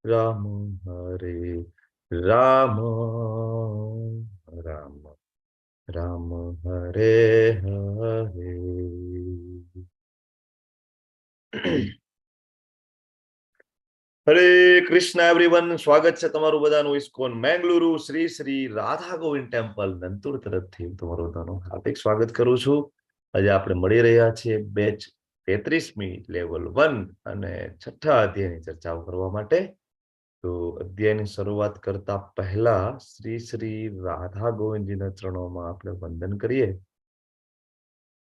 રામ હરે રામ રામ રામ હરે હરે. હરે Krishna everyone, સ્વાગત છે તમારું બધાનું ઇસ્કોન મેંગલુરુ શ્રી શ્રી રાધા ગોવિંદ ટેમ્પલ નંતુર તરફથી તમારું બધાનું હાર્દિક સ્વાગત કરું છું. આજે આપણે મળી રહ્યા છીએ બેચ 33મી લેવલ 1 અને છઠ્ઠા અધ્યાયની ચર્ચાઓ કરવા માટે. તો અધ્યાયની શરૂઆત કરતા પહેલા શ્રી શ્રી રાધા ગોવિંદજીના ચરણોમાં આપણે વંદન કરીએ,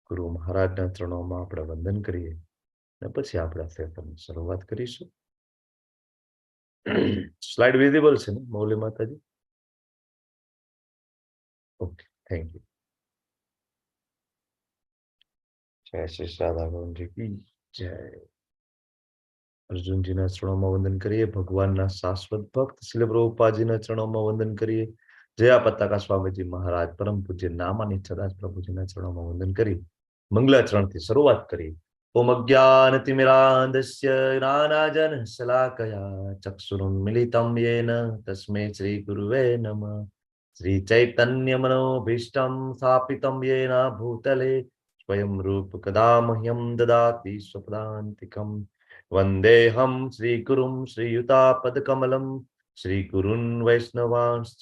ગુરુ મહારાજના ચરણોમાં આપણે વંદન કરીએ અને પછી આપણે સેશનની શરૂઆત કરીશું. સ્લાઇડ વિઝિબલ છે ને મૌલી માતાજી? Okay, thank you. જય શ્રી રાધા ગોવિંદજી કી જય. અર્જુનજીના ચરણોમાં વંદન કરીએ, ભગવાનના શાશ્વત ભક્ત શ્રીલ પ્રભુપાદજીના ચરણોમાં વંદન કરીએ, જયા પતાકા સ્વામીજી મહારાજ પરમ પૂજ્ય નામાની સદાજ પ્રભુજીના ચરણોમાં વંદન કરી મંગલાચરણથી શરૂઆત કરી. ઓમ અજ્ઞાનતિમિરાંધસ્ય જ્ઞાનાંજન શલાકયા ચક્ષુરુન્મિલિतं येन તસ્मै શ્રી ગુરુવે નમઃ. શ્રી ચૈતન્ય મનોભીષ્ટં સ્થાપિतं येन ભૂતલે સ્વયં રૂપ કદા મહ્યં દદાતિ સ્વપદાન્તિકम्. વંદેહમ શ્રી ગુરુમ શ્રીયુતાપદકમલમ શ્રીગુરુન વૈષ્ણવાંશ્ચ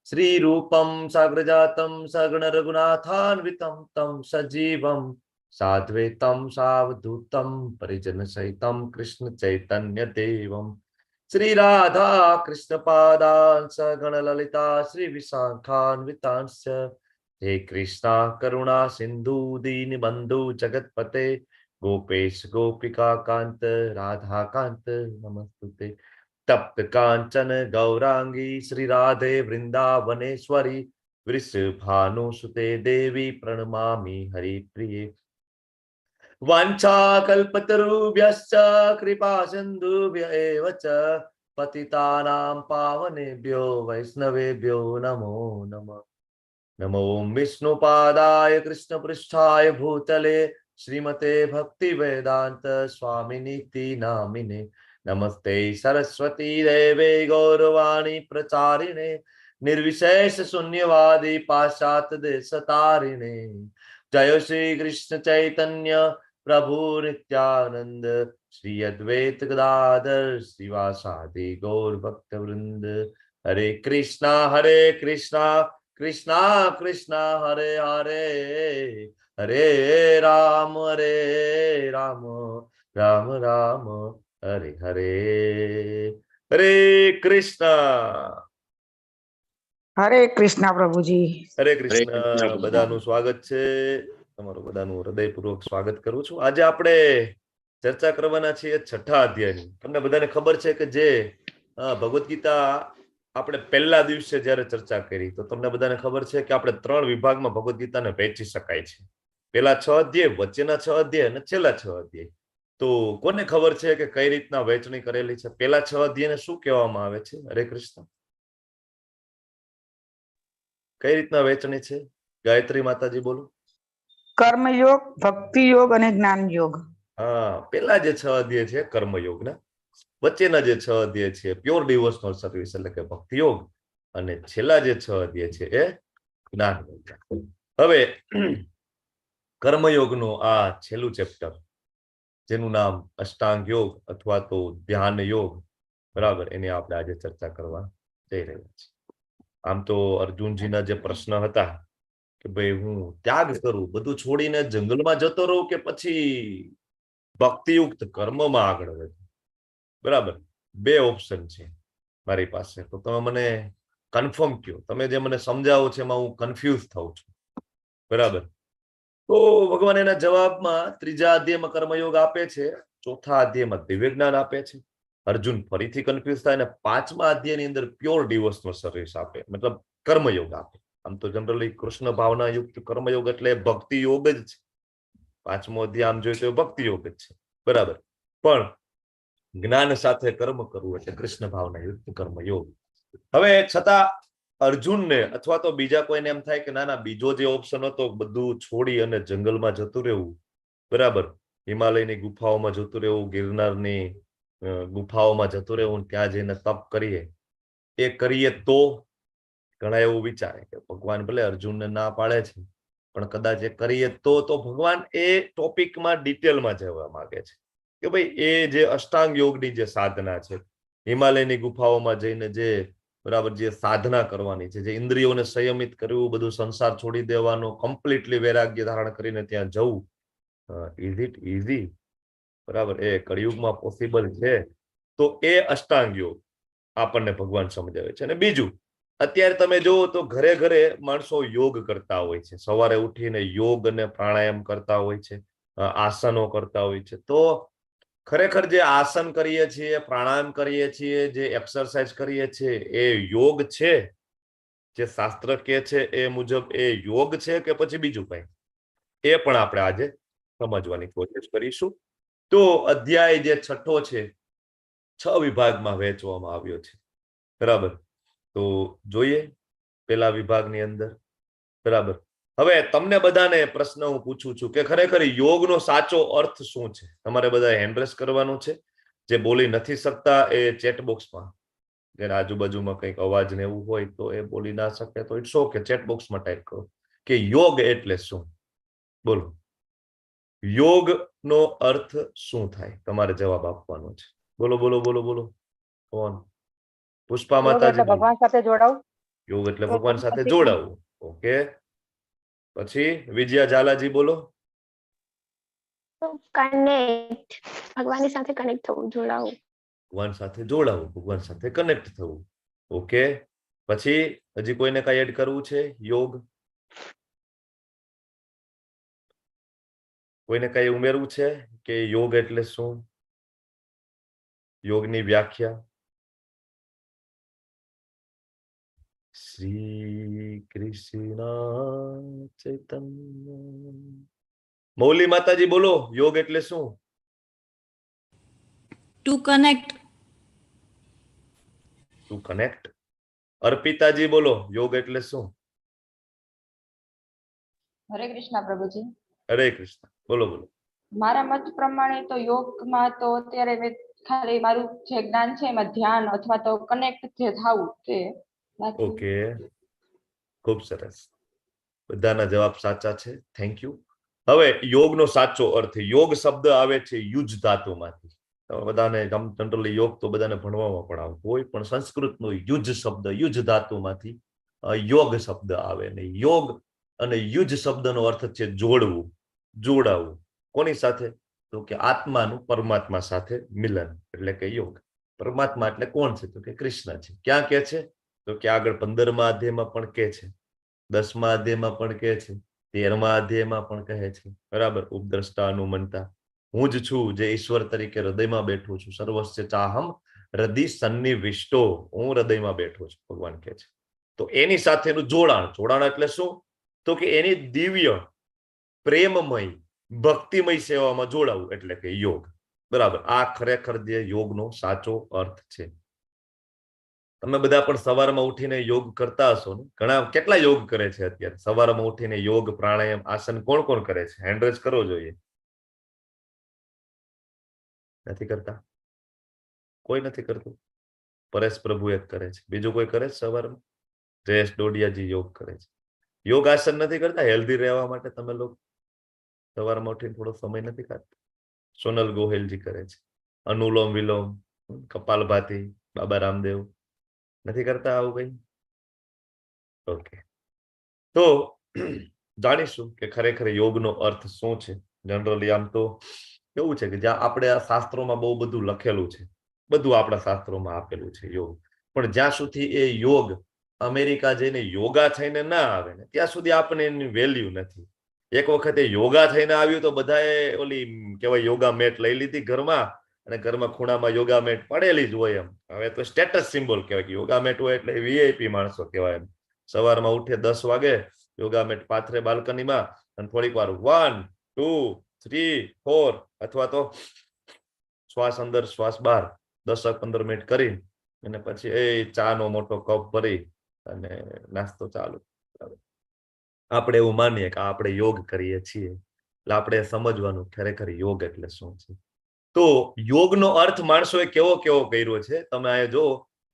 શ્રીરૂપમ સાગ્રજાતમ સગણ રઘુનાથાન્વિતમ તમ સજીવમ સાદ્વૈતમ સાવધૂતમ પરિજન સહિતમ કૃષ્ણ ચૈતન્ય દેવમ શ્રી રાધા કૃષ્ણ પાદાન સગણ લલિતા શ્રી વિશાખાન્વિતાંશ્ચ હે કૃષ્ણ કરુણા સિંધુ દીન બંધુ જગતપતે गोपेश गोपिका कांत राधा कांत नमस्तुते. तप्त कांचन गौरांगी श्री राधे वृंदावनेश्वरी वृषभानुसुते देवी प्रणमामि हरिप्रिये. वाञ्छाकल्पतरुभ्यश्च कृपा सिन्धुभ्य एव च पतितानां पावनेभ्यो वैष्णवेभ्यो नमो नमः. नमो विष्णुपादाय कृष्णपृष्ठाय भूतले श्रीमते भक्ति वेदांत स्वामिनीति नामिने. नमस्ते सरस्वती देवे गौरवाणी प्रचारिणे निर्विशेष शून्यवादी पाश्चात्य देशतारिणे. जय श्री कृष्ण चैतन्य प्रभु नित्यानंद श्री अद्वैत गदाधर श्रीवासादि गौर भक्त वृंद. हरे कृष्णा कृष्णा कृष्णा हरे हरे हरे राम राम राम हरे हरे. हरे કૃષ્ણ પ્રભુજી. હરે કૃષ્ણ. બધાનું સ્વાગત છે, તમારું બધાનું હૃદયપૂર્વક સ્વાગત કરું છું. આજે આપણે ચર્ચા કરવાના છીએ છઠ્ઠા અધ્યાયની. તમને બધાને ખબર છે કે જે ભગવદ ગીતા આપણે પહેલા દિવસે જયારે ચર્ચા કરી તો તમને બધાને ખબર છે કે આપણે 3 વિભાગમાં ભગવદ ગીતાને વહેંચી શકાય છે. પેલા 6 અધ્યાય, વચ્ચેના 6 અધ્યાય અને છેલ્લા 6 અધ્યાય. તો કોને ખબર છે કે કઈ રીતના વહેંચણી કરેલી છે? પેલા 6 અધ્યાયને શું કહેવામાં આવે છે? હરે કૃષ્ણ. કઈ રીતના વહેંચણી છે? ગાયત્રી માતાજી બોલો. કર્મયોગ, ભક્તિ યોગ અને જ્ઞાન યોગ. હા, પેલા જે 6 અધ્યાય છે કર્મયોગના, વચ્ચેના જે 6 અધ્યાય છે પ્યોર ડિવોશનલ સર્વિસ એટલે કે ભક્તિ યોગ, અને છેલ્લા જે 6 અધ્યાય છે એ જ્ઞાન યોગ. હવે કર્મયોગનું આ છેલ્લું ચેપ્ટર, જેનું નામ અષ્ટાંગ યોગ અથવા તો ધ્યાન યોગ, બરાબર, એની આપણે આજે ચર્ચા કરવા જઈ રહ્યા છીએ. આમ તો અર્જુનજીના જે પ્રશ્ન હતા કે ભાઈ હું ત્યાગ કરું, બધું છોડીને જંગલમાં જતો રહું કે પછી ભક્તિયુક્ત કર્મમાં આગળ વધું, બરાબર, 2 ઓપ્શન છે મારી પાસે. તો તમે મને કન્ફર્મ કહો, તમે જે મને સમજાવો છો એમાં હું કન્ફ્યુઝ થાઉં છું, બરાબર. તો ભગવાન એના જવાબમાં 3જા અધ્યાયમાં કર્મયોગ આપે છે, 4થા અધ્યાયમાં દિવ્ય જ્ઞાન આપે છે. અર્જુન ફરીથી કન્ફ્યુઝ થાય અને 5મા અધ્યાયની અંદર પ્યોર ડિવોશનલ સર્વિસ આપે, મતલબ કર્મયોગ આપે. આમ તો જનરલી કૃષ્ણ ભાવના યુક્ત કર્મયોગ એટલે ભક્તિ યોગ જ છે. 5મો અધ્યાય આમ જોઈએ તો ભક્તિ યોગ જ છે, બરાબર. પણ જ્ઞાન સાથે કર્મ કરવું એટલે કૃષ્ણ ભાવના યુક્ત કર્મયોગ. હવે છતાં અર્જુનને અથવા તો બીજા કોઈને એમ થાય કે ના ના, બીજો જે ઓપ્શન હતો બધું છોડી અને જંગલમાં જતું રહેવું, બરાબર, હિમાલયની ગુફાઓમાં જતું રહેવું, ગિરનારની ગુફાઓમાં જતું રહેવું, ત્યાં જઈને તપ કરીએ, એ કરીએ તો ઘણા એવું વિચારે કે ભગવાન ભલે અર્જુનને ના પાડે છે, પણ કદાચ એ કરીએ તો ભગવાન એ ટોપિકમાં ડિટેલમાં જવા માંગે છે કે ભાઈ એ જે અષ્ટાંગ યોગની જે સાધના છે, હિમાલયની ગુફાઓમાં જઈને જે બરાબર જે સાધના કરવાની છે, જે ઇન્દ્રિયોને સંયમિત કરવું, બધું સંસાર છોડી દેવાનો, કમ્પ્લીટલી વૈરાગ્ય ધારણ કરીને ત્યાં જવું, ઇઝ ઇટ ઇઝી? બરાબર, એ કળિયુગમાં પોસિબલ છે? તો એ અષ્ટાંગ યોગ આપણને ભગવાન સમજાવે છે. અને બીજું, અત્યારે તમે જુઓ તો ઘરે ઘરે માણસો યોગ કરતા હોય છે, સવારે ઉઠીને યોગ અને પ્રાણાયામ કરતા હોય છે, આસનો કરતા હોય છે. તો ખરેખર જે આસન કરીએ છીએ, પ્રાણાયામ કરીએ છીએ, જે એક્સરસાઇઝ કરીએ છીએ, એ યોગ છે? જે શાસ્ત્ર કહે છે એ મુજબ એ યોગ છે કે પછી બીજું કંઈ? એ પણ આપણે આજે સમજવાની કોશિશ કરીશું. તો અધ્યાય જે 6 છે, 6 વિભાગમાં વહેંચવામાં આવ્યો છે. બરાબર, તો જોઈએ પેલા વિભાગની અંદર. બરાબર, હવે તમને બધાને પ્રશ્ન હું પૂછું છું કે ખરેખર યોગનો સાચો અર્થ શું છે? તમારે બધા હેન્ડ રેઝ કરવાનું છે. જે બોલી નથી શકતા એ ચેટ બોક્સમાં, જેના આજુબાજુમાં કંઈક અવાજ ને એવું હોય તો એ બોલી ના શકે તો ઇટ્સ ઓકે, ચેટ બોક્સમાં ટાઈપ કરો કે યોગ એટલે શું. બોલો, યોગનો અર્થ શું થાય? તમારે જવાબ આપવાનો છે. બોલો બોલો બોલો બોલો. કોણ? પુષ્પા યોગ માતાજી એટલે બોલો. ભગવાન સાથે જોડાવું. યોગ એટલે ભગવાન સાથે જોડાવું. ઓકે, પછી વિજયા ઝાલાજી બોલો. કનેક્ટ, ભગવાનની સાથે કનેક્ટ થવું, જોડાવું. ભગવાન સાથે જોડાવું, ભગવાન સાથે કનેક્ટ થવું. ઓકે, પછી હજી કોઈને કઈ એડ કરવું છે? યોગ કોઈને કઈ ઉમેરવું છે કે યોગ એટલે શું? યોગની વ્યાખ્યા? શ્રી કૃષ્ણ ચૈતન્ય. મૌલી માતાજી બોલો, યોગ એટલે શું? To connect. To connect. Arpitaji બોલો, યોગ એટલે શું? હરે કૃષ્ણ પ્રભુજી. હરે કૃષ્ણ. બોલો બોલો. મારા મત પ્રમાણે તો યોગમાં તો અત્યારે ખાલી મારું જે જ્ઞાન છે એમાં ધ્યાન અથવા તો કનેક્ટ જે થવું તે. ઓકે, ખૂબ સરસ, બધાના જવાબ સાચા છે. Thank you. હવે યોગનો સાચો અર્થ, યોગ શબ્દ આવે છે યુજ ધાતુમાંથી. બધાને જનરલી યોગ તો બધાને ભણવામાં પણ આવતું હોય, પણ સંસ્કૃતનો યુજ શબ્દ, યુજ ધાતુમાંથી યોગ શબ્દ આવે. ને યોગ અને યુજ શબ્દનો અર્થ છે જોડવું, જોડાવું. કોની સાથે? તો કે આત્માનું પરમાત્મા સાથે મિલન એટલે કે યોગ. પરમાત્મા એટલે કોણ છે? તો કે કૃષ્ણ છે. ક્યાં કે છે? તો કે આગળ 15મા અધ્યાયમાં પણ કહે છે, 10મા અધ્યાયમાં પણ કહે છે, 13મા અધ્યાયમાં પણ કહે છે. બરાબર, ઉપદ્રષ્ટા અનુમંતા. હું જ છું જે ઈશ્વર તરીકે હૃદયમાં બેઠું છું. સર્વસ્ય ચાહમ હૃદય સન્નિવિષ્ટો, હું હૃદયમાં બેઠો છું, ભગવાન કહે છે. તો એની સાથેનું જોડાણ, જોડાણ એટલે શું? તો કે એની દિવ્ય, પ્રેમમય, ભક્તિમય સેવામાં જોડાવું એટલે કે યોગ. બરાબર, આ ખરેખર જે યોગનો સાચો અર્થ છે. તમે બધા પણ સવારમાં ઉઠીને યોગ કરતા હશો ને? ઘણા કેટલા યોગ કરે છે અત્યારે? સવારમાં ઉઠીને યોગ, પ્રાણાયામ, આસન કોણ કોણ કરે છે? હેન્ડ રેઝ કરવો જોઈએ. નથી કરતા? કોઈ નથી કરતું? પરેશ પ્રભુ એક કરે છે. બીજું કોઈ કરે છે સવારમાં? જયેશ ડોડિયાજી યોગ કરે છે. યોગ આસન નથી કરતા હેલ્ધી રહેવા માટે? તમે લોકો સવારમાં ઉઠીને થોડો સમય નથી કાઢતા? સોનલ ગોહેલજી કરે છે. અનુલોમ વિલોમ, કપાલભાતી, બાબા રામદેવ નથી કરતા આવું કઈ? ઓકે, તો જાણીશું કે ખરેખર યોગનો અર્થ શું છે. જનરલી આમ તો કેવું છે કે જ્યાં આપણે આ શાસ્ત્રોમાં બહુ બધું લખેલું છે, બધું આપણા શાસ્ત્રોમાં આપેલું છે યોગ, પણ જ્યાં સુધી એ યોગ અમેરિકા જઈને યોગા થઈને ના આવે ને ત્યાં સુધી આપણને એની વેલ્યુ નથી. એક વખતે યોગા થઈને આવ્યું તો બધાએ ઓલી કહેવાય યોગા મેટ લઈ લીધી ઘરમાં, અને ઘરમાં ખૂણામાં યોગા મેટ પડેલી જ હોય. એમ હવે તો સ્ટેટસ સિમ્બોલ કહેવાય કે યોગા મેટ હોય એટલે વીઆઈપી માણસો કહેવાય. એમ સવારમાં ઉઠે 10 વાગે, યોગા મેટ પાથરે બાલ્કનીમાં, અને થોડીક વાર 1 2 3 4 અથવા તો શ્વાસ અંદર શ્વાસ બહાર 10-15 મિનિટ કરી, અને પછી એ ચાનો મોટો કપ ભરી અને નાસ્તો ચાલુ. આપણે એવું માનીએ કે આપણે યોગ કરીએ છીએ, એટલે આપણે સમજવાનું ખરેખર યોગ એટલે શું છે. તો યોગનો અર્થ માણસોએ કેવો કેવો કર્યો છે તમે અહીંયા જો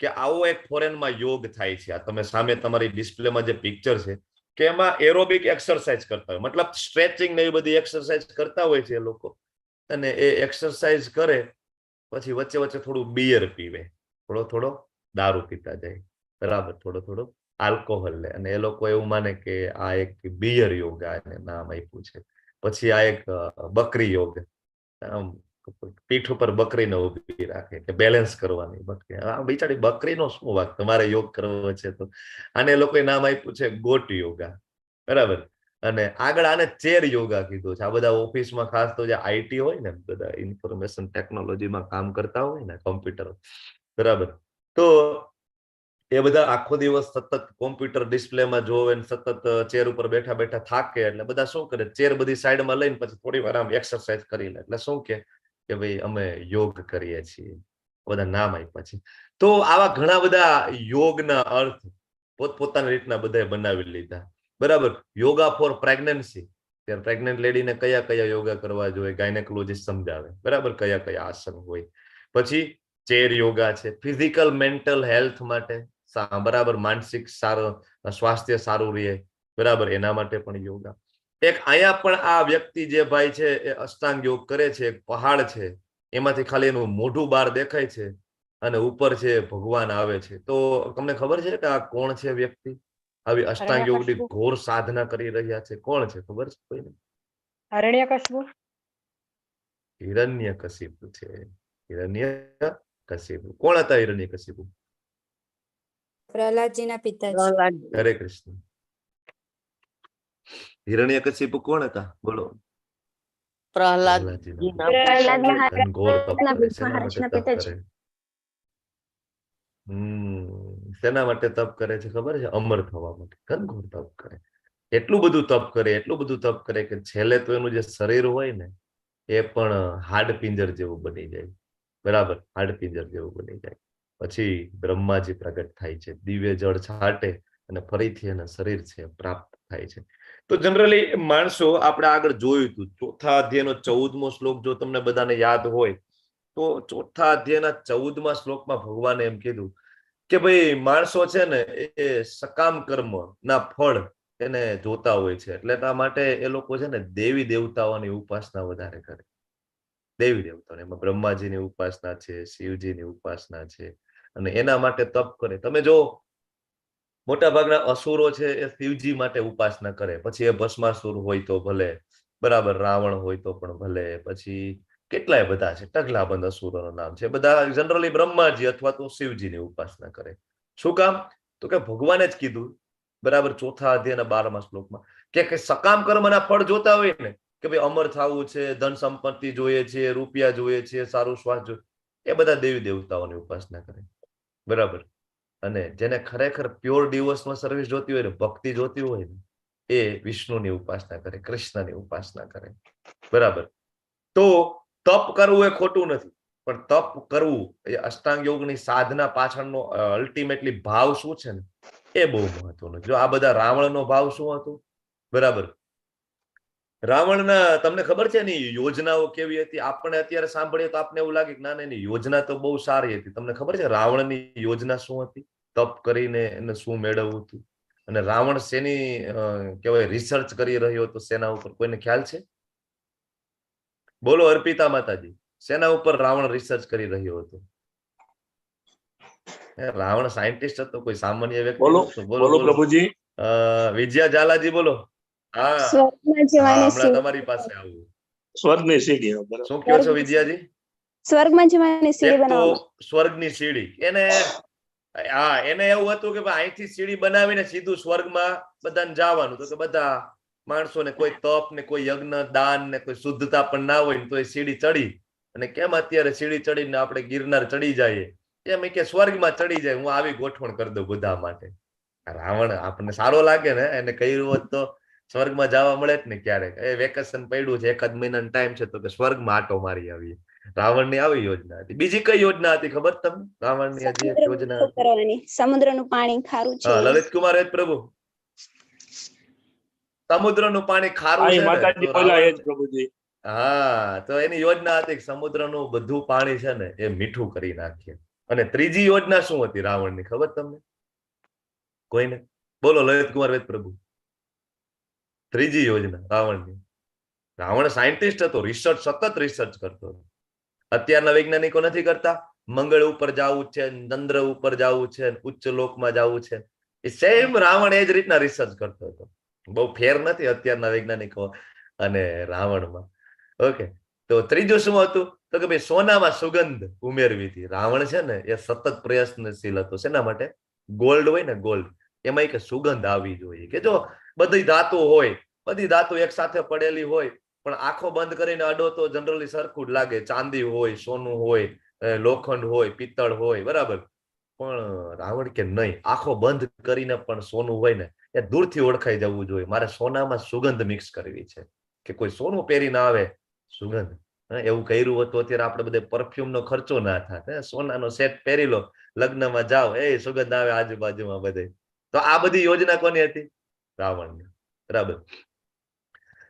કે આવો એક ફોરેનમાં યોગ થાય છે. આ તમે સામે તમારી ડિસ્પ્લેમાં જે પિક્ચર છે કે એમાં એરોબિક એક્સરસાઇઝ કરતા હોય, મતલબ સ્ટ્રેચિંગ ને એવી બધી એક્સરસાઇઝ કરતા હોય છે એ લોકો. અને એ એક્સરસાઇઝ કરે પછી વચ્ચે વચ્ચે થોડું બિયર પીવે, થોડો દારૂ પીતા જાય, બરાબર, થોડો આલ્કોહોલ લે, અને એ લોકો એવું માને કે આ એક બિયર યોગા એને નામ આપ્યું છે. પછી આ એક બકરી યોગ, આમ પીઠ ઉપર બકરીને ઉભી રાખે કે બેલેન્સ કરવાની બકરી. આ બિચારી બકરીનો શું વાંક, તમારે યોગ કરવો છે તો. આને એ લોકોએ નામ આપ્યું છે ગોટ યોગા, બરાબર. અને આગળ આને ચેર યોગા કીધું છે. આ બધા ઓફિસમાં ખાસ તો જે આઈટી હોય ને, બધા ઇન્ફોર્મેશન ટેકનોલોજીમાં કામ કરતા હોય ને, કોમ્પ્યુટર, બરાબર, તો એ બધા આખો દિવસ સતત કોમ્પ્યુટર ડિસ્પ્લેમાં જોવે ને સતત ચેર ઉપર બેઠા બેઠા થાકે, એટલે બધા શું કરે, ચેર બધી સાઈડમાં લઈને પછી થોડી વાર આમ એક્સરસાઇઝ કરી લે. એટલે શું કે ભાઈ અમે યોગ કરીએ છીએ, બધા નામ આપ્યા છે. તો આવા ઘણા બધા યોગના અર્થ પોતપોતાની રીતના બધાએ બનાવી લીધા, બરાબર. યોગા ફોર પ્રેગ્નન્સી, ત્યારે પ્રેગ્નન્ટ લેડીને કયા કયા યોગા કરવા જોઈએ, ગાયનેકોલોજીસ્ટ સમજાવે, બરાબર, કયા કયા આસન હોય. પછી ચેર યોગા છે ફિઝિકલ મેન્ટલ હેલ્થ માટે, બરાબર, માનસિક સ્વાસ્થ્ય સારું રહે, બરાબર, એના માટે પણ યોગા. એક અહીંયા પણ આ વ્યક્તિ જે ભાઈ છે એ અષ્ટાંગ યોગ કરે છે. એક પહાડ છે, એમાંથી ખાલી એનું મોઢું બહાર દેખાય છે અને ઉપર છે ભગવાન આવે છે. તો તમને ખબર છે કે આ કોણ છે વ્યક્તિ? આવી અષ્ટાંગ યોગની ઘોર સાધના કરી રહ્યા છે. કોણ છે ખબર છે કોઈને? હિરણ્યકશિપુ. હિરણ્યકશિપુ છે. હિરણ્યકશિપુ કોણ હતા? હિરણ્યકશિપુ પ્રહલાદજીના પિતાજી. હરે કૃષ્ણ. હિરણ્યકશિપુ કોણ હતા બોલો? પ્રહલાદ ઘનઘોર તપ કરે. શેના માટે તપ કરે? શેના માટે તપ કરે છે ખબર છે? અમર થવા માટે ઘનઘોર તપ કરે. એટલું બધું તપ કરે કે છેલ્લે તો એનું જે શરીર હોય ને એ પણ હાડપિંજર જેવું બની જાય, બરાબર, હાડપિંજર જેવું બની જાય. પછી બ્રહ્માજી પ્રગટ થાય છે, દિવ્ય જળ છાટે અને ફરીથી એના શરીર છે પ્રાપ્ત થાય છે. તો જનરલી માણસો આપણે આગળ જોયું હતું, ચોથા અધ્યાયનો 14મો શ્લોક જો તમને બધાને યાદ હોય તો ચોથા અધ્યાયના 14મા શ્લોકમાં ભગવાને એમ કીધું કે ભાઈ માણસો છે ને એ સકામ કર્મ ના ફળ એને જોતા હોય છે, એટલે એટલા માટે એ લોકો છે ને દેવી દેવતાઓની ઉપાસના વધારે કરે. દેવી દેવતાઓની, એમાં બ્રહ્માજીની ઉપાસના છે, શિવજીની ઉપાસના છે, અને એના માટે તપ કરે. તમે જો મોટા ભાગના અસુરો છે એ શિવજી માટે ઉપાસના કરે. પછી એ ભસ્માસુર હોય તો ભલે, બરાબર, રાવણ હોય તો પણ ભલે, પછી કેટલાય બધા છે, ઢગલાબંધ અસુરોનું નામ છે, બધા જનરલી બ્રહ્માજી અથવા તો શિવજીની ઉપાસના કરે. શું કામ? તો કે ભગવાને જ કીધું, બરાબર, ચોથા અધ્યાયના 12મા શ્લોકમાં કે સકામ કર્મના ફળ જોતા હોય ને કે ભાઈ અમર થવું છે, ધન સંપત્તિ જોઈએ છે, રૂપિયા જોઈએ છે, સારું શ્વાસ જોઈએ, એ બધા દેવી દેવતાઓની ઉપાસના કરે, બરાબર. અને જેને ખરેખર પ્યોર ડિવોશનલ સર્વિસ જોતી હોય ને, ભક્તિ જોતી હોય ને, એ વિષ્ણુની ઉપાસના કરે, કૃષ્ણની ઉપાસના કરે, બરાબર. તો તપ કરવું એ ખોટું નથી, પણ તપ કરવું એ અષ્ટાંગ યોગની સાધના પાછળનો અલ્ટિમેટલી ભાવ શું છે ને એ બહુ મહત્વનું. જો આ બધા રાવણનો ભાવ શું હતો, બરાબર, રાવણના તમને ખબર છે એની યોજનાઓ કેવી હતી? આપણે અત્યારે સાંભળીએ તો આપણે એવું લાગે કે ના, એની યોજના તો બહુ સારી હતી. તમને ખબર છે રાવણની યોજના શું હતી? તપ કરીને એને શું મેળવવું હતું? અને રાવણ શેની કહેવાય રિસર્ચ કરી રહ્યો હતો સેના ઉપર? કોઈને ખ્યાલ છે? બોલો અર્પિતા માતાજી, સેના ઉપર રાવણ રિસર્ચ કરી રહ્યો હતો? રાવણ સાયન્ટિસ્ટ હતો, કોઈ સામાન્ય વ્યક્તિ નહોતો. બોલો પ્રભુજી. વિજયા ઝાલાજી બોલો. હા, હમણાં તમારી પાસે આવું. સ્વર્ગની સીડી. શું કહો છો વિજયાજી? સ્વર્ગમાં જવાની સીડી બનાવો. સ્વર્ગની સીડી એને એવું હતું કે અહીંથી સીડી બનાવીને સીધું સ્વર્ગમાં બધાને જવાનું. તો કે બધા માણસોને કોઈ તપ ને કોઈ યજ્ઞ દાન ને કોઈ શુદ્ધતા પણ ના હોય તો એ સીડી ચડી, અને કેમ અત્યારે સીડી ચડીને આપણે ગિરનાર ચડી જઈએ એમ કે સ્વર્ગમાં ચડી જાય. હું આવી ગોઠવણ કરી દઉં બધા માટે. રાવણ આપણને સારો લાગે ને, એને કહ્યું હોત તો સ્વર્ગમાં જવા મળે જ ને ક્યારેક. એ વેકેશન પડ્યું છે, 1 મહિનાનો ટાઈમ છે, તો કે સ્વર્ગમાં આટો મારી આવીએ. રાવણની આવી યોજના હતી. બીજી કઈ યોજના હતી ખબર તમને? રાવણની હજી એક યોજના હતી, સમુદ્રનું પાણી ખારું છે. લલિત કુમાર એ પ્રભુ સમુદ્રનું પાણી ખારું છે. હા, તો એની યોજના હતી કે સમુદ્રનું બધું પાણી છે ને એ મીઠું કરી નાખીએ. અને ત્રીજી યોજના શું હતી રાવણની, ખબર તમને કોઈને? બોલો લલિત કુમાર વેદ પ્રભુ. ત્રીજી યોજના રાવણની. રાવણ સાયન્ટિસ્ટ હતો, રિસર્ચ, સતત રિસર્ચ કરતો હતો. અત્યારના વૈજ્ઞાનિકો નથી કરતા, મંગળ ઉપર જવું છે, ચંદ્ર ઉપર જવું છે, ઉચ્ચ લોકમાં જવું છે. એ સેમ રાવણ એ જ રીતના રિસર્ચ કરતો હતો. બહુ ફેર નથી અત્યારના વૈજ્ઞાનિકો અને રાવણમાં. ઓકે, તો ત્રીજું શું હતું? તો કે ભાઈ સોનામાં સુગંધ ઉમેરવી હતી. રાવણ છે ને એ સતત પ્રયત્નશીલ હતો. શેના માટે? ગોલ્ડ હોય ને, ગોલ્ડ, એમાં કે સુગંધ આવવી જોઈએ. કે જો બધી ધાતુ હોય, બધી ધાતુ એક સાથે પડેલી હોય, પણ આંખો બંધ કરીને અડો તો જનરલી સરખું જ લાગે. ચાંદી હોય, સોનું હોય, લોખંડ હોય, પિત્તળ હોય, બરાબર. પણ રાવણ કે નહીં, આંખો બંધ કરીને પણ સોનું હોય ને એ દૂરથી ઓળખાઈ જવું જોઈએ. મારે સોનામાં સુગંધ મિક્સ કરવી છે, કે કોઈ સોનું પહેરી ના આવે સુગંધ. એવું કર્યું હોત તો અત્યારે આપણે બધે પરફ્યુમ નો ખર્ચો ના થાત. સોનાનો સેટ પહેરી લો, લગ્નમાં જાઓ, એ સુગંધ આવે આજુબાજુમાં બધે. તો આ બધી યોજના કોની હતી? રાવણની. બરાબર.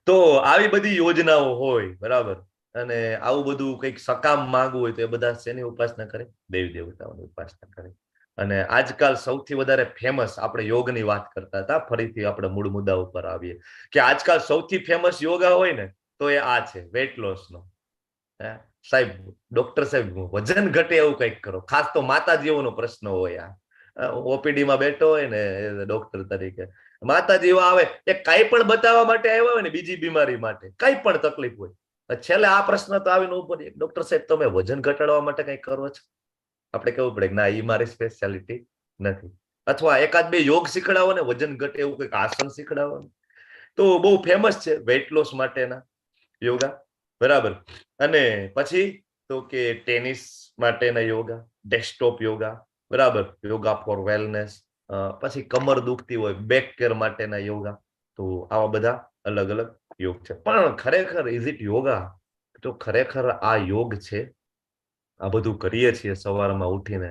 તો આવી બધી યોજનાઓ હોય, બરાબર. અને આવું બધું કંઈક સકામ માંગવું હોય તો એ બધા શેની ઉપાસના કરે? દેવી દેવતાઓની ઉપાસના કરે. અને આજકાલ સૌથી વધારે ફેમસ, આપણે યોગની વાત કરતા હતા, ફરીથી આપણે મૂળ મુદ્દા ઉપર આવીએ કે આજકાલ સૌથી ફેમસ યોગા હોય ને તો એ આ છે, વેટ લોસ નો. સાહેબ, ડોક્ટર સાહેબ, વજન ઘટે એવું કંઈક કરો. ખાસ તો માતાજીઓનો પ્રશ્ન હોય. આ ઓપીડી માં બેઠો હોય ને ડોક્ટર તરીકે, માતાજીઓ આવે એ કઈ પણ બતાવવા માટે આવ્યા હોય ને, બીજી બીમારી માટે, કઈ પણ તકલીફ હોય, છેલ્લે આ પ્રશ્ન તો આવીને ઉપર, ડોક્ટર સાહેબ તમે વજન ઘટાડવા માટે કઈ કરો છો? આપણે કેવું પડે ના, એ મારી સ્પેશિયાલિટી નથી. અથવા એકાદ બે યોગ શીખડાવો ને, વજન ઘટે એવું કંઈક આસન શીખડાવો. તો બહુ ફેમસ છે વેટ લોસ માટેના યોગા, બરાબર. અને પછી તો કે ટેનિસ માટેના યોગા, ડેસ્કટોપ યોગા, બરાબર, યોગા ફોર વેલનેસ. પછી કમર દુખતી હોય, બેક કેર માટેના યોગા. તો આવા બધા અલગ અલગ યોગ છે. પણ ખરેખર ઇઝ ઇટ યોગા? તો ખરેખર આ યોગ છે? આ બધું કરીએ છીએ સવારમાં ઉઠીને,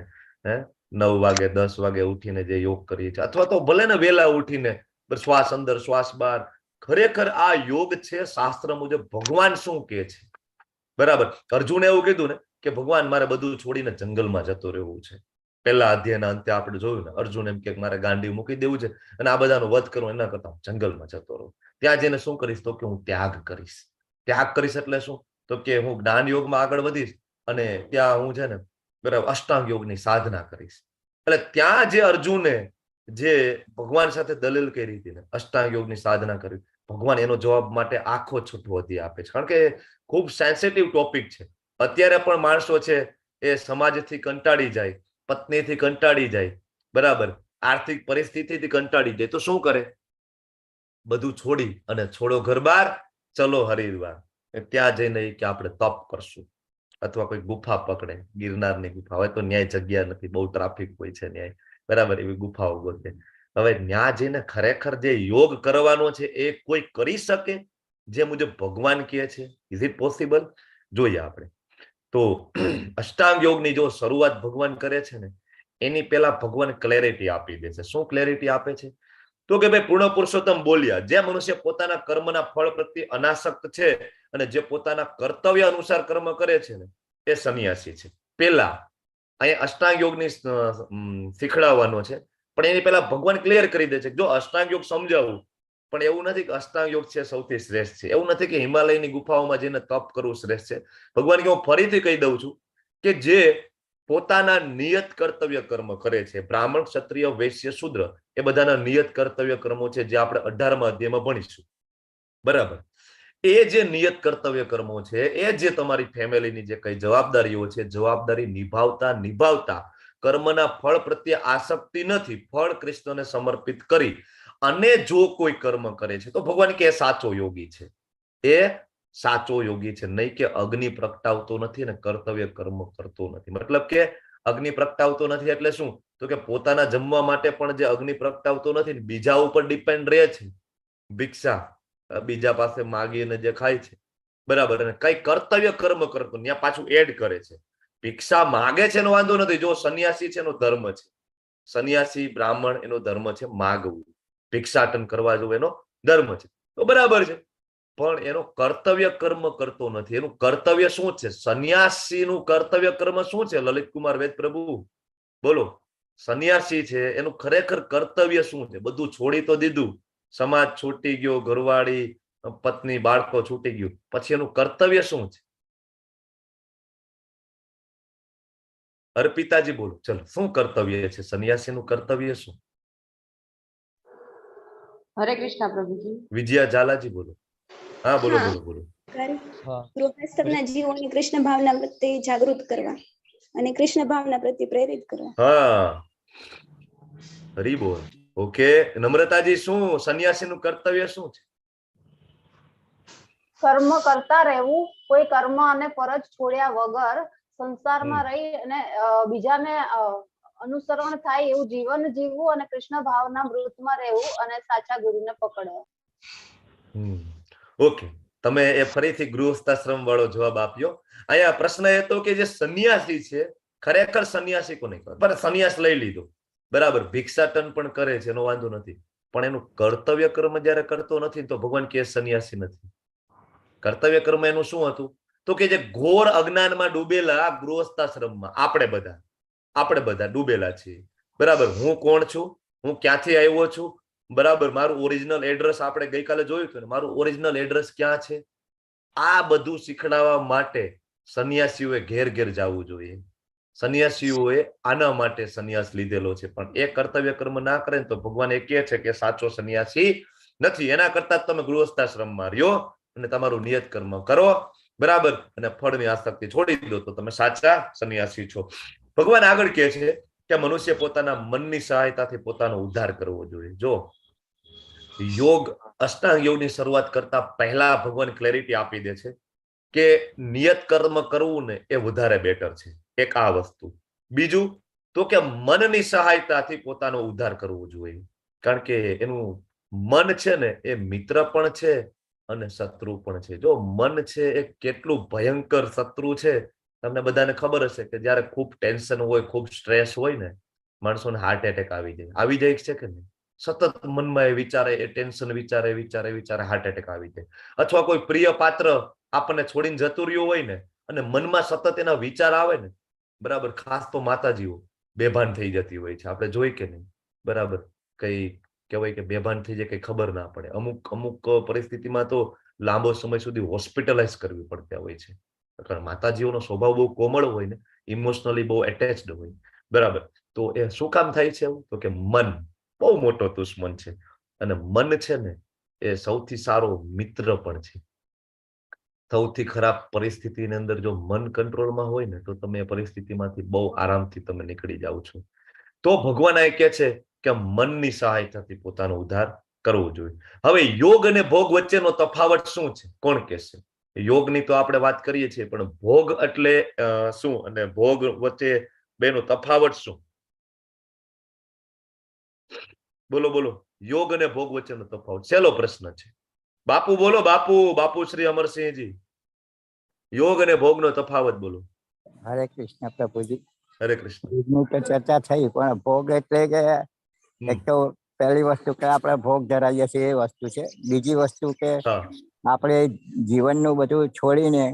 9 વાગે 10 વાગે ઉઠીને જે યોગ કરીએ છીએ, અથવા તો ભલે ને વહેલા ઉઠીને શ્વાસ અંદર શ્વાસ બહાર, ખરેખર આ યોગ છે શાસ્ત્ર મુજબ? ભગવાન શું કે છે? બરાબર. અર્જુને એવું કીધું ને કે ભગવાન મારે બધું છોડીને જંગલમાં જતો રહેવું છે. પહેલા અધ્યાયના અંતે આપણે જોયું ને, અર્જુન એમ કે મારે ગાંડી મૂકી દેવું છે અને આ બધાનો વધ કરવો, એના કરતા જંગલમાં જતો રહું. ત્યાં જઈને શું કરીશ? તો કે હું ત્યાગ કરીશ. ત્યાગ કરીશ એટલે શું? તો કે હું જ્ઞાન યોગમાં આગળ વધીશ અને ત્યાં હું છે ને, બરાબર, અષ્ટાંગ યોગની સાધના કરીશ. એટલે ત્યાં જે અર્જુને જે ભગવાન સાથે દલીલ કરી હતી ને, અષ્ટાંગ યોગની સાધના કરી, ભગવાન એનો જવાબ માટે આખો છૂટવો આપે છે. કારણ કે ખૂબ સેન્સિટિવ ટોપિક છે. અત્યારે પણ માણસો છે એ સમાજથી કંટાળી જાય, પત્નીથી કંટાળી જાય, બરાબર, આર્થિક પરિસ્થિતિથી કંટાળી જાય, તો શું કરે? બધું છોડી અને છોડો ઘર બાર, ચલો હરિદ્વાર. ત્યાં જઈને કે આપણે તપ કરશું, અથવા કોઈ ગુફા પકડે, ગિરનારની ગુફા હોય તો ન્યાય જગ્યા નથી, બહુ ટ્રાફિક હોય છે ન્યાય, બરાબર, એવી ગુફાઓ ગોતે. હવે ત્યાં જઈને ખરેખર જે યોગ કરવાનો છે એ કોઈ કરી શકે જે મુજબ ભગવાન કહે છે? Is it possible? જોઈએ આપણે. તો અષ્ટાંગ યોગની જો શરૂઆત ભગવાન કરે છે ને, એની પહેલા ભગવાન ક્લેરિટી આપી દે છે. શું ક્લેરિટી આપે છે? તો કે ભાઈ પૂર્ણ પુરુષોત્તમ બોલ્યા, જે મનુષ્ય પોતાના કર્મના ફળ પ્રત્યે અનાસક્ત છે અને જે પોતાના કર્તવ્ય અનુસાર કર્મ કરે છે ને, એ સંન્યાસી છે. પેલા અહીંયા અષ્ટાંગ યોગની શીખડાવવાનો છે, પણ એની પહેલા ભગવાન ક્લિયર કરી દે છે. જો અષ્ટાંગ યોગ સમજાવું, પણ એવું નથી કે અષ્ટાંગ યોગ છે સૌથી શ્રેષ્ઠ છે. એવું નથી કે હિમાલયની ગુફાઓમાં જઈને તપ કરવું શ્રેષ્ઠ છે. ભગવાન કે હું ફરીથી કહી દઉં છું કે જે પોતાના નિયત કર્તવ્ય કર્મ કરે છે, બ્રાહ્મણ, ક્ષત્રિય, વૈશ્ય, શૂદ્ર, એ બધાના નિયત કર્તવ્ય કર્મો છે, જે આપણે 18મા અધ્યાયમાં ભણીશું, બરાબર. એ જે નિયત કર્તવ્ય કર્મો છે, એ જે તમારી ફેમિલીની જે કઈ જવાબદારીઓ છે, જવાબદારી નિભાવતા નિભાવતા કર્મના ફળ પ્રત્યે આસક્તિ નથી, ફળ કૃષ્ણને સમર્પિત કરી અને જો કોઈ કર્મ કરે છે તો ભગવાન કે સાચો યોગી છે. એ સાચો યોગી છે. નહીં કે અગ્નિ પ્રગટાવતો નથી ને કર્તવ્ય કર્મ કરતો નથી. મતલબ કે અગ્નિ પ્રગટાવતો નથી એટલે શું? તો કે પોતાના જમવા માટે પણ જે અગ્નિ પ્રગટાવતો નથી, બીજા ઉપર ડિપેન્ડ રહે છે, ભિક્ષા બીજા પાસે માગીને જે ખાય છે, બરાબર, અને કઈ કર્તવ્ય કર્મ કરતો ત્યાં પાછું એડ કરે છે. ભિક્ષા માગે છે એનો વાંધો નથી, જો સંન્યાસી છે એનો ધર્મ છે, સંન્યાસી બ્રાહ્મણ એનો ધર્મ છે માગવું, ભિક્ષાટન કરવા જવું એનો ધર્મ છે, તો બરાબર છે. પણ એનો કર્તવ્ય કર્મ કરતો નથી. એનું કર્તવ્ય શું છે? સંન્યાસીનું કર્તવ્ય કર્મ શું છે? લલિતકુમાર વેદ પ્રભુ બોલો. સંન્યાસી છે એનું ખરેખર કર્તવ્ય શું છે? બધું છોડી તો દીધું, સમાજ છૂટી ગયો, ઘરવાળી, પત્ની, બાળકો છૂટી ગયું, પછી એનું કર્તવ્ય શું છે? અર્પિતાજી બોલો. ચલો, શું કર્તવ્ય છે સંન્યાસીનું? કર્તવ્ય શું? હરે કૃષ્ણ પ્રભુજી. વિજયા ઝાલાજી બોલો. હા બોલો હા. બોલો બોલો. ગૃહસ્થના જીવોને કૃષ્ણ ભાવના પ્રત્યે જાગૃત કરવા અને કૃષ્ણ ભાવના પ્રત્યે પ્રેરિત કરવા. હા, હરી બોલ. ઓકે, નમ્રતાજી, શું સંન્યાસીનું કર્તવ્ય શું છે? કર્મ કરતા રહેવું, કોઈ કર્મ અને ફરજ છોડ્યા વગર સંસારમાં રહી અને બીજાને અનુસરણ થાય એવું જીવન જીવવું અને કૃષ્ણ ભાવના મૃતમાં રહેવું અને સાચા ગુરુને પકડવા. ઓકે, તમે એ ફરીથી ગૃહસ્થાશ્રમ વાળો જવાબ આપ્યો. અહીંયા પ્રશ્ન એ હતો કે જે સંન્યાસી છે, ખરેખર સંન્યાસી કોને કહેવાય? પણ સંન્યાસ લઈ લીધો, બરાબર, ભિક્ષાટન પણ કરે છે, એનો વાંધો નથી, પણ એનું કર્તવ્ય કર્મ જયારે કરતો નથી તો ભગવાન કે સંન્યાસી નથી. કર્તવ્ય કર્મ એનું શું હતું? તો કે જે ઘોર અજ્ઞાનમાં ડૂબેલા ગૃહસ્થાશ્રમમાં આપણે બધા ડૂબેલા છીએ, બરાબર. હું કોણ છું? હું ક્યાંથી આવ્યો છું? બરાબર, મારું ઓરિજિનલ એડ્રેસ આપણે ગઈકાલે જોયું હતું ને, મારું ઓરિજિનલ એડ્રેસ ક્યાં છે? આ બધું શીખડાવવા માટે સંન્યાસીઓએ ઘેર ઘેર જવું જોઈએ. સંન્યાસીઓએ આના માટે સંન્યાસ લીધેલો છે. પણ એ કર્તવ્ય કર્મ ના કરે તો ભગવાન એ કહે છે કે સાચો સંન્યાસી નથી. એના કરતા તમે ગૃહસ્થાશ્રમમાં રહ્યો અને તમારું નિયત કર્મ કરો, બરાબર, અને ફળની આસક્તિ છોડી દો તો તમે સાચા સંન્યાસી છો. ભગવાન આગળ કહે છે કે મનુષ્ય પોતાના મનની સહાયતાથી પોતાનો ઉદ્ધાર કરવો જોઈએ. જો યોગ, અષ્ટાંગ યોગની શરૂઆત કરતા પહેલા ભગવાન ક્લેરિટી આપી દે છે કે નિયત કર્મ કરવું ને એ વધારે બેટર છે. એક આ વસ્તુ. બીજું તો કે મનની સહાયતાથી પોતાનો ઉદ્ધાર કરવો જોઈએ, કારણ કે એનું મન છે ને એ મિત્ર પણ છે અને શત્રુ પણ છે. જો મન છે એ કેટલું ભયંકર શત્રુ છે તમને બધાને ખબર હશે કે જયારે ખૂબ ટેન્શન હોય, ખૂબ સ્ટ્રેસ હોય ને, માણસોને હાર્ટ એટેક આવી જાય છે કે નહીં? સતત મનમાં એ વિચારે, એ ટેન્શન વિચારે હાર્ટ એટેક આવી જાય. અથવા કોઈ પ્રિય પાત્ર આપણને છોડીને જતું રહ્યું હોય ને અને મનમાં સતત એના વિચાર આવે ને, બરાબર, ખાસ તો માતાજીઓ બેભાન થઈ જતી હોય છે. આપણે જોઈ કે નહીં? બરાબર, કઈ કહેવાય કે બેભાન થઈ જાય, કઈ ખબર ના પડે. અમુક પરિસ્થિતિમાં તો લાંબો સમય સુધી હોસ્પિટલાઇઝ કરવી પડતી હોય છે, કારણ માતાજીઓનો સ્વભાવ બહુ કોમળ હોય ને, ઇમોશનલી બહુ એટેચડ હોય, બરાબર. તો એ શું કામ થાય છે એવું? તો કે મન બહુ મોટો દુશ્મન છે, અને મન છે ને એ સૌથી સારો મિત્ર પણ છે. સૌથી ખરાબ પરિસ્થિતિની અંદર જો મન કંટ્રોલમાં હોય ને તો તમે એ પરિસ્થિતિમાંથી બહુ આરામથી તમે નીકળી જાઓ છો. તો ભગવાન આ કહે છે કે મનની સહાયતાથી પોતાનો ઉદ્ધાર કરવો જોઈએ. હવે યોગ અને ભોગ વચ્ચેનો તફાવત શું છે? કોણ કહેશે? યોગની તો આપણે વાત કરીએ છીએ, પણ ભોગ એટલે શું અને ભોગ વચ્ચે બેનો તફાવત શું? બોલો બોલો. યોગ અને ભોગ વચ્ચેનો તફાવત સહેલો પ્રશ્ન છે. બાપુ બોલો, બાપુ શ્રી અમરસિંહજી, યોગ અને ભોગનો તફાવત બોલો. હરે કૃષ્ણ પ્રભુજી. હરે કૃષ્ણ. ભોગની તો ચર્ચા થઈ, પણ ભોગ એટલે કે એક તો પહેલી વસ્તુ કે આપણે ભોગ ધરાવીએ છીએ એ વસ્તુ છે. બીજી વસ્તુ કે આપણે જીવનનું બધું છોડીને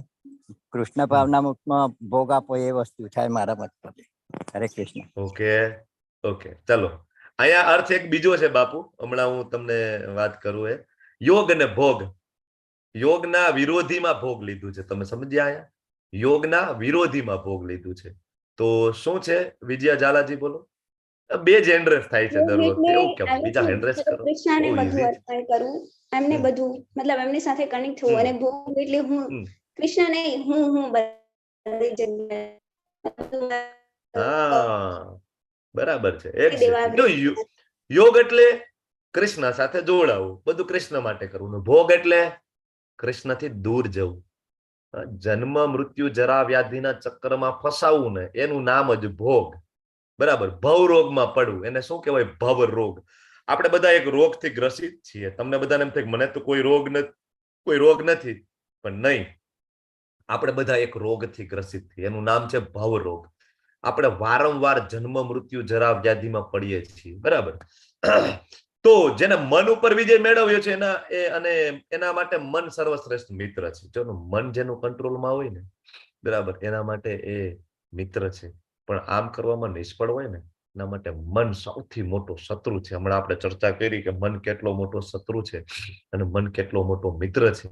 કૃષ્ણ ભાવનામાં ભોગ આપો એ વસ્તુ થાય મારા મત. હરે કૃષ્ણ. ઓકે, ચલો. અહીંયા અર્થ એક બીજો છે બાપુ, હમણાં હું તમને વાત કરું. એ યોગ અને ભોગ, યોગના વિરોધીમાં ભોગ લીધું છે. તમે સમજ્યા? અહીંયા યોગના વિરોધીમાં ભોગ લીધું છે. તો શું છે વિજયા ઝાલાજી બોલો? બે જ હેન્ડરેસ થાય છે દર વખતે. એવું કેમ? બીજા હેન્ડરેસ કરો. કૃષ્ણને બધું અર્પણ કરવું, એમને બધું, મતલબ એમની સાથે કનેક્ટ થવું. અને ભોગ એટલે હું કૃષ્ણ નહીં, હું બધી જગ્યાએ. હા, બરાબર છે. યોગ એટલે કૃષ્ણ સાથે જોડાવું, બધું કૃષ્ણ માટે કરવું. ભોગ એટલે કૃષ્ણથી દૂર જવું, જન્મ મૃત્યુ જરા વ્યાધિના ચક્રમાં ફસાવું ને એનું નામ જ ભોગ, બરાબર. ભવ રોગમાં પડવું, એને શું કહેવાય? ભવ રોગ. આપણે બધા એક રોગથી ગ્રસિત છીએ. તમને બધાને એમ થાય મને તો કોઈ રોગ નથી, પણ નહીં, આપણે બધા એક રોગથી ગ્રસિત છીએ, એનું નામ છે ભવ રોગ. આપણે વારંવાર જન્મ મૃત્યુ જરા વ્યાધિમાં પડીએ છીએ, બરાબર. તો જેને મન ઉપર વિજય મેળવ્યો છે એના માટે મન સર્વશ્રેષ્ઠ મિત્ર છે. જો મન જેનું કંટ્રોલમાં હોય ને, બરાબર, એના માટે એ મિત્ર છે. પણ આમ કરવામાં નિષ્ફળ હોય ને, એના માટે મન સૌથી મોટો શત્રુ છે. હમણાં આપણે ચર્ચા કરી કે મન કેટલો મોટો શત્રુ છે અને મન કેટલો મોટો મિત્ર છે,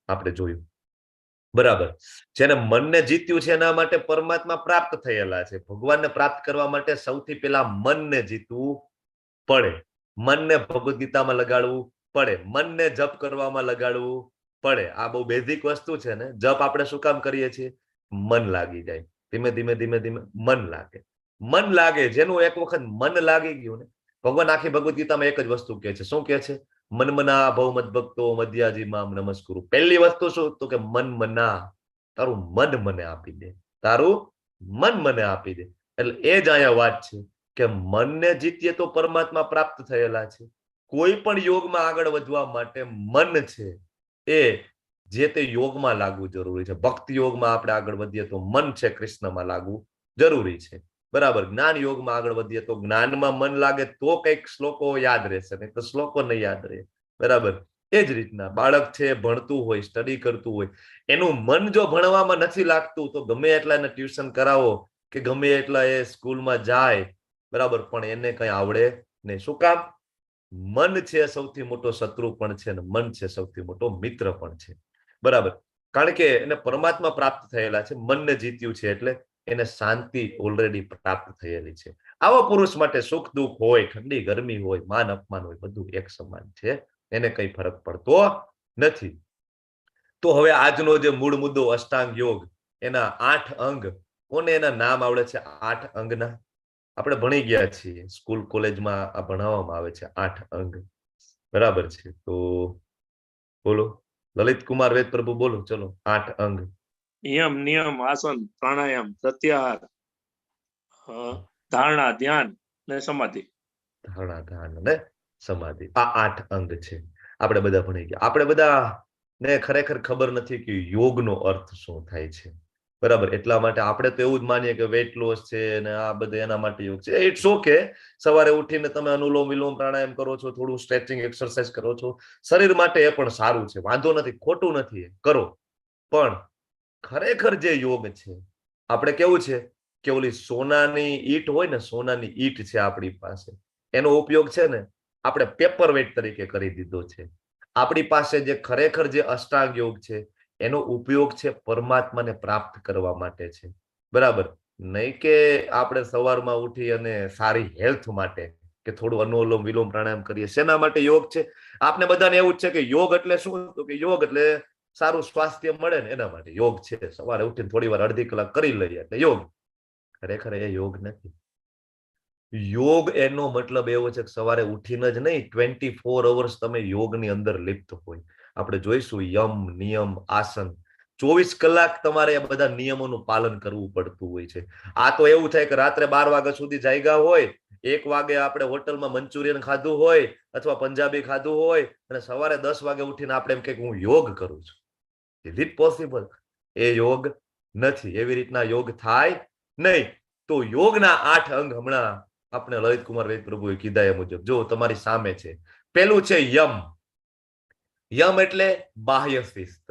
આપણે જોયું. બરાબર. જેને મનને જીત્યું છે એના માટે પરમાત્મા પ્રાપ્ત થયેલા છે. ભગવાનને પ્રાપ્ત કરવા માટે સૌથી પહેલા મનને જીતવું પડે. મનને ભગવદ ગીતામાં લગાડવું પડે. મનને જપ કરવામાં લગાડવું પડે. આ બહુ બેઝિક વસ્તુ છે ને. જપ આપણે શું કામ કરીએ છીએ? મન લાગી જાય. ધીમે ધીમે ધીમે ધીમે મન લાગે. મન લાગે, જેનું એક વખત મન લાગી ગયું ને, ભગવાન આખી ભગવદ ગીતામાં એક જ વસ્તુ કહે છે. શું કહે છે? મનમના ભવ મદભક્તો મધ્યાજી મામ નમસ્કુરુ. પહેલી વસ્તુ શું? તો કે મનમના, તારું મન મને આપી દે. તારું મન મને આપી દે. એટલે એ જ અહીંયા વાત છે કે મનને જીતીએ તો પરમાત્મા પ્રાપ્ત થયેલા છે. કોઈ પણ યોગમાં આગળ વધવા માટે મન છે એ જે તે યોગમાં લાગવું જરૂરી છે. ભક્તિ યોગમાં આપણે આગળ વધીએ તો મન છે કૃષ્ણમાં લાગવું જરૂરી છે. બરાબર. જ્ઞાન યોગમાં આગળ વધીએ તો જ્ઞાનમાં મન લાગે તો કઈક શ્લોકો યાદ રહેશે, નહીં તો શ્લોકો નહીં યાદ રહે. બરાબર. એ જ રીતના બાળક છે, ભણતું હોય, સ્ટડી કરતું હોય, એનું મન જો ભણવામાં નથી લાગતું તો ગમે એટલા એને ટ્યુશન કરાવો કે ગમે એટલા એ સ્કૂલમાં જાય, બરાબર, પણ એને કઈ આવડે નહીં. શું કામ? મન છે સૌથી મોટો શત્રુ પણ છે અને મન છે સૌથી મોટો મિત્ર પણ છે. બરાબર. કારણ કે એને પરમાત્મા પ્રાપ્ત થયેલા છે. મનને જીત્યું છે એટલે એને શાંતિ ઓલરેડી પ્રાપ્ત થયેલી છે. આવા પુરુષ માટે સુખ દુઃખ હોય, ઠંડી ગરમી હોય, માન અપમાન હોય, બધું એક સમાન છે. એને કઈ ફરક પડતો નથી. તો હવે આજનો જે મૂળ મુદ્દો અષ્ટાંગ યોગ, એના 8 અંગ, કોને એના નામ આવડે છે? 8 અંગના આપણે ભણી ગયા છીએ. સ્કૂલ કોલેજમાં આ ભણાવવામાં આવે છે 8 અંગ. બરાબર છે. તો બોલો લલિત કુમાર વેદ પ્રભુ, બોલો ચલો 8 અંગ. નિયમ, નિયમ, આસન, પ્રાણાયામ, પ્રત્યાહાર, ધારણા, ધ્યાન ને સમાધિ. ધારણા, ધ્યાન અને સમાધિ, આ 8 અંગ છે. આપણે બધા ભણી ગયા. આપણે બધા ને ખરેખર ખબર નથી કે યોગનો અર્થ શું થાય છે. બરાબર. એટલા માટે આપણે તો એવું જ માનીએ કે વેઇટ લોસ છે અને આ બધું એના માટે યોગ છે. It's okay. સવારે ઉઠીને તમે અનુલોમ વિલોમ પ્રાણાયામ કરો છો, થોડું સ્ટ્રેચિંગ એક્સરસાઇઝ કરો છો, શરીર માટે એ પણ સારું છે. વાંધો નથી, ખોટું નથી, કરો. પણ ખરેખર જે યોગ છે, આપણે કેવું છે કે ઓલી સોનાની ઈંટ હોય ને, સોનાની ઈંટ છે આપણી પાસે, એનો ઉપયોગ છે ને આપણે પેપર વેઇટ તરીકે કરી દીધો છે. આપણી પાસે જે ખરેખર જે અષ્ટાંગ યોગ છે એનો ઉપયોગ છે પરમાત્માને પ્રાપ્ત કરવા માટે છે. બરાબર. નહીં કે આપણે સવારમાં ઉઠી અને સારી હેલ્થ માટે કે થોડું અનુલોમ વિલોમ પ્રાણાયામ કરીએ. શેના માટે યોગ છે? આપને બધાને એવું જ છે કે યોગ એટલે શું? તો કે યોગ એટલે સારું સ્વાસ્થ્ય મળે ને, એના માટે યોગ છે. સવારે ઉઠીને થોડી વાર અડધી કલાક કરી લઈએ એટલે યોગ. ખરેખર એ યોગ નથી. યોગ એનો મતલબ એવો છે કે સવારે ઉઠીને જ નહીં, 24 અવર્સ તમે યોગની અંદર લિપ્ત હોય. આપણે જોઈશું યમ, નિયમ, આસન, 24 કલાક તમારે આ બધા નિયમોનું પાલન કરવું પડતું હોય છે. આ તો એવું થાય કે રાત્રે 12 વાગ્યા સુધી જાગ્યા હોય, 1 વાગે આપણે હોટલમાં મંચુરિયન ખાધું હોય અથવા પંજાબી ખાધું હોય અને સવારે 10 વાગે ઉઠીને આપણે એમ કે હું યોગ કરું છું. Is it possible? એ યોગ નથી. એવી રીતના યોગ થાય નહીં. તો યોગના 8 અંગ હમણાં આપણે લલિત કુમાર વેદ પ્રભુએ કીધા એ મુજબ જો તમારી સામે છે. પેલું છે યમ. યમ એટલે બાહ્ય શિસ્ત.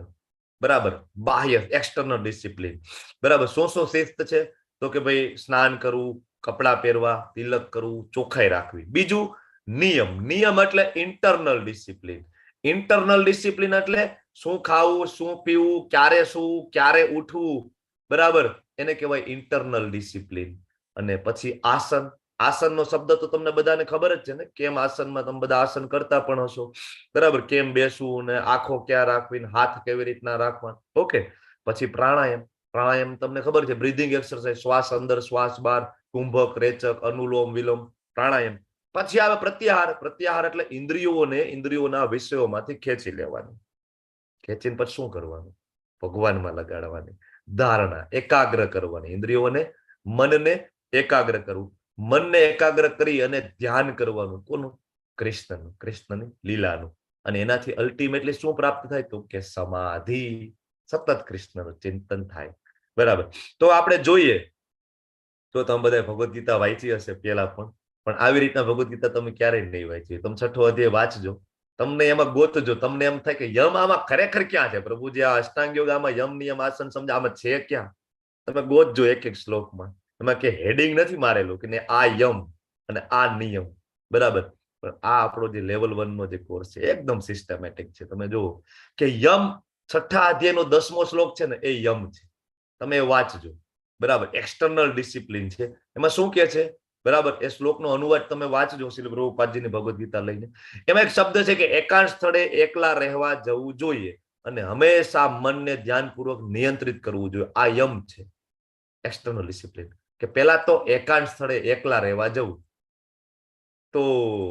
બરાબર. બાહ્ય, એક્સટર્નલ ડિસિપ્લિન. બરાબર. શું શિસ્ત છે? તો કે ભાઈ સ્નાન કરવું, કપડાં પહેરવા, તિલક કરવું, ચોખ્ખાઈ રાખવી. બીજું નિયમ. નિયમ એટલે ઇન્ટરનલ ડિસિપ્લિન. ઇન્ટરનલ ડિસિપ્લિન એટલે શું ખાવું, શું પીવું, ક્યારે સૂવું, ક્યારે ઉઠવું. બરાબર. એને કહેવાય ઇન્ટરનલ ડિસિપ્લિન. અને પછી આસન. આસનનો શબ્દ તો તમને બધાને ખબર જ છે ને, કેમ આસનમાં તમે બધા આસન કરતા પણ હશો. બરાબર. કેમ બેસવું ને આંખો ક્યાં રાખવી ને હાથ કેવી રીતના રાખવા. ઓકે. પછી પ્રાણાયામ. પ્રાણાયામ તમને ખબર છે, બ્રીધિંગ એક્સરસાઇઝ, શ્વાસ અંદર શ્વાસ બહાર, કુંભક, રેચક, અનુલોમ વિલોમ, પ્રાણાયામ. પછી આવે પ્રત્યાહાર. પ્રત્યાહાર એટલે ઇન્દ્રિયોને ઇન્દ્રિયોના વિષયોમાંથી ખેંચી લેવાનું. ખેંચીને પછી શું કરવાનું? ભગવાનમાં લગાડવાની. ધારણા, એકાગ્ર કરવાની. ઇન્દ્રિયોને, મનને એકાગ્ર કરવું. મનને એકાગ્ર કરી અને ધ્યાન કરવાનું. કોનું? કૃષ્ણનું, કૃષ્ણની લીલાનું. અને એનાથી અલ્ટિમેટલી શું પ્રાપ્ત થાય? તો કે સમાધિ. સતત કૃષ્ણનું ચિંતન થાય. બરાબર. તો આપણે જોઈએ તો તમે બધા ભગવદ ગીતા વાંચી હશે પેલા પણ. પણ આવી રીતના ભગવદ ગીતા તમે ક્યારેય નહીં વાંચી. તમે 6ઠો અધ્યાય વાંચજો, તમને એમાં ગોતજો, તમને એમ થાય કે યમ આમાં ખરેખર ક્યાં છે? પ્રભુજી આ અષ્ટાંગ યોગ આમાં યમ નિયમ આસન સમજ આમાં છે ક્યાં? તમે ગોતજો એક એક શ્લોકમાં. એમાં કે હેડિંગ નથી મારેલું કે આ યમ અને આ નિયમ, બરાબર. પણ આ આપણો જે લેવલ 1 નો જે કોર્સ છે એકદમ સિસ્ટમેટિક છે. તમે જુઓ કે યમ 6ઠા અધ્યાયનો 10મો શ્લોક છે ને એ યમ છે. તમે એ વાંચજો, બરાબર. એક્સટર્નલ ડિસિપ્લિન છે. એમાં શું કે છે, બરાબર? એ શ્લોકનો અનુવાદ તમે વાંચજો શ્રીલ પ્રભુપાદજીની ભગવદ ગીતા લઈને. એમાં એક શબ્દ છે કે એકાંત સ્થળે એકલા રહેવા જવું જોઈએ અને હંમેશા મનને ધ્યાનપૂર્વક નિયંત્રિત કરવું જોઈએ. આ યમ છે, એક્સટર્નલ ડિસિપ્લિન. કે પેલા તો એકાંત સ્થળે એકલા રહેવા જવું. તો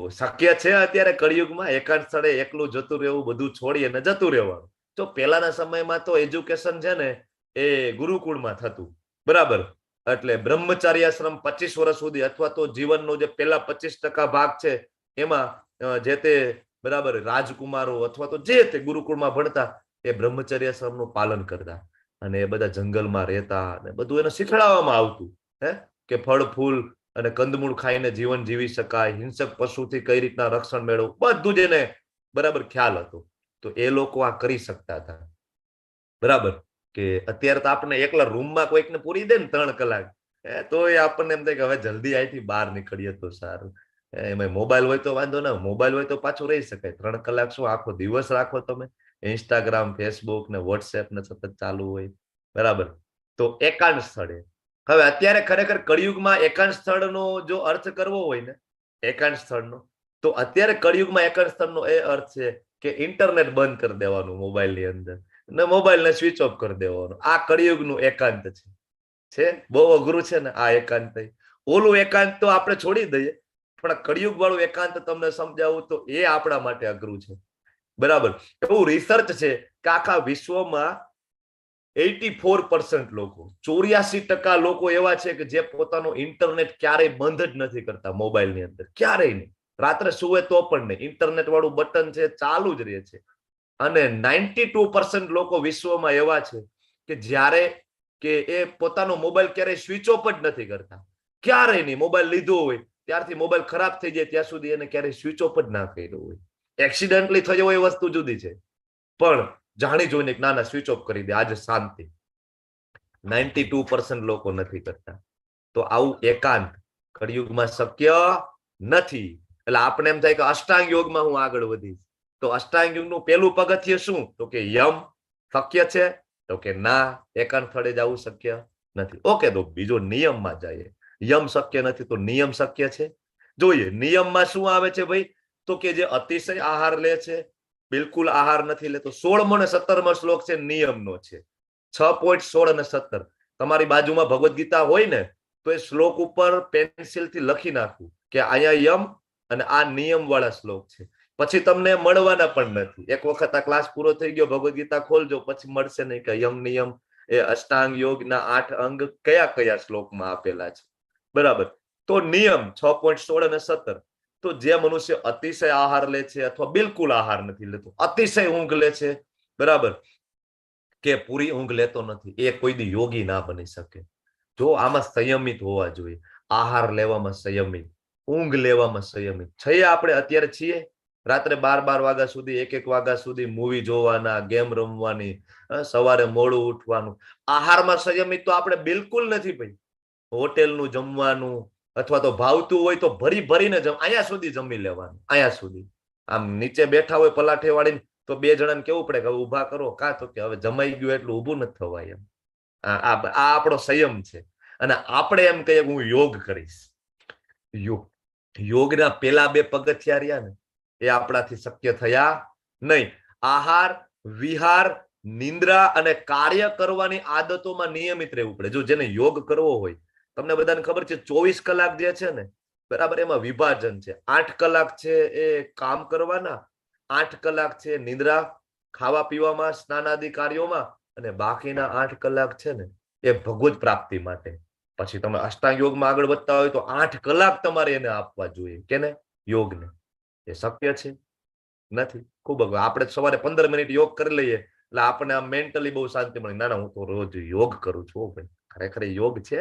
શક્ય છે અત્યારે કળિયુગમાં એકાંત સ્થળે એકલું જતું રહેવું, બધું છોડી અને જતું રહેવાનું? તો પહેલાના સમયમાં તો એજ્યુકેશન છે ને એ ગુરુકુળમાં થતું, બરાબર. એટલે બ્રહ્મચાર્યાશ્રમ 25 વર્ષ સુધી અથવા તો જીવનનો જે પેલા 25% ભાગ છે એમાં જે તે, બરાબર, રાજકુમારો અથવા તો જે તે ગુરુકુળમાં ભણતા એ બ્રહ્મચર્યાશ્રમનું પાલન કરતા અને એ બધા જંગલમાં રહેતા અને બધું એને શીખડાવવામાં આવતું, કે ફળ ફૂલ અને કંદમૂળ ખાઈને જીવન જીવી શકાય, હિંસક પશુથી કઈ રીતના રક્ષણ મેળવવું, બધું જ એને બરાબર ખ્યાલ હતો. તો એ લોકો આ કરી શકતા હતા, બરાબર. કે અત્યારે તો આપણે એકલા રૂમમાં કોઈકને પૂરી દે ને 3 કલાક, તો એ આપણને એમ થાય કે હવે જલ્દી અહીંથી બહાર નીકળીએ તો સારું. એમાં મોબાઈલ હોય તો વાંધો ના, મોબાઈલ હોય તો પાછું રહી શકાય. 3 કલાક શું આખો દિવસ રાખો તમે? ઇન્સ્ટાગ્રામ, ફેસબુક ને વોટ્સએપ ને સતત ચાલુ હોય, બરાબર. તો એકાંત સ્થળે, હવે અત્યારે ખરેખર કળિયુગમાં એકાંત સ્થળનો જો અર્થ કરવો હોય ને, એકાંત સ્થળનો, તો અત્યારે કળિયુગમાં એકાંત સ્થળનો એ અર્થ છે કે ઇન્ટરનેટ બંધ કરી દેવાનું મોબાઈલની અંદર ને મોબાઈલને સ્વિચ ઓફ કરી દેવાનું. આ કળિયુગનું એકાંત છે. બહુ અઘરું છે ને આ એકાંત. ઓલું એકાંત તો આપણે છોડી દઈએ, પણ કળિયુગ વાળું એકાંત તમને સમજાવું તો એ આપણા માટે અઘરું છે, બરાબર. એવું રિસર્ચ છે કે આખા વિશ્વમાં 84% લોકો, 84% લોકો એવા છે કે જે પોતાનો ઇન્ટરનેટ ક્યારેય બંધ જ નથી કરતા મોબાઈલની અંદર, ક્યારેય નહીં. રાત્રે સુવે તો પણ નહીં, ઇન્ટરનેટ વાળું બટન છે ચાલુ જ રહે છે. અને 92% લોકો વિશ્વમાં એવા છે કે જ્યારે કે એ પોતાનો મોબાઈલ ક્યારેય સ્વિચ ઓફ જ નથી કરતા, ક્યારેય નહીં. મોબાઈલ લીધો હોય ત્યારથી મોબાઈલ ખરાબ થઈ જાય ત્યાં સુધી એને ક્યારેય સ્વિચ ઓફ જ ના કર્યો હોય. એક્સિડન્ટલી થયો હોય એ વસ્તુ જુદી છે, પણ જાણી જોઈને ના ના સ્વિચ ઓફ કરી દે, આજે શાંતિ. 92% લોકો નથી કરતા. તો આવું એકાંત કળિયુગમાં શક્ય નથી. એટલે આપણે એમ થાય કે અષ્ટાંગ યોગમાં હું આગળ વધીશ. તો અષ્ટાંગ યોગનું પહેલું પગથિયું શું? તો કે યમ શક્ય છે? તો કે ના, એકાંત સ્થળે જવું શક્ય નથી. ઓકે, તો બીજો નિયમમાં જઈએ. યમ શક્ય નથી તો નિયમ શક્ય છે? જોઈએ નિયમમાં શું આવે છે ભાઈ. તો કે જે અતિશય આહાર લે છે, બિલકુલ આહાર નથી લેતો. 16મો અને 17મો શ્લોક છે નિયમનો છે. 6.16 અને 17 તમારી બાજુમાં ભગવદ ગીતા હોય ને તો એ શ્લોક ઉપર પેન્સિલથી લખી નાખવું કે અહીંયા યમ અને આ નિયમ વાળા શ્લોક છે. પછી તમને મળવાના પણ નથી. એક વખત આ ક્લાસ પૂરો થઈ ગયો, ભગવદ ગીતા ખોલજો, પછી મળશે નહીં કે યમ નિયમ એ અષ્ટાંગ યોગના 8 અંગ કયા કયા શ્લોકમાં આપેલા છે, બરાબર. તો નિયમ 6.16 અને 17, તો જે મનુષ્ય અતિશય આહાર લે છે અથવા બિલકુલ આહાર નથી લેતો, અતિશય ઊંઘ લે છે, બરાબર, કે પૂરી ઊંઘ લેતો નથી, એ કોઈ દી યોગી ના બની શકે. જો આમાં સંયમિત હોવા જોઈએ, આહાર લેવામાં સંયમિત, ઊંઘ લેવામાં સંયમિત. છીએ આપણે અત્યારે છીએ રાત્રે 12 વાગ્યા સુધી, 1 વાગ્યા સુધી મૂવી જોવાના, ગેમ રમવાની, સવારે મોડું ઉઠવાનું. આહારમાં સંયમિત તો આપણે બિલકુલ નથી ભાઈ. હોટેલનું જમવાનું અથવા તો ભાવતું હોય તો ભરી ભરીને અહીંયા સુધી જમી લેવાનું, અહીંયા સુધી. આમ નીચે બેઠા હોય પલાઠે વાળીને તો 2 જણાને કેવું પડે કે ઊભા કરો, કાં તો કે હવે જમાઈ ગયું એટલું ઊભું નથી થવાય એમ. આ આપણો સંયમ છે. અને આપણે એમ કહીએ કે હું યોગ કરીશ. યોગના પેલા 2 પગથિયા રહ્યા ને એ આપણાથી શક્ય થયા નહીં. આહાર, વિહાર, નિંદ્રા અને કાર્ય કરવાની આદતોમાં નિયમિત રહેવું પડે. જો જેને યોગ કરવો હોય, તમને બધાને ખબર છે 24 કલાક જે છે ને, બરાબર, એમાં વિભાજન છે. 8 કલાક છે એ કામ કરવાના, 8 કલાક છે નિંદ્રા, ખાવા પીવામાં, સ્નાનાદિ કાર્યોમાં, અને બાકીના 8 કલાક છે ને એ ભગવત પ્રાપ્તિ માટે. પછી તમે અષ્ટાંગ યોગમાં આગળ વધતા હોય તો 8 કલાક તમારે એને આપવા જોઈએ. કેને? યોગને. એ શક્ય છે? નથી. ખૂબ અઘરું. આપણે સવારે 15 મિનિટ યોગ કરી લઈએ એટલે આપણને આમ મેન્ટલી બહુ શાંતિ મળે. ના ના, હું તો રોજ યોગ કરું છું ભાઈ. ખરેખર યોગ છે,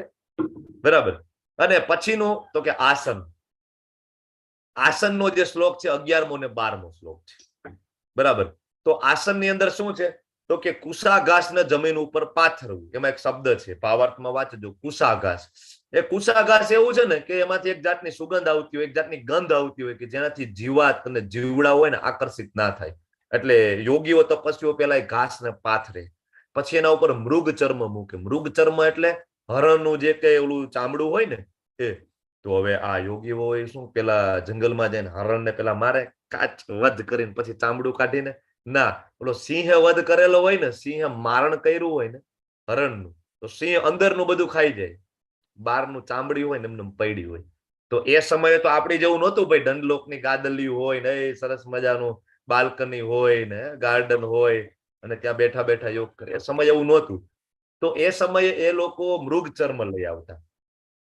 બરાબર. અને પછીનું તો કે આસન. આસનનો જે શ્લોક છે 11મો ને 12મો શ્લોક છે, બરાબર. તો આસનની અંદર શું છે તો કે કુશાઘાસને જમીન ઉપર પાથરવું, એમાં એક શબ્દ છે, ભાવાર્થમાં વાંચજો, કુશાઘાસ. એ કુશાઘાસ એવું છે ને કે એમાંથી એક જાતની સુગંધ આવતી હોય, એક જાતની ગંધ આવતી હોય કે જેનાથી જીવાત અને જીવડા હોય ને આકર્ષિત ના થાય. એટલે યોગીઓ તપસ્વીઓ પેલા એ ઘાસને પાથરે, પછી એના ઉપર મૃગ ચર્મ મૂકે. મૃગ ચર્મ એટલે હરણનું જે કઈ ઓલું ચામડું હોય ને એ. તો હવે આ યોગીઓ શું પેલા જંગલમાં જઈને હરણને પેલા મારે, કાચ વધ કરીને પછી ચામડું કાઢીને? ના, ઓલો સિંહે વધ કરેલો હોય ને, સિંહે મારણ કર્યું હોય ને હરણનું, તો સિંહ અંદરનું બધું ખાઈ જાય, બહારનું ચામડી હોય ને એમને પડી હોય. તો એ સમયે તો આપણી જેવું નહોતું ભાઈ, દંડલોકની ગાદલી હોય ને એ સરસ મજાનું બાલ્કની હોય ને ગાર્ડન હોય અને ત્યાં બેઠા બેઠા યોગ કરે. એ સમય એવું નહોતું. તો એ સમયે એ લોકો મૃગ ચર્મ લઈ આવતા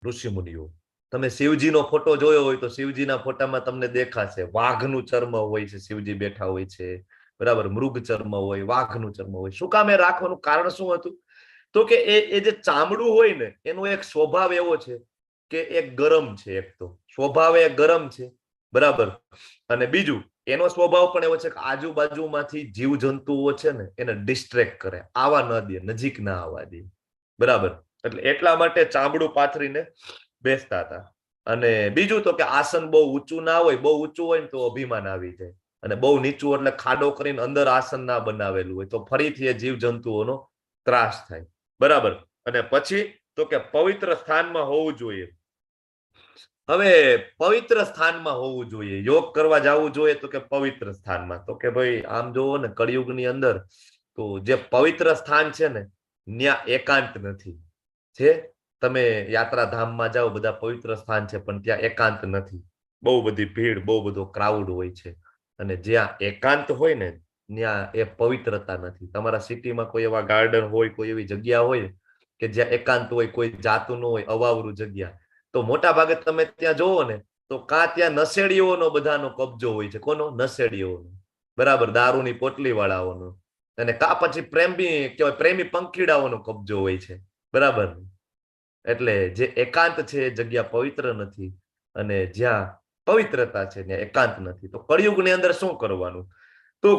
ઋષિ મુનિઓ. તમે શિવજીનો ફોટો જોયો હોય તો શિવજીના ફોટામાં તમને દેખાશે વાઘનું ચર્મ હોય છે, શિવજી બેઠા હોય છે, બરાબર. મૃગ ચર્મ હોય, વાઘનું ચર્મ હોય. શું કામ એ રાખવાનું કારણ શું હતું? તો કે એ જે ચામડું હોય ને એનો એક સ્વભાવ એવો છે કે એક ગરમ છે, એક તો સ્વભાવ એ ગરમ છે, બરાબર. અને બીજું એનો સ્વભાવ પણ એવો છે કે આજુબાજુમાંથી જીવજંતુઓ છે ને એને ડિસ્ટ્રેક્ટ કરે, આવા ન દે, નજીક ના આવવા દે, બરાબર. એટલે એટલા માટે ચામડું પાથરીને બેસતા હતા. અને બીજું તો કે આસન બહુ ઊંચું ના હોય, બહુ ઊંચું હોય ને તો અભિમાન આવી જાય, અને બહુ નીચું એટલે ખાડો કરીને અંદર આસન ના બનાવેલું હોય તો ફરીથી એ જીવજંતુઓનો ત્રાસ થાય, બરાબર. અને પછી તો કે પવિત્ર સ્થાનમાં હોવું જોઈએ. હવે પવિત્ર સ્થાનમાં હોવું જોઈએ, યોગ કરવા જવું જોઈએ તો કે પવિત્ર સ્થાનમાં. તો કે ભાઈ આમ જોવો ને કળિયુગની અંદર તો જે પવિત્ર સ્થાન છે ને ત્યાં એકાંત નથી. છે તમે યાત્રાધામમાં જાઓ, બધા પવિત્ર સ્થાન છે પણ ત્યાં એકાંત નથી, બહુ બધી ભીડ, બહુ બધો ક્રાઉડ હોય છે. અને જ્યાં એકાંત હોય ને ત્યાં એ પવિત્રતા નથી. તમારા સિટીમાં કોઈ એવા ગાર્ડન હોય, કોઈ એવી જગ્યા હોય કે જ્યાં એકાંત હોય, કોઈ જાતું ન હોય, અવાવરું જગ્યા, તો મોટા ભાગે તમે ત્યાં જોવો ને તો કાં ત્યાં નશેડીઓનો બધાનો કબજો હોય છે. કોનો? નશેડીઓનો, બરાબર, દારૂની પોટલી વાળાઓનો. અને કાં પછી પ્રેમી પંખીડાઓનો કબજો હોય છે, બરાબર. એટલે જે એકાંત છે એ જગ્યા પવિત્ર નથી, અને જ્યાં પવિત્રતા છે ત્યાં એકાંત નથી. તો કળિયુગની અંદર શું કરવાનું? તો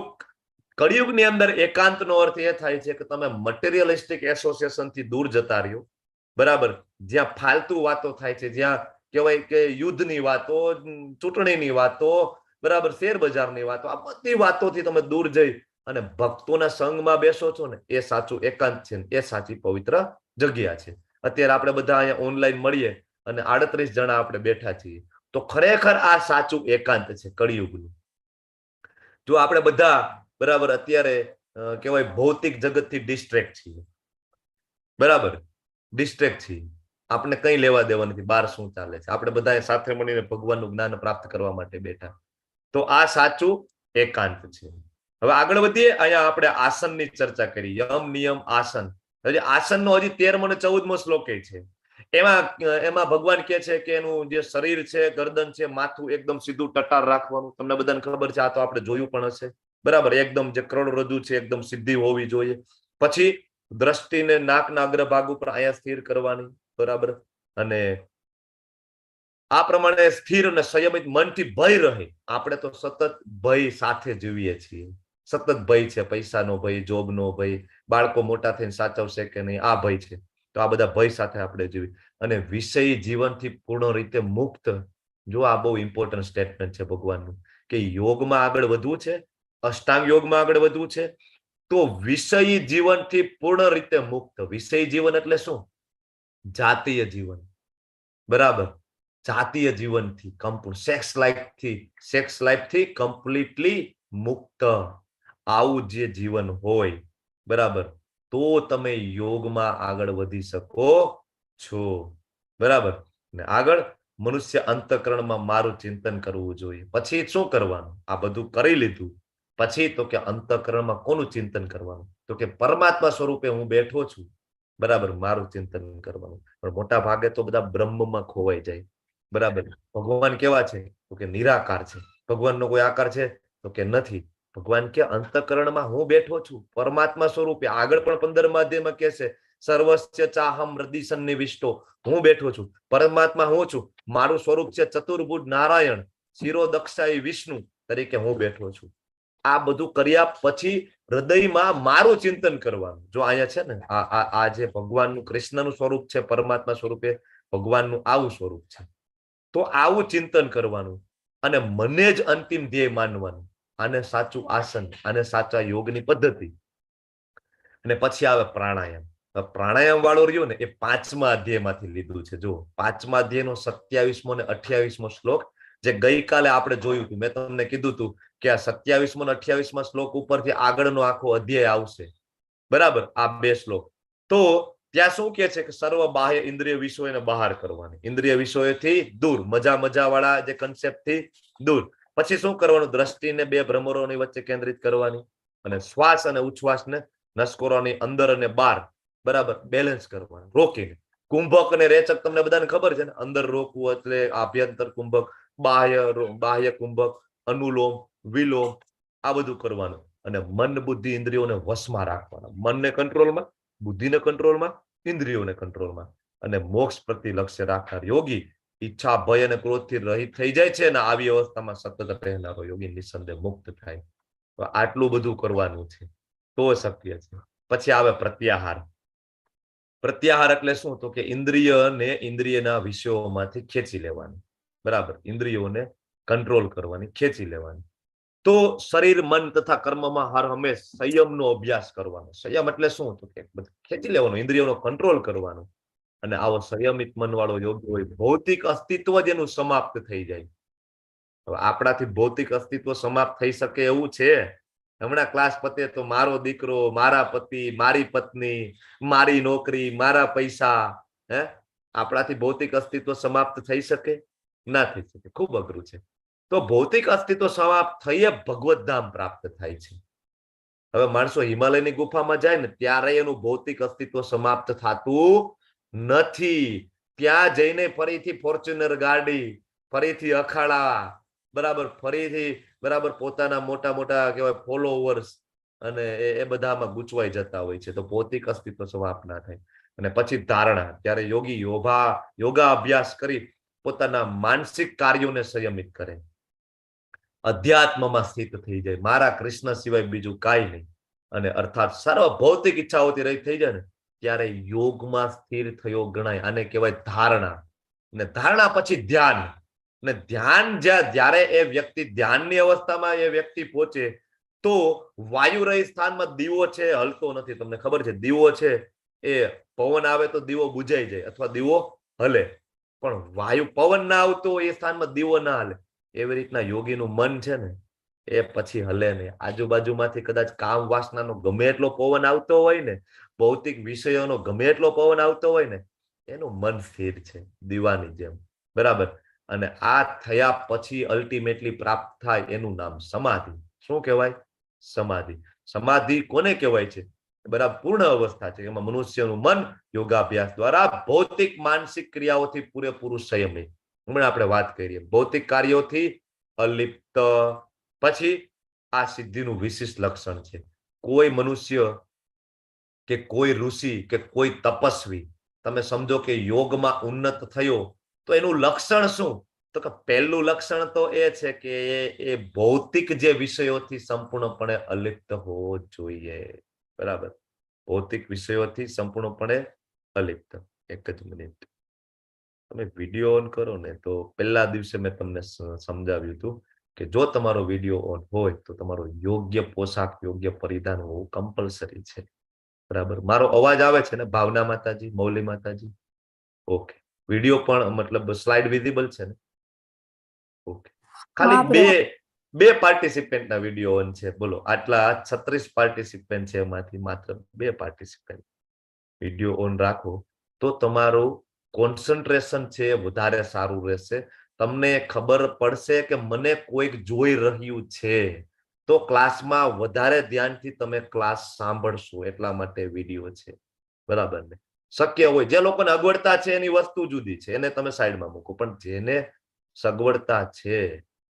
કળિયુગની અંદર એકાંતનો અર્થ એ થાય છે કે તમે મટીરિયલિસ્ટિક એસોસિએશન થી દૂર જતા રહ્યો, બરાબર. જ્યાં ફાલતુ વાતો થાય છે, જ્યાં કહેવાય કે યુદ્ધની વાતો, ચૂંટણીની વાતો, બરાબર, શેર બજારની વાતો, આ બધી વાતોથી તમે દૂર જઈ અને ભક્તોના સંઘમાં બેસો છો ને એ સાચું એકાંત છે, એ સાચી પવિત્ર જગ્યા છે. અત્યારે આપણે બધા અહીંયા ઓનલાઈન મળીએ અને 38 જણા આપણે બેઠા છીએ, તો ખરેખર આ સાચું એકાંત છે કળિયુગનું. જો આપણે બધા બરાબર અત્યારે કહેવાય ભૌતિક જગતથી ડિસ્ટ્રેક્ટ છીએ, બરાબર, ડિસ્ટ્રેક્ટ છીએ, આપણે કઈ લેવા દેવા નથી બહાર શું ચાલે છે, આપણે બધા સાથે મળીને ભગવાનનું જ્ઞાન પ્રાપ્ત કરવા માટે બેઠા. તો આ સાચું એકાંત છે. હવે આગળ વધીએ. અહીંયા આપણે આસનની ચર્ચા કરી, યમ નિયમ આસન. હજી આસનનો હજી 13મો અને 14મો શ્લોક છે. એમાં ભગવાન કહે છે કે એનું જે શરીર છે, ગરદન છે, માથું એકદમ સીધું ટટાર રાખવાનું. તમને બધાને ખબર છે, આ તો આપણે જોયું પણ હશે, બરાબર. એકદમ જે કરોડરજ્જુ છે એકદમ સીધી હોવી જોઈએ. પછી દ્રષ્ટિને નાકના અગ્રભાગ ઉપર અહીંયા સ્થિર કરવાની, બરાબર. અને આ પ્રમાણે સ્થિર અને સંયમિત મનથી ભય રહે. આપણે તો સતત ભય સાથે જીવીએ છીએ, સતત ભય છે, પૈસાનો ભય, જોબનો ભય, બાળકો મોટા થઈને સાચવશે કે નહીં આ ભય છે. તો આ બધા ભય સાથે આપણે જીવી અને વિષયી જીવનથી પૂર્ણ રીતે મુક્ત. જો આ બહુ ઇમ્પોર્ટન્ટ સ્ટેટમેન્ટ છે ભગવાનનું કે યોગમાં આગળ વધવું છે, અષ્ટાંગ યોગમાં આગળ વધવું છે, તો વિષયી જીવનથી પૂર્ણ રીતે મુક્ત. વિષયી જીવન એટલે શું? જાતીય જીવન, બરાબર. જાતીય જીવનથી સેક્સ લાઈફથી કમ્પ્લીટલી મુક્ત. આવું જે જીવન હોય, બરાબર, તો તમે યોગમાં આગળ વધી શકો છો, બરાબર. ને આગળ મનુષ્ય અંતઃકરણમાં મારું ચિંતન કરવું જોઈએ. પછી શું કરવાનું? આ બધું કરી લીધું પછી તો કે અંતઃકરણમાં કોનું ચિંતન કરવાનું? તો કે પરમાત્મા સ્વરૂપે હું બેઠો છું, બરાબર, મારું ચિંતન કરવાનું. પણ મોટા ભાગે તો બધા બ્રહ્મમાં ખોવાઈ જાય, બરાબર. ભગવાન કેવા છે? તો કે નિરાકાર છે. ભગવાનનો કોઈ આકાર છે? તો કે નથી. ભગવાન કે અંતઃકરણમાં હું બેઠો છું પરમાત્મા સ્વરૂપે. આગળ પણ 15મા અધ્યાયમાં કહે છે સર્વસ્ય ચાહમ હૃદિ સન્નિવિષ્ટો. હું બેઠો છું, પરમાત્મા હું છું, મારું સ્વરૂપ છે ચતુર્ભુજ નારાયણ, શિરોદક્ષાઈ વિષ્ણુ તરીકે હું બેઠો છું. આ બધું કર્યા પછી હૃદયમાં મારું ચિંતન કરવાનું. જો અહીંયા છે ને આ જે ભગવાનનું કૃષ્ણનું સ્વરૂપ છે, પરમાત્મા સ્વરૂપે ભગવાનનું આવું સ્વરૂપ છે, તો આવું ચિંતન કરવાનું અને મને જ અંતિમ ધ્યેય માનવાનું. આને સાચું આસન, આને સાચા યોગની પદ્ધતિ. અને પછી આવે પ્રાણાયામ. પ્રાણાયામ વાળો રહ્યો ને એ 5મા અધ્યાયમાંથી લીધું છે. જો 5મા અધ્યાયનો 27મો અને 28મો શ્લોક જે ગઈકાલે આપણે જોયું હતું. મેં તમને કીધું હતું કે આ 27મો અને 28મા શ્લોક ઉપરથી આગળનો આખો અધ્યાય આવશે, બરાબર, આ 2 શ્લોક. તો ત્યાં શું કે છે કે સર્વ બાહ્ય ઇન્દ્રિય વિષયોને બહાર કરવાની, ઇન્દ્રિય વિષયોથી દૂર, મજા વાળા જે કન્સેપ્ટ થી દૂર. પછી શું કરવાનું? દ્રષ્ટિને 2 ભ્રમરોની વચ્ચે કેન્દ્રિત કરવાની અને શ્વાસ અને ઉચ્છ્વાસને નસકોરાની અંદર અને બહાર બરાબર બેલેન્સ કરવાનું, રોકીને. કુંભક અને રેચક તમને બધાને ખબર છે ને, અંદર રોકવું એટલે આભ્યંતર કુંભક, બાહ્ય કુંભક, અનુલોમ વિલોમ, આ બધું કરવાનું. અને મન બુદ્ધિ ઇન્દ્રિયોને વશમાં રાખવાના, મનને કંટ્રોલમાં, બુદ્ધિને કંટ્રોલમાં, ઇન્દ્રિયોને કંટ્રોલમાં. અને મોક્ષ પ્રતિ લક્ષ્ય રાખનાર યોગી ઈચ્છા, ભય અને ક્રોધથી રહિત થઈ જાય છે ને આવી અવસ્થામાં સતત રહેનારો યોગી નિસંદેહ મુક્ત થાય. તો આટલું બધું કરવાનું છે તો શક્ય છે. પછી આવે પ્રત્યાહાર. પ્રત્યાહાર એટલે શું? તો કે ઇન્દ્રિયને ઇન્દ્રિયના વિષયોમાંથી ખેંચી લેવાની, બરાબર, ઇન્દ્રિયોને કંટ્રોલ કરવાની, ખેંચી લેવાની. તો શરીર, મન તથા કર્મમાં હર હંમેશ સંયમનો અભ્યાસ કરવાનો. સંયમ એટલે શું? તો કે ખેંચી લેવાનો, ઇન્દ્રિયોનો કંટ્રોલ કરવાનો. અને આવો સંયમિત મન વાળો યોગી હોય, ભૌતિક અસ્તિત્વ જ એનું સમાપ્ત થઈ જાય. હવે આપણાથી ભૌતિક અસ્તિત્વ સમાપ્ત થઈ શકે એવું છે? હમણાં ક્લાસ પતે તો મારો દીકરો, મારા પતિ, મારી પત્ની, મારી નોકરી, મારા પૈસા, આપણાથી ભૌતિક અસ્તિત્વ સમાપ્ત થઈ શકે? ના થઈ શકે. ખૂબ અઘરું છે. તો ભૌતિક અસ્તિત્વ સમાપ્ત થઈએ ભગવત ધામ પ્રાપ્ત થાય છે. હવે માણસો હિમાલયની ગુફામાં જાય ને ત્યારે એનું ભૌતિક અસ્તિત્વ સમાપ્ત થતું નથી. ત્યાં જઈને ફરીથી ફોર્ચ્યુનર ગાડી, ફરીથી અખાડા, બરાબર, ફરીથી બરાબર પોતાના મોટા કહેવાય ફોલોવર્સ અને એ બધામાં ગૂંચવાઈ જતા હોય છે. તો ભૌતિક અસ્તિત્વ સમાપ્ત ના થાય. અને પછી ધારણા. ત્યારે યોગી યોગા અભ્યાસ કરી પોતાના માનસિક કાર્યોને સંયમિત કરે, અધ્યાત્મમાં સ્થિત થઈ જાય, મારા કૃષ્ણ સિવાય બીજું કાંઈ નહીં. અને અર્થાત સર્વ ભૌતિક ઈચ્છાઓથી રહિત થઈ જાય ને ત્યારે યોગમાં સ્થિર થયો ગણાય. આને કહેવાય ધારણા. અને ધારણા પછી ધ્યાન. અને ધ્યાન જ્યારે એ વ્યક્તિ ધ્યાનની અવસ્થામાં એ વ્યક્તિ પહોંચે તો વાયુરહિત સ્થાનમાં દીવો છે હલતો નથી. તમને ખબર છે, દીવો છે એ પવન આવે તો દીવો બુજાઈ જાય અથવા દીવો હલે, પણ પવન ના આવતો એ સ્થાનમાં દીવો ના હલે. એવી રીતના યોગીનું મન છે ને એ પછી હલે નહીં. આજુબાજુમાંથી કદાચ કામ વાસનાનો ગમે એટલો પવન આવતો હોય ને, ભૌતિક વિષયોનો ગમે એટલો પવન આવતો હોય ને, એનું મન સ્થિર છે દીવાની જેમ, બરાબર. અને આ થયા પછી અલ્ટિમેટલી પ્રાપ્ત થાય એનું નામ સમાધિ. શું કહેવાય? સમાધિ. સમાધિ કોને કહેવાય છે? બરાબર, પૂર્ણ અવસ્થા છે. એમાં મનુષ્યનું મન યોગાભ્યાસ દ્વારા ભૌતિક માનસિક ક્રિયાઓથી પૂરેપૂરું સંયમિત. હમણાં આપણે વાત કરીએ ભૌતિક કાર્યોથી અલિપ્ત. પછી આ સિદ્ધિનું વિશિષ્ટ લક્ષણ છે. કોઈ મનુષ્ય કે કોઈ ઋષિ કે કોઈ તપસ્વી તમે સમજો કે યોગમાં ઉન્નત થયો તો એનું લક્ષણ શું? તો કે પહેલું લક્ષણ તો એ છે કે એ ભૌતિક જે વિષયોથી સંપૂર્ણપણે અલિપ્ત હોવો જોઈએ, બરાબર. ભૌતિક વિષયોથી સંપૂર્ણપણે અલિપ્ત. એક જ મિનિટ, તમે વિડીયો ઓન કરો ને તો પહેલા દિવસે મેં તમને સમજાવ્યું હતું કે જો તમારો વિડીયો ઓન હોય તો તમારો યોગ્ય પોશાક, યોગ્ય પરિધાન હોવું કમ્પલસરી છે, બરાબર. મારો અવાજ આવે છે ને ભાવના માતાજી, મૌલી માતાજી? ઓકે. વિડીયો પણ મતલબ સ્લાઇડ વિઝિબલ છે ને? ઓકે. ખાલી બે પાર્ટિસિપેન્ટના વિડીયો ઓન છે. બોલો, આટલા 36 પાર્ટિસિપેન્ટ છે, એમાંથી માત્ર 2 પાર્ટિસિપેન્ટ વિડીયો ઓન રાખો તો તમારું કોન્સન્ટ્રેશન છે વધારે સારું રહેશે. તમને ખબર પડશે કે મને કોઈક જોઈ રહ્યું છે, તો ક્લાસમાં વધારે ધ્યાનથી તમે ક્લાસ સાંભળશો. એટલા માટે વિડીયો છે, બરાબર ને? શક્ય હોય જે લોકોને અગવડતા છે એની વસ્તુ જુદી છે, એને તમે સાઈડમાં મૂકો, પણ જેને સગવડતા છે,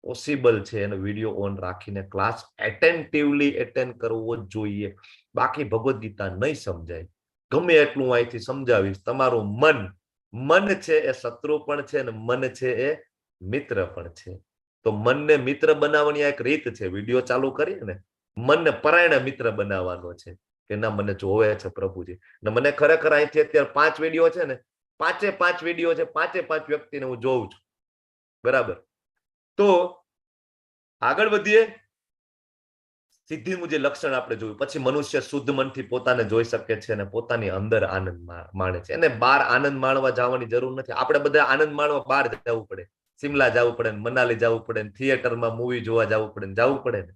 પોસિબલ છે, એને વિડીયો ઓન રાખીને ક્લાસ એટેન્ટિવલી એટેન્ડ કરવો જ જોઈએ. બાકી ભગવદ્ ગીતા નહીં સમજાય. ગમે એટલું અહીંથી સમજાવીશ, તમારું મન છે એ શત્રુ પણ છે અને મન છે એ મિત્ર પણ છે. તો મનને મિત્ર બનાવવાની આ એક રીત છે. વિડીયો ચાલુ કરીએ ને, મનને પરાયણે મિત્ર બનાવવાનો છે કે ના મને જોવે છે પ્રભુજી. ને મને ખરેખર અહીંથી અત્યારે 5 વિડીયો છે ને, 5 વિડીયો છે, 5 વ્યક્તિને હું જોઉં છું. બરાબર. તો આગળ વધીએ. સિદ્ધિનું જે લક્ષણ આપણે જોયું, પછી મનુષ્ય શુદ્ધ મનથી પોતાને જોઈ શકે છે અને પોતાની અંદર આનંદ માણે છે. એને બહાર આનંદ માણવા જવાની જરૂર નથી. આપણે બધા આનંદ માણવા બહાર જવું પડે, સિમલા જવું પડે, મનાલી જવું પડે, થિયેટરમાં મૂવી જોવા જવું પડે ને.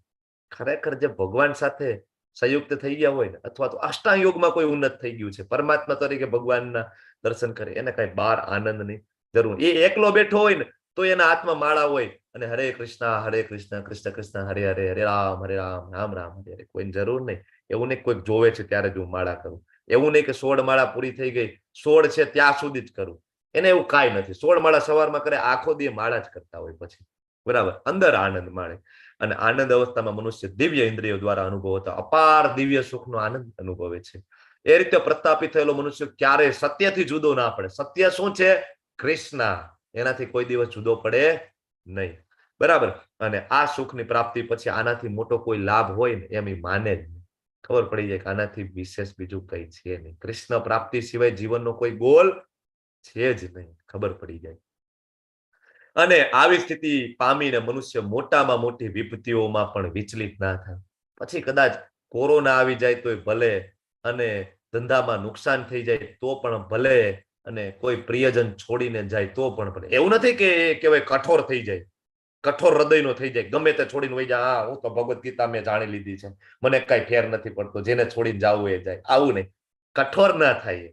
ખરેખર જે ભગવાન સાથે સંયુક્ત થઈ ગયા હોય ને, અથવા તો અષ્ટાંગ યોગમાં કોઈ ઉન્નત થઈ ગયું છે, પરમાત્મા તરીકે ભગવાનના દર્શન કરે, એને કઈ બહાર આનંદની જરૂર. એ એકલો બેઠો હોય ને તો એના હાથમાં માળા હોય અને હરે કૃષ્ણ કૃષ્ણ કૃષ્ણ હરે હરે, હરે રામ રામ રામ હરે હરે. કોઈની જરૂર નહીં. એવું નહીં કોઈક જોવે છે ત્યારે જ હું માળા કરું. એવું નહીં કે 16 માળા પૂરી થઈ ગઈ, 16 છે ત્યાં સુધી જ કરું. એને એવું કાંઈ નથી. 16 માળા સવારમાં કરે, આખો દી માળા જ કરતા હોય પછી. બરાબર. અંદર આનંદ માણે. અને આનંદ અવસ્થામાં મનુષ્ય દિવ્ય ઇન્દ્રિયો દ્વારા અનુભવતો અપાર દિવ્ય સુખનો આનંદ અનુભવે છે. એ રીતે પ્રતાપિત થયેલો મનુષ્ય ક્યારેય સત્યથી જુદો ના પડે. સત્ય શું છે? કૃષ્ણ. એનાથી કોઈ દિવસ જુદો પડે નહીં. બરાબર. અને આ સુખની પ્રાપ્તિ પછી આનાથી મોટો કોઈ લાભ હોય ને એમ માને જ નહીં. ખબર પડી જાય કે આનાથી વિશેષ બીજું કઈ છે નહીં. કૃષ્ણ પ્રાપ્તિ સિવાય જીવનનો કોઈ ગોલ છે જ નહીં. ખબર પડી જાય. અને આવી સ્થિતિ પામીને મનુષ્ય મોટામાં મોટી વિપત્તિઓમાં પણ વિચલિત ના થાય. પછી કદાચ કોરોના આવી જાય તોય ભલે, અને ધંધામાં નુકસાન થઈ જાય તો પણ ભલે, અને કોઈ પ્રિયજન છોડીને જાય તો પણ ભલે. એવું નથી કે કહેવાય કઠોર થઈ જાય, કઠોર હૃદયનો થઈ જાય, ગમે તે છોડીને વહી જાય, હા હું તો ભગવદ્ ગીતા મેં જાણી લીધી છે, મને કઈ ફેર નથી પડતો, જેને છોડીને જવું એ જાય. આવું નહીં. કઠોર ના થાય,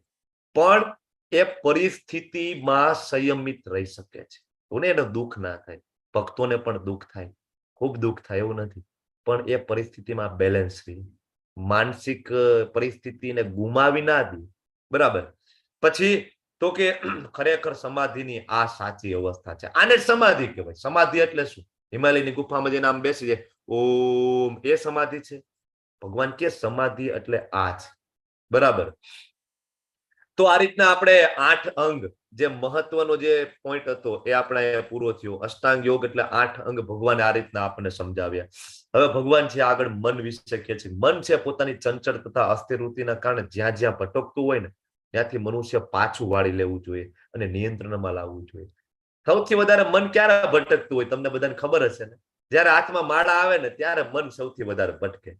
પણ એ પરિસ્થિતિમાં સંયમિત રહી શકે છે. એને દુઃખ ના થાય. ભક્તોને પણ દુઃખ થાય, ખૂબ દુઃખ થાય, એવું નથી. પણ એ પરિસ્થિતિમાં બેલેન્સ રહી, માનસિક પરિસ્થિતિને ગુમાવી ના દે. બરાબર. પછી તો કે ખરેખર સમાધિની આ સાચી અવસ્થા છે. આને સમાધિ કહેવાય. સમાધિ એટલે શું? હિમાલયની ગુફામાં જઈને આમ બેસી જાય, ઓમ, એ સમાધિ છે. ભગવાન કે સમાધિ એટલે આ છે. બરાબર. તો આ રીતના આપણે 8 અંગ, જે મહત્વનો જે પોઈન્ટ હતો એ આપણે પૂરો થયો. અષ્ટાંગ યોગ એટલે 8 અંગ ભગવાને આ રીતના આપણને સમજાવ્યા. હવે ભગવાન છે આગળ મન વિશે કહે છે. મન છે પોતાની ચંચળ તથા અસ્થિર વૃત્તિના કારણે જ્યાં જ્યાં ભટકતું હોય ને ત્યાંથી મનુષ્ય પાછું વાળી લેવું જોઈએ અને નિયંત્રણમાં લાવવું જોઈએ. સૌથી વધારે મન ક્યારે ભટકતું હોય તમને બધાને ખબર હશે ને? જયારે હાથમાં માળા આવે ને ત્યારે મન સૌથી વધારે ભટકે.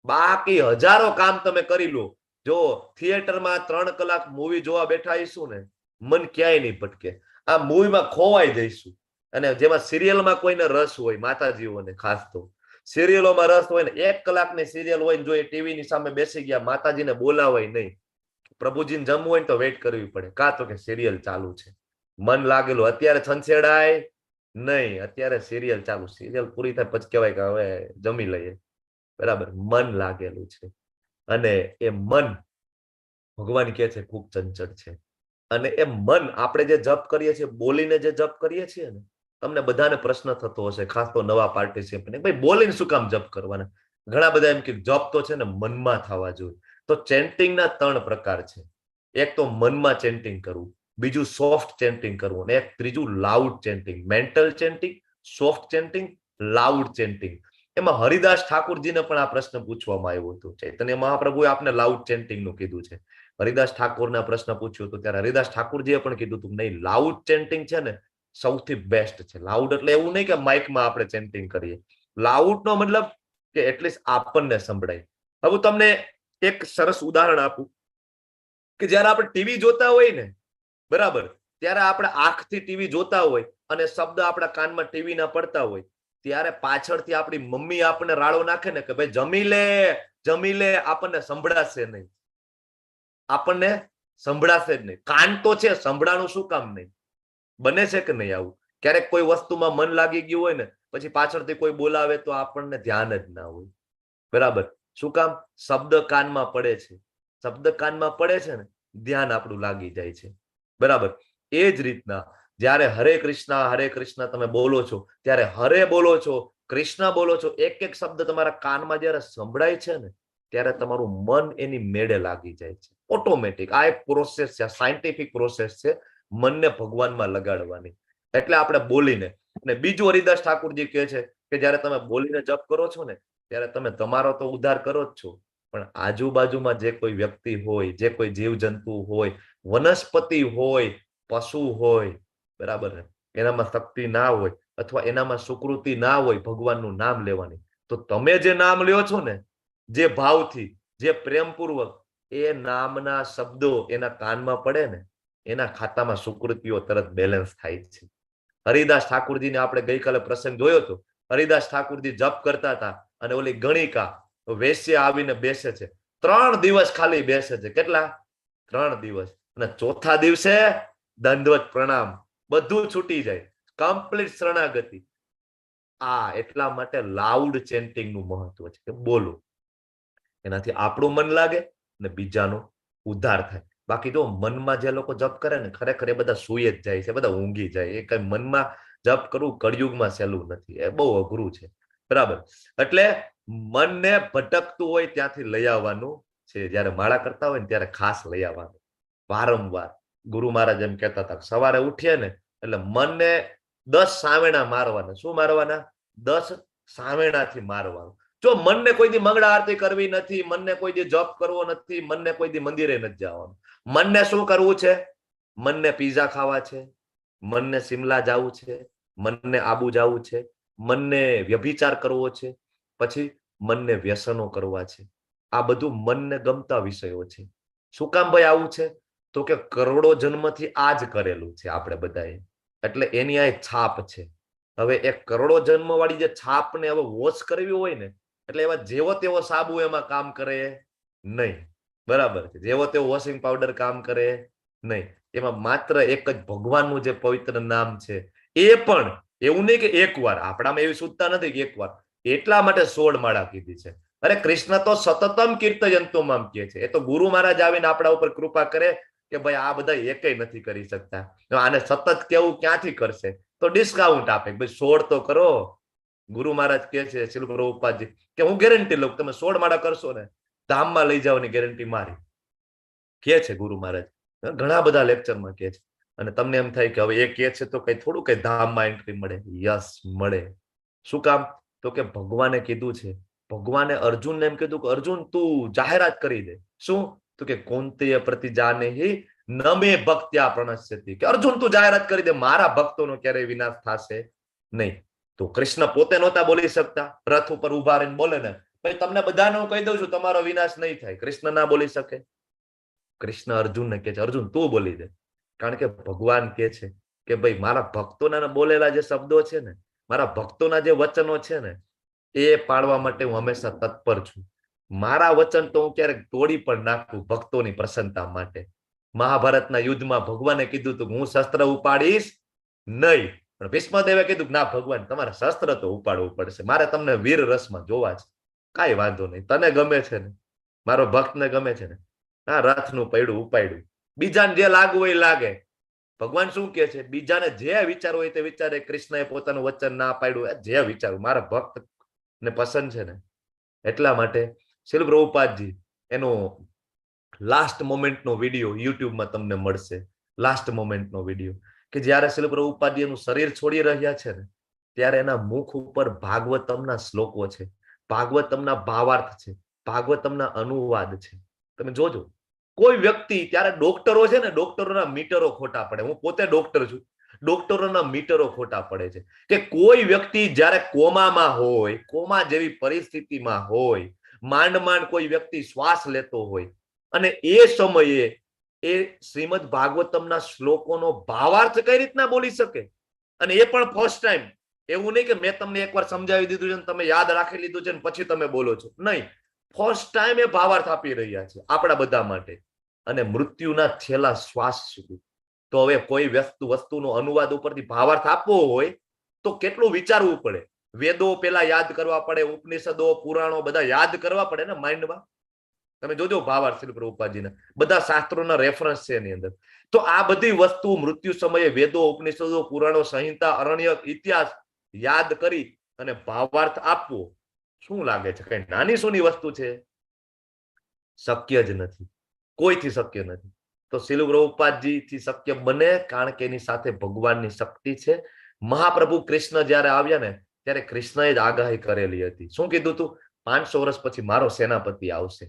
બાકી હજારો કામ તમે કરી લો, જો થિયેટરમાં 3 કલાક મૂવી જોવા બેઠા આવીશું ને, મન ક્યાંય નહીં ભટકે. આ મૂવીમાં ખોવાઈ જઈશું. અને જેમાં સિરિયલમાં કોઈને રસ હોય, માતાજીઓને ખાસ તો સિરિયલોમાં રસ હોય ને, 1 કલાકની સિરિયલ હોય ને જો એ ટીવીની સામે બેસી ગયા, માતાજીને બોલાવાય નહીં, પ્રભુજીને જમવું હોય ને તો વેઇટ કરવી પડે, કાં તો કે સિરિયલ ચાલુ છે. મન લાગેલું. અત્યારે છંછેડાય નહીં, અત્યારે સિરિયલ ચાલુ. સિરિયલ પૂરી થાય પછી કહેવાય કે હવે જમી લઈએ. બરાબર. મન લાગેલું છે. અને એ મન ભગવાન કહે છે ખૂબ ચંચળ છે. અને એ મન આપણે જે જપ કરીએ છીએ, બોલીને જે જપ કરીએ છીએ ને, તમને બધાને પ્રશ્ન થતો હશે, ખાસ તો નવા પાર્ટિસિપન્ટ, ભાઈ બોલીને શું કામ જપ કરવાના? ઘણા બધા એમ કે જપ તો છે ને મનમાં થવા જોઈએ. તો ચેન્ટિંગના 3 પ્રકાર છે. એક તો મનમાં ચેન્ટિંગ કરવું, બીજું સોફ્ટ ચેન્ટિંગ કરવું, અને એક ત્રીજું loud chanting. Mental chanting, soft chanting, loud chanting. એમાં હરિદાસ ઠાકુરજીને પણ આ પ્રશ્ન પૂછવામાં આવ્યો હતો. ચૈતન્ય મહાપ્રભુએ આપને લાઉડ ચેન્ટિંગ નું કીધું છે. હરિદાસ ઠાકોરને પ્રશ્ન પૂછ્યો હતો ત્યારે હરિદાસ ઠાકુરજીએ પણ કીધું હતું નહીં, લાઉડ ચેન્ટિંગ છે ને સૌથી બેસ્ટ છે. લાઉડ એટલે એવું નહીં કે માઇકમાં આપણે ચેન્ટિંગ કરીએ. લાઉડ નો મતલબ કે એટલીસ્ટ આપણને સંભળાય. હવે તમને એક સરસ ઉદાહરણ આપું કે જયારે આપણે ટીવી જોતા હોય ને, બરાબર, ત્યારે આપણે આંખથી ટીવી જોતા હોય અને શબ્દ આપણા કાનમાં ટીવી ના પડતા હોય, ત્યારે પાછળથી આપણી મમ્મી આપણને રાડો નાખે ને કે ભાઈ જમી લે, જમી લે, આપણને સંભળાશે નહીં. આપણને સંભળાશે જ નહીં. કાન તો છે, સંભળાનું શું કામ નહીં? બને છે કે નહીં આવું? ક્યારેક કોઈ વસ્તુમાં મન લાગી ગયું હોય ને પછી પાછળથી કોઈ બોલાવે તો આપણને ધ્યાન જ ના હોય. બરાબર. શું કામ? શબ્દ કાનમાં પડે છે. શબ્દ કાનમાં પડે છે ને, ધ્યાન આપણું લાગી જાય છે. બરાબર. એ જ રીતના જયારે હરે કૃષ્ણ તમે બોલો છો ત્યારે હરે બોલો છો, કૃષ્ણ બોલો છો, એક એક શબ્દ તમારા કાનમાં જયારે સંભળાય છે ને ત્યારે તમારું મન એની મેળે લાગી જાય છે ઓટોમેટિક. આ એક પ્રોસેસ છે, સાયન્ટિફિક પ્રોસેસ છે મનને ભગવાનમાં લગાડવાની. એટલે આપણે બોલીને અને બીજું હરિદાસ ઠાકુરજી કહે છે કે જયારે તમે બોલીને જપ કરો છો ને ત્યારે તમે તમારો તો ઉદ્ધાર કરો જ છો, પણ આજુબાજુમાં જે કોઈ વ્યક્તિ હોય, જે કોઈ જીવજંતુ હોય, વનસ્પતિ હોય, પશુ હોય, બરાબર ને, એનામાં શક્તિ ના હોય અથવા એનામાં સુકૃતિ ના હોય ભગવાનનું નામ લેવાની, તો તમે જે નામ લ્યો છો ને, જે ભાવથી, જે પ્રેમપૂર્વક, એ નામના શબ્દો એના કાનમાં પડે ને, એના ખાતામાં સુકૃતિઓ તરત બેલેન્સ થાય છે. હરિદાસ ઠાકુરજીને આપણે ગઈકાલે પ્રસંગ જોયો હતો. હરિદાસ ઠાકુરજી જપ કરતા હતા અને ઓલી ગણિકા વેશ્યા આવીને બેસે છે. 3 દિવસ ખાલી બેસે છે. કેટલા? 3 દિવસ. અને ચોથા દિવસે દંડવત પ્રણામ, બધું છૂટી જાય, કમ્પ્લીટ શરણાગતિ. એટલા માટે લાઉડ ચેન્ટિંગ નું મહત્વ છે કે બોલો, એનાથી આપણું મન લાગે ને બીજાનો ઉદ્ધાર થાય. બાકી જો મનમાં જે લોકો જપ કરે ને, ખરેખર એ બધા સુઈ જ જાય છે, બધા ઊંઘી જાય. એ કઈ મનમાં જપ કરવું કળિયુગમાં સહેલું નથી, એ બહુ અઘરું છે, બરાબર. એટલે મનને ભટકતું હોય ત્યાંથી લઈ આવવાનું છે. જયારે માળા કરતા હોય ને ત્યારે ખાસ લઈ આવવાનું વારંવાર. ગુરુ મહારાજ એમ કહેતા હતા, સવારે ઉઠીએ ને એટલે મનને 10 સાવેણા મારવાના. શું મારવાના? 10 સાવેણાથી મારવાનું. જો મનને કોઈ દી મંગળા આરતી કરવી નથી, મનને કોઈ દી જપ કરવો નથી, મનને કોઈ દી મંદિરે નથી જવાનું, મનને શું કરવું છે? મનને પીઝા ખાવા છે, મનને શિમલા જવું છે, મનને આબુ જવું છે, મનને વ્યભિચાર કરવો છે, પછી મનને વ્યસનો કરવા છે. આ બધું મનને ગમતા વિષયો છે. શું કામ ભાઈ આવું છે? તો કે કરોડો જન્મથી આ જ કરેલું છે આપણે બધાએ, એટલે એની આ છાપ છે. હવે એક કરોડો જન્મ વાળી જે છાપને હવે વોશ કરવી હોય ને, એટલે એવા જેવો તેવો સાબુ એમાં કામ કરે નહીં, બરાબર છે. જેવો તેવો વોશિંગ પાવડર કામ કરે નહીં. એમાં માત્ર એક જ ભગવાનનું જે પવિત્ર નામ છે, એ પણ એવું નહીં કે એકવાર. આપણામાં એવી શુદ્ધતા નથી કે એકવાર. એટલા માટે 16 માળા કીધી છે. અરે કૃષ્ણ તો સતતમ કીર્તયંતોમાં કહે છે. એ તો ગુરુ મહારાજ આવીને આપણા ઉપર કૃપા કરે કે ભાઈ આ બધા એકેય નથી કરી શકતા, આને સતત કેવું ક્યાંથી કરશે, તો ડિસ્કાઉન્ટ આપે, ભાઈ 16 તો કરો. ગુરુ મહારાજ કહે છે, શ્રીલ પ્રભુપાદજી કે હું ગેરંટી લઉં, તમે 16 માળા કરશો ને ધામમાં લઈ જવાની ગેરંટી મારી, કહે છે ગુરુ મહારાજ. ઘણા બધા લેક્ચરમાં કહે છે. અને તમને એમ થાય કે હવે એ કહે છે તો કઈ થોડું કઈ ધામમાં એન્ટ્રી મળે? યસ, મળે. શું કામ? તો કે ભગવાને કીધું છે. ભગવાને અર્જુનને એમ કીધું કે અર્જુન તું જાહેરાત કરી દે. શું? તો કે કુંતીય પ્રતિજાનેહિ નમે ભક્ત્યા પ્રણશ્યતિ, કે અર્જુન તું જાહેરાત કરી દે, મારા ભક્તોનો ક્યારેય વિનાશ થશે નહીં. તો કૃષ્ણ પોતે નહોતા બોલી શકતા, રથ ઉપર ઉભા રહીને બોલે ને, ભાઈ તમને બધાને હું કહી દઉં છું તમારો વિનાશ નહીં થાય. કૃષ્ણ ના બોલી શકે? કૃષ્ણ અર્જુનને કહે છે અર્જુન તું બોલી દે. કારણ કે ભગવાન કહે છે કે ભાઈ મારા ભક્તોના બોલેલા જે શબ્દો છે ને, મારા ભક્તોના જે વચનો છે ને, એ પાળવા માટે હું હંમેશા તત્પર છું. મારા વચન તો હું ક્યારેક તોડી પણ નાખું ભક્તોની પ્રસન્નતા માટે. મહાભારતના યુદ્ધમાં ભગવાને કીધું હતું હું શસ્ત્ર ઉપાડીશ નહીં, પણ ભીષ્મદેવે કીધું કે ના ભગવાન તમારે શસ્ત્ર તો ઉપાડવું પડશે, મારે તમને વીર રસમાં જોવા છે. કાંઈ વાંધો નહીં, તને ગમે છે ને, મારો ભક્તને ગમે છે ને, હા રથનું પૈડું ઉપાડ્યું. બીજાને જે લાગવું હોય લાગે. ભગવાન શું કહે છે? બીજાને જે વિચારવું હોય તે વિચારે. કૃષ્ણએ પોતાનું વચન ના પાડ્યું, જે વિચારવું મારા ભક્ત ને પસંદ છે ને. એટલા માટે શ્રીલ પ્રભુપાદજી એનો લાસ્ટ મોમેન્ટનો વિડીયો યુટ્યુબમાં તમને મળશે. લાસ્ટ મોમેન્ટનો વિડીયો કે જ્યારે શ્રીલ પ્રભુપાદજી એનું શરીર છોડી રહ્યા છે ને, ત્યારે એના મુખ ઉપર ભાગવતમના શ્લોકો છે, ભાગવતમના ભાવાર્થ છે, ભાગવતમના અનુવાદ છે. તમે જોજો. કોઈ વ્યક્તિ ત્યારે ડોક્ટરો છે ને, ડોક્ટરોના મીટરો ખોટા પડે. હું પોતે ડોક્ટર છું. ડોક્ટરોના મીટરો ખોટા પડે છે કે કોઈ વ્યક્તિ જ્યારે કોમામાં હોય, કોમા જેવી પરિસ્થિતિમાં હોય, માંડ માંડ કોઈ વ્યક્તિ શ્વાસ લેતો હોય, અને એ સમયે એ શ્રીમદ ભાગવતમના શ્લોકોનો ભાવાર્થ કઈ રીતના બોલી શકે? અને એ પણ ફર્સ્ટ ટાઈમ. એવું નહીં કે મેં તમને એકવાર સમજાવી દીધું છે, તમે યાદ રાખી લીધું છે ને પછી તમે બોલો છો. નહીં, ફર્સ્ટ ટાઈમ એ ભાવાર્થ આપી રહ્યા છે આપણા બધા માટે, અને મૃત્યુના છેલ્લા શ્વાસ સુધી. તો હવે કોઈ વસ્તુનો અનુવાદ ઉપરથી ભાવાર્થ આપવો હોય તો કેટલું વિચારવું પડે. વેદો પેલા યાદ કરવા પડે, ઉપનિષદો, પુરાણો બધા યાદ કરવા પડે ને માઇન્ડમાં. તમે જોજો ભાવાર્થ શ્રી પ્રભુપાદજીના બધા શાસ્ત્રોના રેફરન્સ છે એની અંદર. તો આ બધી વસ્તુ મૃત્યુ સમયે વેદો, ઉપનિષદો, પુરાણો, સંહિતા, અરણ્યક, ઇતિહાસ યાદ કરી અને ભાવાર્થ આપવો શું લાગે છે? કઈ નાની સૂની વસ્તુ છે? શક્ય જ નથી, કોઈથી શક્ય નથી. તો શ્રીલ પ્રભુપાદજીથી શક્ય બને કારણ કે એની સાથે ભગવાનની શક્તિ છે, મહાપ્રભુ કૃષ્ણ જયારે આવ્યા ને ત્યારે કૃષ્ણએ જ આગાહી કરેલી હતી. શું કીધું તું? 500 વર્ષ પછી મારો સેનાપતિ આવશે.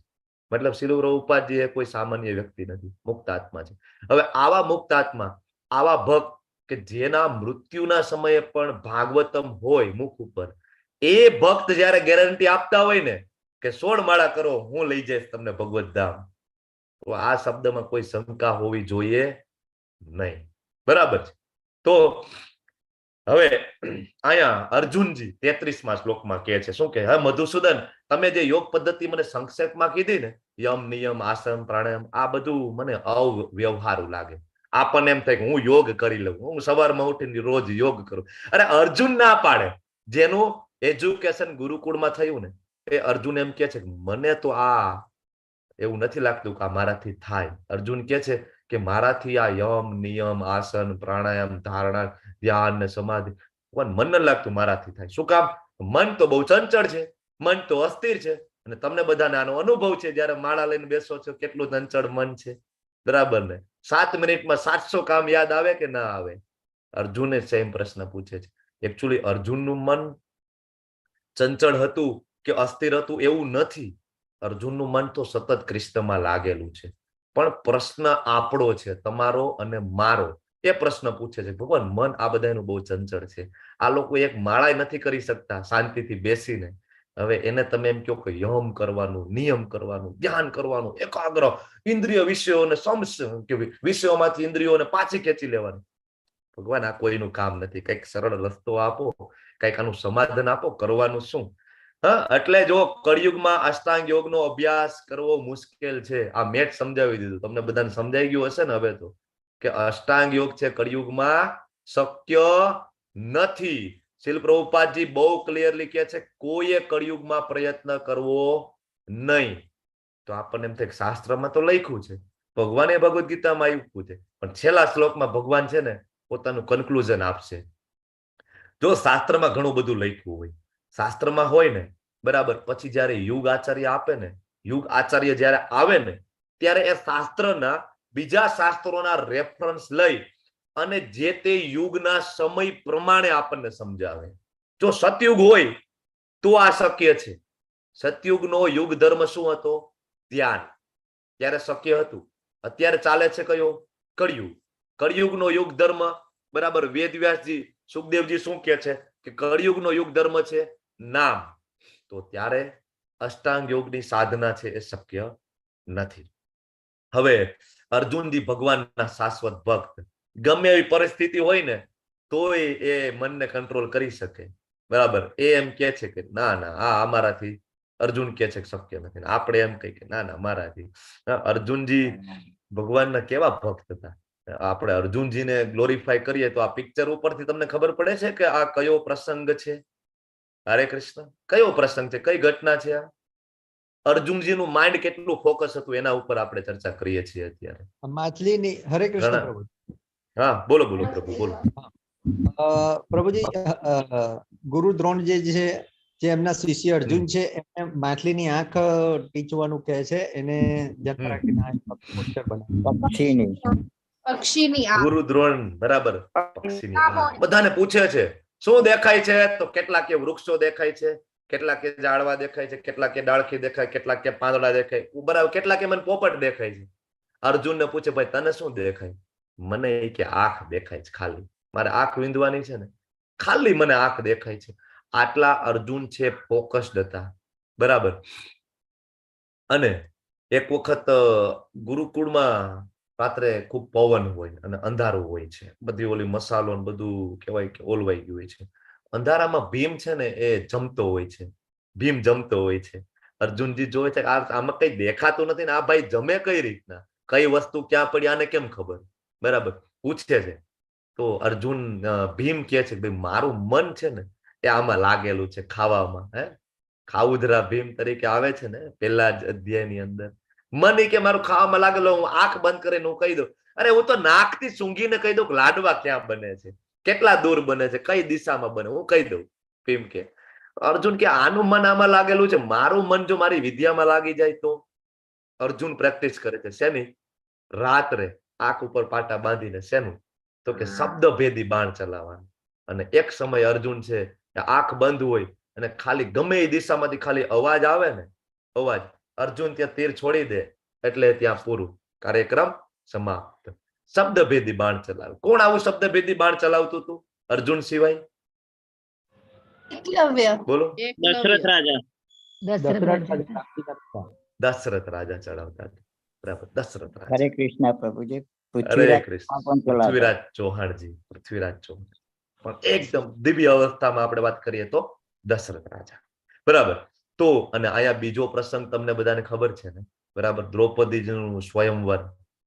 મતલબ શ્રીલ પ્રભુપાદજી એ કોઈ સામાન્ય વ્યક્તિ નથી, મુક્ત આત્મા છે. હવે આવા મુક્ત આત્મા, આવા ભક્ત કે જેના મૃત્યુના સમયે પણ ભાગવતમ હોય મુખ ઉપર, એ ભક્ત જયારે ગેરંટી આપતા હોય ને કે 16 માળા કરો, હું લઈ જઈશ તમને ભગવત ધામ, તો આ શબ્દમાં કોઈ શંકા હોવી જોઈએ નહીં. બરાબર છે. તો હવે અહીંયા અર્જુનજી 33મા શ્લોકમાં કહે છે, શું કહે? હવે મધુસૂદન, તમે જે યોગ પદ્ધતિ મને સંક્ષેપમાં કીધી ને, યમ નિયમ આસન પ્રાણાયામ, આ બધું મને અવ્યવહારુ લાગે. આપણને એમ થાય કે હું યોગ કરી લઉં, હું સવારમાં ઉઠીને રોજ યોગ કરું. અરે અર્જુન ના પાડે, જેનું એજ્યુકેશન ગુરુકુળમાં થયું ને, એ અર્જુન એમ કે છે કે મને તો આ એવું નથી લાગતું કે આ મારાથી થાય. અર્જુન કે છે કે મારાથી આ યમ નિયમ આસન પ્રાણાયામ ધારણા ધ્યાન ને સમાધિ મન નથી લાગતું મારાથી થાય. શું કામ? મન તો બહુ ચંચળ છે, મન તો અસ્થિર છે. અને તમને બધાને આનો અનુભવ છે, જયારે માળા લઈને બેસો છો કેટલું ચંચળ મન છે. બરાબર ને? 7 મિનિટમાં 700 કામ યાદ આવે કે ના આવે? અર્જુને સેમ પ્રશ્ન પૂછે છે. એકચ્યુઅલી અર્જુનનું મન ચંચળ હતું કે અસ્થિર હતું એવું નથી. અર્જુનનું મન તો સતત કૃષ્ણમાં લાગેલું છે. પણ પ્રશ્ન આપણો છે, તમારો અને મારો. એ પ્રશ્ન પૂછે છે ભગવાન, મન આ બધાનું બહુ ચંચળ છે, આ લોકો એક માળા નથી કરી શકતા શાંતિથી બેસીને. હવે એને તમે એમ કહો કે યમ કરવાનું, નિયમ કરવાનું, ધ્યાન કરવાનું, એકાગ્ર ઇન્દ્રિય વિષયોને વિષયોમાંથી ઇન્દ્રિયોને પાછી ખેંચી લેવાની. ભગવાન આ કોઈનું કામ નથી. કઈક સરળ રસ્તો આપો, કઈક આનું સમાધાન આપો, કરવાનું શું? હા, એટલે જો કળિયુગમાં અષ્ટાંગ યોગનો અભ્યાસ કરવો મુશ્કેલ છે. આ મેં જ સમજાવી દીધું, તમને બધાને સમજાઈ ગયું હશે ને હવે તો, કે અષ્ટાંગ યોગ છે કળિયુગમાં શક્ય નથી. શ્રીલ પ્રભુપાદજી બહુ ક્લિયરલી કહે છે કોઈએ કળિયુગમાં પ્રયત્ન કરવો નહીં. તો આપણને એમ થાય શાસ્ત્રમાં તો લખ્યું છે, ભગવાને ભગવદ્ ગીતામાં આવ્યું છે, પણ છેલ્લા શ્લોકમાં ભગવાન છે ને પોતાનું કન્ક્લુઝન આપશે. જો શાસ્ત્રમાં ઘણું બધું લખ્યું હોય, શાસ્ત્રમાં હોય ને, બરાબર, પછી જયારે યુગ આચાર્ય આપે ને, યુગ આચાર્ય જયારે આવે ને, ત્યારે એ શાસ્ત્રના બીજા શાસ્ત્રોના રેફરન્સ લઈ અને જે તે યુગના સમય પ્રમાણે આપણને સમજાવે. જો સતયુગ હોય તો આ શક્ય છે. સતયુગનો યુગ ધર્મ શું હતો? ધ્યાન. ત્યારે શક્ય હતું. અત્યારે ચાલે છે કયો? કળિયુગ. કળિયુગનો યુગ ધર્મ, બરાબર, વેદવ્યાસજી સુખદેવજી શું કે છે કે કળિયુગનો યુગ ધર્મ છે નામ. તો ત્યારે અષ્ટાંગ યોગની સાધના છે એ શક્ય નથી. હવે અર્જુનજી ભગવાનના શાશ્વત ભક્ત, ગમે એવી પરિસ્થિતિ હોય ને તોય એ મનને કંટ્રોલ કરી શકે. બરાબર, એ એમ કે છે કે ના ના આ અમારાથી, અર્જુન કે છે કે શક્ય નથી. આપણે એમ કહી કે ના ના મારાથી. અર્જુનજી ભગવાનના કેવા ભક્ત હતા. આપણે અર્જુનજીને ગ્લોરીફાય કરીએ તો આ પિક્ચર ઉપરથી તમને ખબર પડે છે કે આ કયો પ્રસંગ છે? હરે કૃષ્ણ, કયો પ્રસંગ છે, કઈ ઘટના છે આ? અર્જુનજીનું માઇન્ડ કેટલું ફોકસ હતું એના ઉપર આપણે ચર્ચા કરીએ છીએ અત્યારે. માછલીની. હરે કૃષ્ણ પ્રભુ. હા બોલો બોલો પ્રભુ બોલો. પ્રભુજી, ગુરુ દ્રોણ જે છે, જે એમના શિષ્ય અર્જુન છે, એમને માછલીની આંખ ટીચવાનું કહે છે, એને ધ્યાન રાખીને પક્ષીની ગુરુ દ્રોણ, બરાબર, પક્ષીની આંખ. બધાને પૂછે છે શું દેખાય છે? તો કેટલાક વૃક્ષો દેખાય છે, કેટલાક ઝાડવા દેખાય છે, કેટલાક ડાળખી દેખાય, કેટલાક પાંદડા દેખાય, બરાબર, કેટલાક મને પોપટ દેખાય છે. અર્જુનને પૂછે ભાઈ તને શું દેખાય? મને કે આંખ દેખાય છે ખાલી, મારે આંખ વીંધવાની છે ને, ખાલી મને આંખ દેખાય છે. આટલા અર્જુન છે ફોકસ્ડ હતા. બરાબર. અને એક વખત ગુરુકુળમાં રાત્રે ખૂબ પવન હોય અને અંધારું હોય છે, બધી ઓલી મસાલો ને બધું કહેવાય કે ઓલવાઈ ગયું હોય છે. અંધારામાં ભીમ છે ને એ જમતો હોય છે, ભીમ જમતો હોય છે. અર્જુનજી જોવે છે આમાં કઈ દેખાતું નથી ને આ ભાઈ જમે કઈ રીતના, કઈ વસ્તુ ક્યાં પડી આને કેમ ખબર? બરાબર, પૂછે છે. તો અર્જુન, ભીમ કહે છે ભાઈ મારું મન છે ને એ આમાં લાગેલું છે ખાવામાં. હે, ખાઉધરા ભીમ તરીકે આવે છે ને પેલા જ અધ્યાયની અંદર. મન કે મારું ખાવામાં લાગેલો, હું આંખ બંધ કરીને હું કહી દઉં, અરે હું તો નાકથી સૂંઘીને કહી દઉં કે લાડવા ક્યાં બને છે, કેટલા દૂર બને છે, કઈ દિશામાં બને, હું કહી દઉં. ભીમ કે, અર્જુન કે આનું મન આમાં લાગેલું છે, મારું મન જો મારી વિદ્યામાં લાગી જાય તો? અર્જુન પ્રેક્ટિસ કરે છે શેની? રાત્રે આંખ ઉપર પાટા બાંધીને. શેનું? તો કે શબ્દ ભેદી બાણ ચલાવવાનું. અને એક સમય અર્જુન છે આંખ બંધ હોય અને ખાલી ગમે એ દિશામાંથી ખાલી અવાજ આવે ને, અવાજ, અર્જુન ત્યાં તીર છોડી દે એટલે ત્યાં પૂરું, કાર્યક્રમ સમાપ્ત. શબ્દભેદી બાણ ચલાવે. કોણ આવું શબ્દભેદી બાણ ચલાવતું હતું અર્જુન સિવાય? બોલો. દશરથ રાજા. દશરથ રાજા ચડાવતા હતા. બરાબર, દશરથ રાજા. હરે કૃષ્ણ પ્રભુજી. હરે કૃષ્ણ. પૃથ્વીરાજ ચૌહાણજી, પૃથ્વીરાજ ચૌહાણ. પણ એકદમ દિવ્ય અવસ્થામાં આપણે વાત કરીએ તો દશરથ રાજા. બરાબર. તો અને આયા બીજો પ્રસંગ તમને બધાને ખબર છે ને, બરાબર, દ્રૌપદીજીનું સ્વયંવર.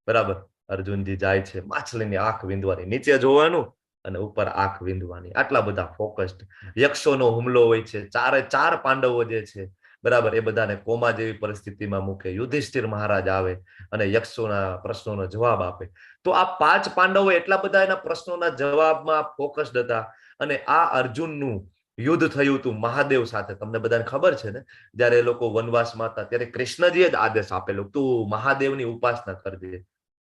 બરાબર, અર્જુનજી જાય છે, માછલીની આંખ વીંધવાની, નીચે જોવાનું અને ઉપર આંખ વીંધવાની, આટલા બધા ફોકસ્ડ. યક્ષોનો હુમલો હોય છે, ચારે ચાર પાંડવો જે છે, બરાબર, એ બધાને કોમા જેવી પરિસ્થિતિમાં મૂકે. યુધિષ્ઠિર મહારાજ આવે અને યક્ષોના પ્રશ્નોનો જવાબ આપે. તો આ 5 પાંડવો એટલા બધા એના પ્રશ્નોના જવાબમાં ફોકસ્ડ હતા. અને આ અર્જુનનું યુદ્ધ થયું હતું મહાદેવ સાથે. તમને બધાને ખબર છે ને, જયારે એ લોકો વનવાસમાં હતા ત્યારે કૃષ્ણજીએ જ આદેશ આપેલો, તું મહાદેવની ઉપાસના કરજે.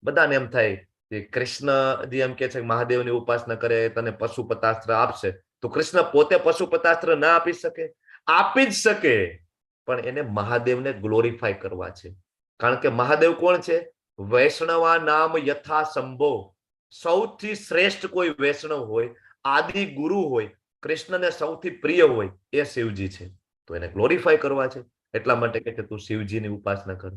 બધાને એમ થાય કે કૃષ્ણજી એમ કે છે કે મહાદેવની ઉપાસના કરે તને પશુપતાસ્ત્ર આપશે, તો કૃષ્ણ પોતે પશુપતાસ્ત્ર ના આપી શકે? આપી જ શકે, પણ એને મહાદેવને ગ્લોરીફાય કરવા છે. કારણ કે મહાદેવ કોણ છે? વૈષ્ણવા નામ યથા સંભો. સૌથી શ્રેષ્ઠ કોઈ વૈષ્ણવ હોય, આદિ ગુરુ હોય, કૃષ્ણને સૌથી પ્રિય હોય, એ શિવજી છે. તો એને ગ્લોરીફાય કરવા છે, એટલા માટે કે તું શિવજીની ઉપાસના કર.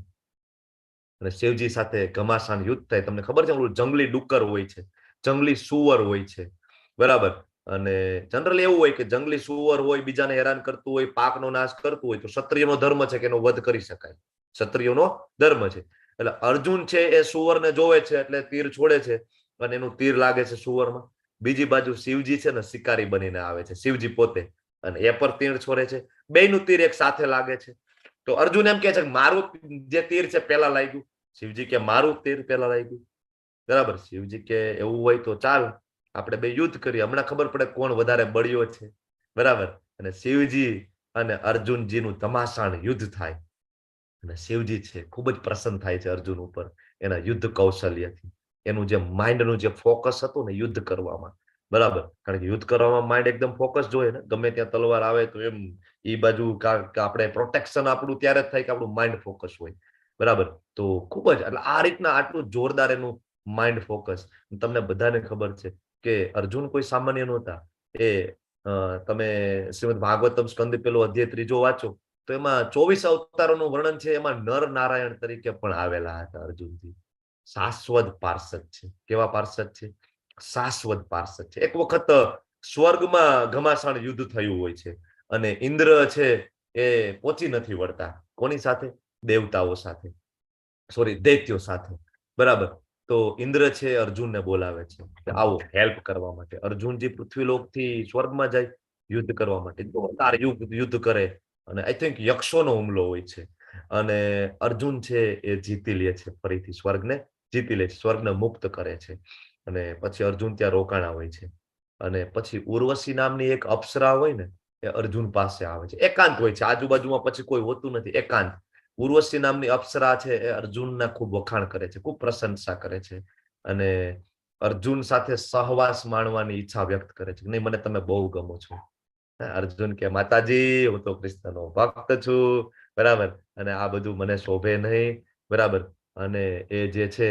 અને શિવજી સાથે ઘમાસાન યુદ્ધ થાય. તમને ખબર છે ઓલું જંગલી ડુક્કર હોય છે, જંગલી સુવર હોય છે, બરાબર. અને જનરલી એવું હોય કે જંગલી સુવર હોય, બીજાને હેરાન કરતું હોય, પાકનો નાશ કરતું હોય, તો ક્ષત્રિયનો ધર્મ છે કે એનો વધ કરી શકાય. ક્ષત્રિયોનો ધર્મ છે. એટલે અર્જુન છે એ સુવરને જોવે છે એટલે તીર છોડે છે અને એનું તીર લાગે છે સુવરમાં. બીજી બાજુ શિવજી છે ને શિકારી બનીને આવે છે, શિવજી પોતે, અને એ પર તીર છોડે છે. બેયનું તીર એક સાથે લાગે છે. તો અર્જુન એમ કે છે કે મારું જે તીર છે પેલા લાગ્યું. શિવજી કે મારું તીર પેલા લાગ્યું. બરાબર. શિવજી કે એવું હોય તો ચાલ આપણે બે યુદ્ધ કરીએ, હમણાં ખબર પડે કોણ વધારે બળ્યો છે. બરાબર. અને શિવજી અને અર્જુનજીનું ધમાસાણ યુદ્ધ થાય. અને શિવજી છે ખૂબ જ પ્રસન્ન થાય છે અર્જુન ઉપર, એના યુદ્ધ કૌશલ્યથી. એનું જે માઇન્ડનું જે ફોકસ હતું ને યુદ્ધ કરવામાં, બરાબર. કારણ કે યુદ્ધ કરવામાં માઇન્ડ એકદમ ફોકસ જોઈએ ને. ગમે ત્યાં તલવાર આવે તો એમ એ બાજુ આપણે પ્રોટેક્શન આપણું ત્યારે જ થાય કે આપણું માઇન્ડ ફોકસ હોય, બરાબર. તો ખૂબ જ એટલે આ રીતના આટલું જોરદાર એનું માઇન્ડ ફોકસ. તમને બધાને ખબર છે કે અર્જુન કોઈ સામાન્ય નહોતા. એ તમે શ્રીમદ ભાગવતમ સ્કંદ પેલો અધ્યાય 3 વાંચો તો એમાં 24 અવતારોનું વર્ણન છે. એમાં નર નારાયણ તરીકે પણ આવેલા હતા અર્જુનજી. શાશ્વત પાર્ષદ છે. કેવા પાર્ષદ છે? શાશ્વત પાર્ષદ છે. એક વખત સ્વર્ગમાં ઘમાસાણ યુદ્ધ થયું હોય છે અને ઇન્દ્ર છે એ પહોંચી નથી વળતા. કોની સાથે? દેવતાઓ સાથે, સોરી દૈત્યો સાથે, બરાબર. તો ઇન્દ્ર છે અર્જુનને બોલાવે છે કે આવો હેલ્પ કરવા માટે. અર્જુનજી પૃથ્વીલોકથી સ્વર્ગમાં જાય યુદ્ધ કરવા માટે. જોરદાર યુદ્ધ કરે અને આઈ થિંક યક્ષોનો હુમલો હોય છે અને અર્જુન છે એ જીતી લે છે, ફરીથી સ્વર્ગને જીતી લે છે, સ્વર્ગને મુક્ત કરે છે. અને પછી અર્જુન ત્યાં રોકાણા હોય છે. અને પછી ઉર્વશી નામની એક અપ્સરા હોય ને, એ અર્જુન પાસે આવે છે. એકાંત હોય છે, આજુબાજુમાં પછી કોઈ હોતું નથી, એકાંત. ઉર્વશી નામની અપ્સરા છે એ અર્જુનના ખૂબ વખાણ કરે છે, ખૂબ પ્રશંસા કરે છે અને અર્જુન સાથે સહવાસ માણવાની ઈચ્છા વ્યક્ત કરે છે. નહીં, મને તમે બહુ ગમો છો. અર્જુન કે માતાજી હું તો કૃષ્ણનો ભક્ત છું, બરાબર, અને આ બધું મને શોભે નહીં, બરાબર. અને એ જે છે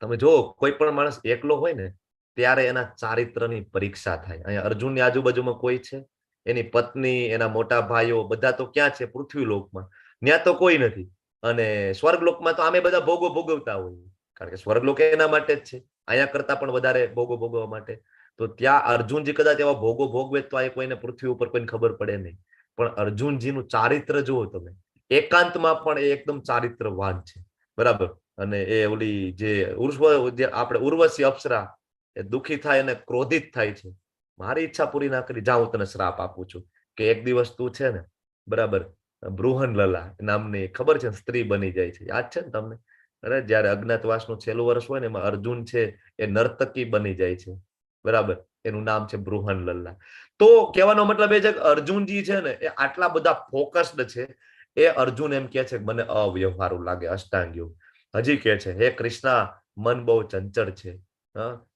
તમે જો કોઈ પણ માણસ એકલો હોય ને ત્યારે એના ચારિત્રની પરીક્ષા થાય. અહીંયા અર્જુનની આજુબાજુમાં કોઈ છે? એની પત્ની, એના મોટા ભાઈઓ બધા તો ક્યાં છે? પૃથ્વીલોકમાં. ત્યાં તો કોઈ નથી. અને સ્વર્ગલોકમાં તો આમે બધા ભોગો ભોગવતા હોય, કારણ કે સ્વર્ગલોક એના માટે જ છે, અહીંયા કરતા પણ વધારે ભોગો ભોગવવા માટે. તો ત્યાં અર્જુનજી કદાચ એવા ભોગો ભોગવે તો આ કોઈને પૃથ્વી ઉપર કોઈને ખબર પડે નહીં. પણ અર્જુનજીનું ચારિત્ર જુઓ તમે, એકાંતમાં પણ એ એકદમ ચારિત્રવાન છે, બરાબર. અને એ ઓલી જે આપણે ઉર્વશી અપ્સરા એ દુઃખી થાય અને ક્રોધિત થાય છે. મારી ઈચ્છા પૂરી ના કરી, જા હું તને શ્રાપ આપું છું કે એક દિવસ તું છે ને, બરાબર, બૃહનલલા નામની ખબર છે સ્ત્રી બની જાય છે, યાદ છે ને તમને? અરે જયારે અજ્ઞાતવાસનું છેલ્લું વર્ષ હોય ને એમાં અર્જુન છે એ નર્તકી બની જાય છે, બરાબર. એનું નામ છે બૃહનલલા. તો કહેવાનો મતલબ એ છે કે અર્જુનજી છે ને એ આટલા બધા ફોકસ્ડ છે. એ અર્જુન એમ કે છે કે મને અવ્યવહારુ લાગે અષ્ટાંગ યોગ. હજી કે છે હે કૃષ્ણ, મન બહુ ચંચળ છે,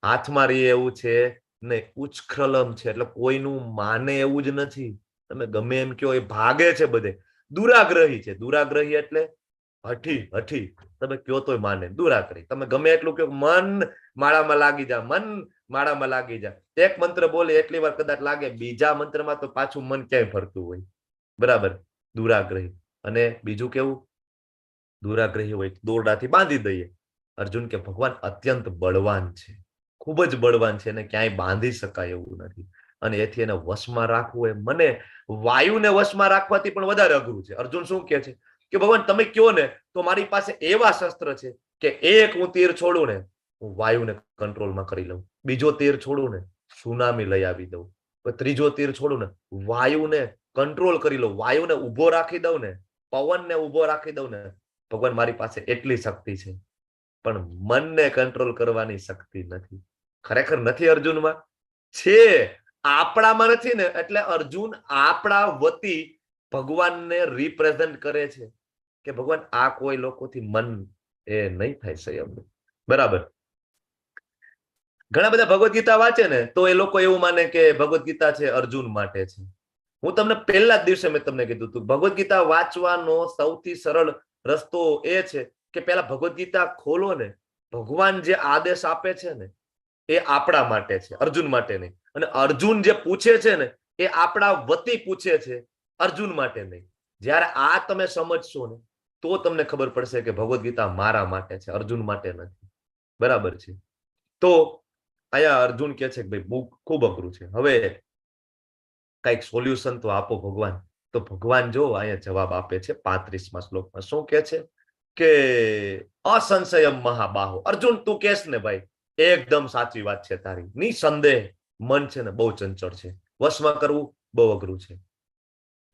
હાથમાં રહી એવું છે ને ઉચ્છ્રલમ છે, એટલે કોઈનું માને એવું જ નથી. તમે ગમે એમ કયો એ ભાગે છે બધે. દુરાગ્રહી છે. દુરાગ્રહી એટલે હઠી. તમે કયો તોય માને. દુરાગ્રહી. તમે ગમે એટલું કયો મન માળામાં લાગી જા, મન માળામાં લાગી જા. એક મંત્ર બોલે એટલી વાર કદાચ લાગે, બીજા મંત્રમાં તો પાછું મન ક્યાંય ફરતું હોય. બરાબર, દુરાગ્રહી. અને બીજું કેવું? દુરાગ્રહી હોય દોરડાથી બાંધી દઈએ. અર્જુન કે ભગવાન અત્યંત બળવાન છે, ખૂબ જ બળવાન છે, એને ક્યાંય બાંધી શકાય એવું નથી. અને એથી એને વશમાં રાખવું એ મને વાયુને વશમાં રાખવાથી પણ વધારે અઘરું છે. અર્જુન શું કહે છે કે ભગવાન તમે કયો ને તો મારી પાસે એવા શસ્ત્ર છે કે એક હું તીર છોડું ને હું વાયુને કંટ્રોલમાં કરી લઉં, બીજો તીર છોડું ને સુનામી લઈ આવી દઉં, ત્રીજો તીર છોડું ને વાયુને કંટ્રોલ કરી લઉં, વાયુને ઉભો રાખી દઉં ને, પવનને ઉભો રાખી દઉં ને. ભગવાન મારી પાસે એટલી શક્તિ છે, પણ મનને કંટ્રોલ કરવાની શક્તિ નથી. ખરેખર નથી અર્જુનમાં? છે, આપણામાં નથી ને. એટલે અર્જુન આપણા વતી ભગવાનને રિપ્રેઝન્ટ કરે છે કે ભગવાન આ કોઈ લોકોથી મન એ નહીં થાય સંયમ. બરાબર. ઘણા બધા ભગવદ ગીતા વાંચે ને તો એ લોકો એવું માને કે ભગવદ ગીતા છે અર્જુન માટે છે. હું તમને પહેલા જ દિવસે મેં તમને કીધું હતું, ભગવદ ગીતા વાંચવાનો સૌથી સરળ રસ્તો એ છે કે પેલા ભગવદ ગીતા ખોલો ને, ભગવાન જે આદેશ આપે છે ને એ આપણા માટે છે, અર્જુન માટે નહીં. અને અર્જુન જે પૂછે છે ને એ આપણા વતી પૂછે છે, અર્જુન માટે નહીં. જ્યારે આ તમે સમજશો ને તો તમને ખબર પડશે કે ભગવદ ગીતા મારા માટે છે, અર્જુન માટે નથી. બરાબર છે. તો અહીંયા અર્જુન કે છે કે ભાઈ બહુ ખૂબ અઘરું છે, હવે કઈક સોલ્યુશન તો આપો ભગવાન. તો ભગવાન જો અહીંયા જવાબ આપે છે 35મા શ્લોકમાં. શું કે છે કે અસંશયમ મહાબાહો. અર્જુન તું કેસ ને ભાઈ, એકદમ સાચી વાત છે તારી. નિસંદેહ મન છે ને બહુ ચંચળ છે, વશમાં કરવું બહુ અઘરું છે.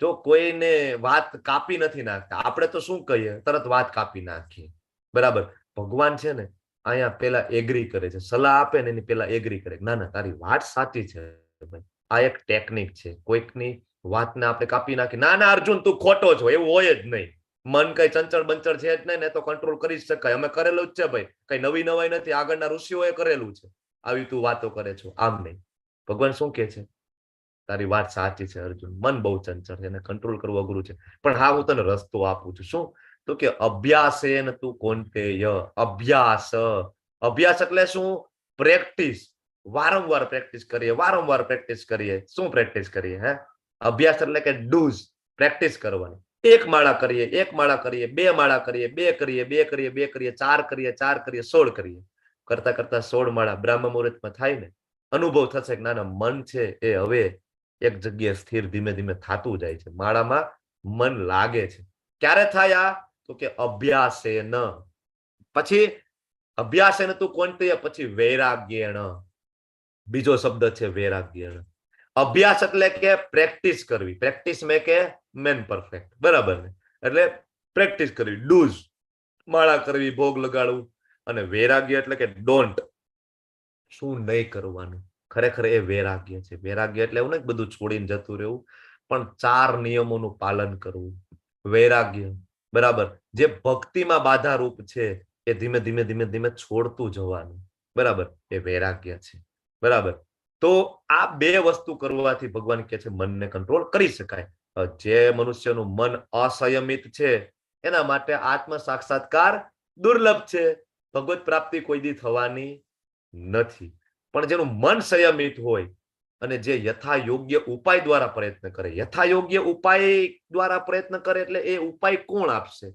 જો કોઈને વાત કાપી નથી નાખતા, આપણે તો શું કહીએ, તરત વાત કાપી નાખીએ. બરાબર. ભગવાન છે ને અહીંયા પેલા એગ્રી કરે છે, સલાહ આપે ને એની પેલા એગ્રી કરે, ના ના તારી વાત સાચી છે ભાઈ. આ એક ટેકનિક છે, કોઈકની વાતને આપણે કાપી નાખી, ના ના અર્જુન તું ખોટો છો, એવું હોય જ નહીં. મન કઈ ચંચળ બંચળ છે જ નહીં ને, તો કંટ્રોલ કરી શકાય. અમે કરેલું જ છે ભાઈ, કઈ નવી નવાઈ નથી, આગળના ઋષિઓએ કરેલું છે. આવી તું વાતો કરે છો, આમ નહીં. ભગવાન શું કે છે, તારી વાત સાચી છે અર્જુન, મન બહુ ચંચળ છે, એને કંટ્રોલ કરવું અઘરું છે, પણ હા હું તને રસ્તો આપું છું. શું? તો કે અભ્યાસેન તું કૌંતેય. અભ્યાસ. અભ્યાસ એટલે શું? પ્રેક્ટિસ. વારંવાર પ્રેક્ટિસ કરીએ, વારંવાર પ્રેક્ટિસ કરીએ. શું પ્રેક્ટિસ કરીએ? હે, અભ્યાસ એટલે કે ડૂઝ, પ્રેક્ટિસ કરવાની. એક માળા કરીએ, એક માળા કરીએ, બે માળા કરીએ, બે કરીએ, બે કરીએ, બે કરીએ, ચાર કરીએ, ચાર કરીએ, 16 કરીએ. કરતા કરતા 16 માળા બ્રહ્મ મુહૂર્તમાં થાય ને, અનુભવ થશે કે ના ના મન છે એ હવે એક જગ્યાએ સ્થિર ધીમે ધીમે થતું જાય છે, માળામાં મન લાગે છે. ક્યારે થાય આ? તો કે અભ્યાસેન. પછી અભ્યાસેન તું કૌંતેય, પછી વૈરાગ્યેણ. બીજો શબ્દ છે વૈરાગ્યેણ. અભ્યાસ એટલે કે પ્રેક્ટિસ કરવી. પ્રેક્ટિસ મેં કે મેન પરફેક્ટ. બરાબર ને? એટલે પ્રેક્ટિસ કરવી, ડૂઝ, માળા કરવી, ભોગ લગાડવું. અને વૈરાગ્ય એટલે કે ડોન્ટ, શું નહીં કરવાનું. ખરેખર એ વૈરાગ્ય છે. વૈરાગ્ય એટલે એવું નહીં બધું છોડીને જતું રહેવું, પણ 4 નિયમોનું પાલન કરવું. વૈરાગ્ય. બરાબર. જે ભક્તિમાં બાધા રૂપ છે એ ધીમે ધીમે ધીમે ધીમે છોડતું જવાનું. બરાબર. એ વૈરાગ્ય છે. બરાબર. તો આ બે વસ્તુ કરવાથી ભગવાન કહે છે મનને કંટ્રોલ કરી શકાય. જે મનુષ્યનું મન અસંયમિત છે એના માટે આત્મ સાક્ષાત્કાર દુર્લભ છે, ભગવત પ્રાપ્તિ કોઈ દી થવાની નથી. પણ જેનું મન સંયમિત હોય અને જે યથા યોગ્ય ઉપાય દ્વારા પ્રયત્ન કરે, યથા યોગ્ય ઉપાય દ્વારા પ્રયત્ન કરે એટલે એ ઉપાય કોણ આપશે?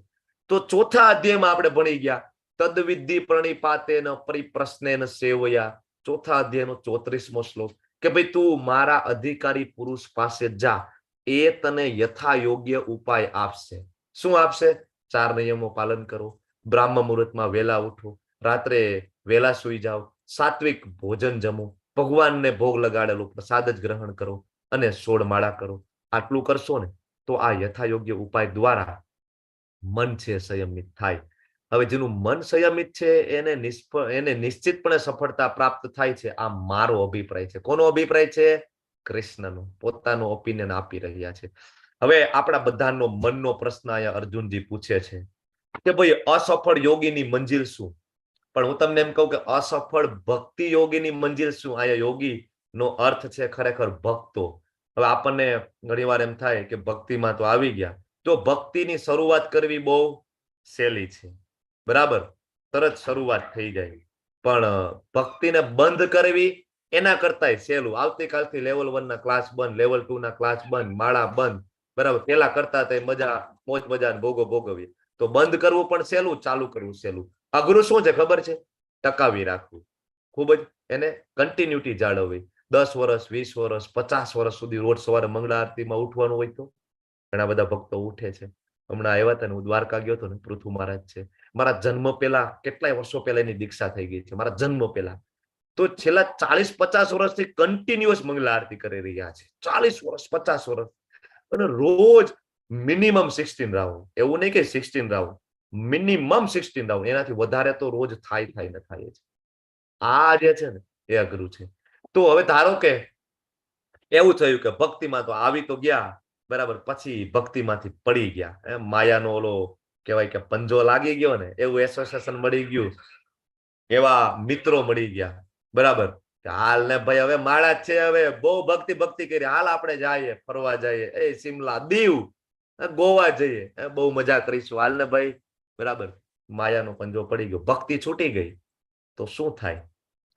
તો ચોથા અધ્યાયમાં આપણે ભણી ગયા, તદ્વિધિ પ્રણિપાતેન પરિપ્રશ્નેન સેવયા. ચોથા અધ્યાયનો 34મો શ્લોક કે ભાઈ તું મારા અધિકારી પુરુષ પાસે જા, એ તને યથા યોગ્ય ઉપાય આપશે. શું આપશે? 4 નિયમો પાલન કરો, બ્રાહ્મ મુહૂર્તમાં વહેલા ઉઠો, રાત્રે વહેલા સુઈ જાઓ, સાત્વિક ભોજન જમો, ભગવાનને ભોગ લગાડેલું પ્રસાદ જ ગ્રહણ કરો અને 16 માળા કરો. આટલું કરશો ને તો આ યથા યોગ્ય ઉપાય દ્વારા મન છે સંયમિત થાય. હવે જેનું મન સંયમિત છે એને નિશ્ચિતપણે સફળતા પ્રાપ્ત થાય છે. આ મારો અભિપ્રાય છે. કોનો અભિપ્રાય છે? કૃષ્ણનો. પોતાનો ઓપિનિયન આપી રહ્યા છે. હવે આપણા બધાનો મનનો પ્રશ્ન અહીંયા અર્જુનજી પૂછે છે કે ભાઈ અસફળ યોગીની મંજિલ શું? પણ હું તમને એમ કહું કે અસફળ ભક્તિ યોગીની મંજિલ શું? અહીંયા યોગી નો અર્થ છે ખરેખર ભક્તો. હવે આપણને ઘણીવાર એમ થાય કે ભક્તિમાં તો આવી ગયા, તો ભક્તિની શરૂઆત કરવી બહુ સહેલી છે, બરાબર, તરત શરૂઆત થઈ જાય. પણ ભક્તિને બંધ કરવી એના કરતા સહેલું. આવતીકાલથી લેવલ 1 ના ક્લાસ બંધ, લેવલ 2 ના ક્લાસ બંધ, માળા બંધ, બરાબર. પેલા કરતા તે મજા મોજ મજા ભોગો ભોગવીએ. તો બંધ કરવું પણ સહેલું, ચાલુ કરવું સહેલું. અઘરું શું છે ખબર છે? ટકાવી રાખવું. ખૂબ જ એને કન્ટિન્યુટી જાળવવી. 10 વર્ષ, 20 વર્ષ, 50 વર્ષ સુધી રોજ સવારે મંગળા આરતીમાં ઉઠવાનું હોય તો ઘણા બધા ભક્તો ઉઠે છે. હમણાં આવ્યા હતા ને, હું દ્વારકા ગયો હતો ને, પૃથુ મહારાજ છે, મારા જન્મ પહેલા કેટલાય વર્ષો પહેલા એની દીક્ષા થઈ ગઈ છે, મારા જન્મ પહેલા. તો છેલ્લા 40-50 વર્ષથી કન્ટિન્યુઅસ મંગળા આરતી કરી રહ્યા છે. 40 વર્ષ, 50 વર્ષ, અને રોજ મિનિમમ 16 રાઉન્ડ. એવું નહીં કે 16 રાઉન્ડ, મિનિમમ 16 રાઉન્ડ. એનાથી વધારે તો રોજ થાય ને થાય છે. આ જે છે ને એ અઘરું છે. તો હવે ધારો કે એવું થયું કે ભક્તિમાં તો આવી તો ગયા, બરાબર, પછી ભક્તિમાંથી પડી ગયા, માયાનો ઓલો કહેવાય કે પંજો લાગી ગયો ને, એવું એસોસિએશન મળી ગયું, એવા મિત્રો મળી ગયા, બરાબર, હાલ ને ભાઈ હવે માળા જ છે, હવે બહુ ભક્તિ કરી, હાલ આપણે જઈએ ફરવા, જઈએ એ શિમલા, દીવ, ગોવા જઈએ, બહુ મજા કરીશું, હાલ ને ભાઈ, બરાબર. માયાનો પંજો પડી ગયો, ભક્તિ છૂટી ગઈ, તો શું થાય?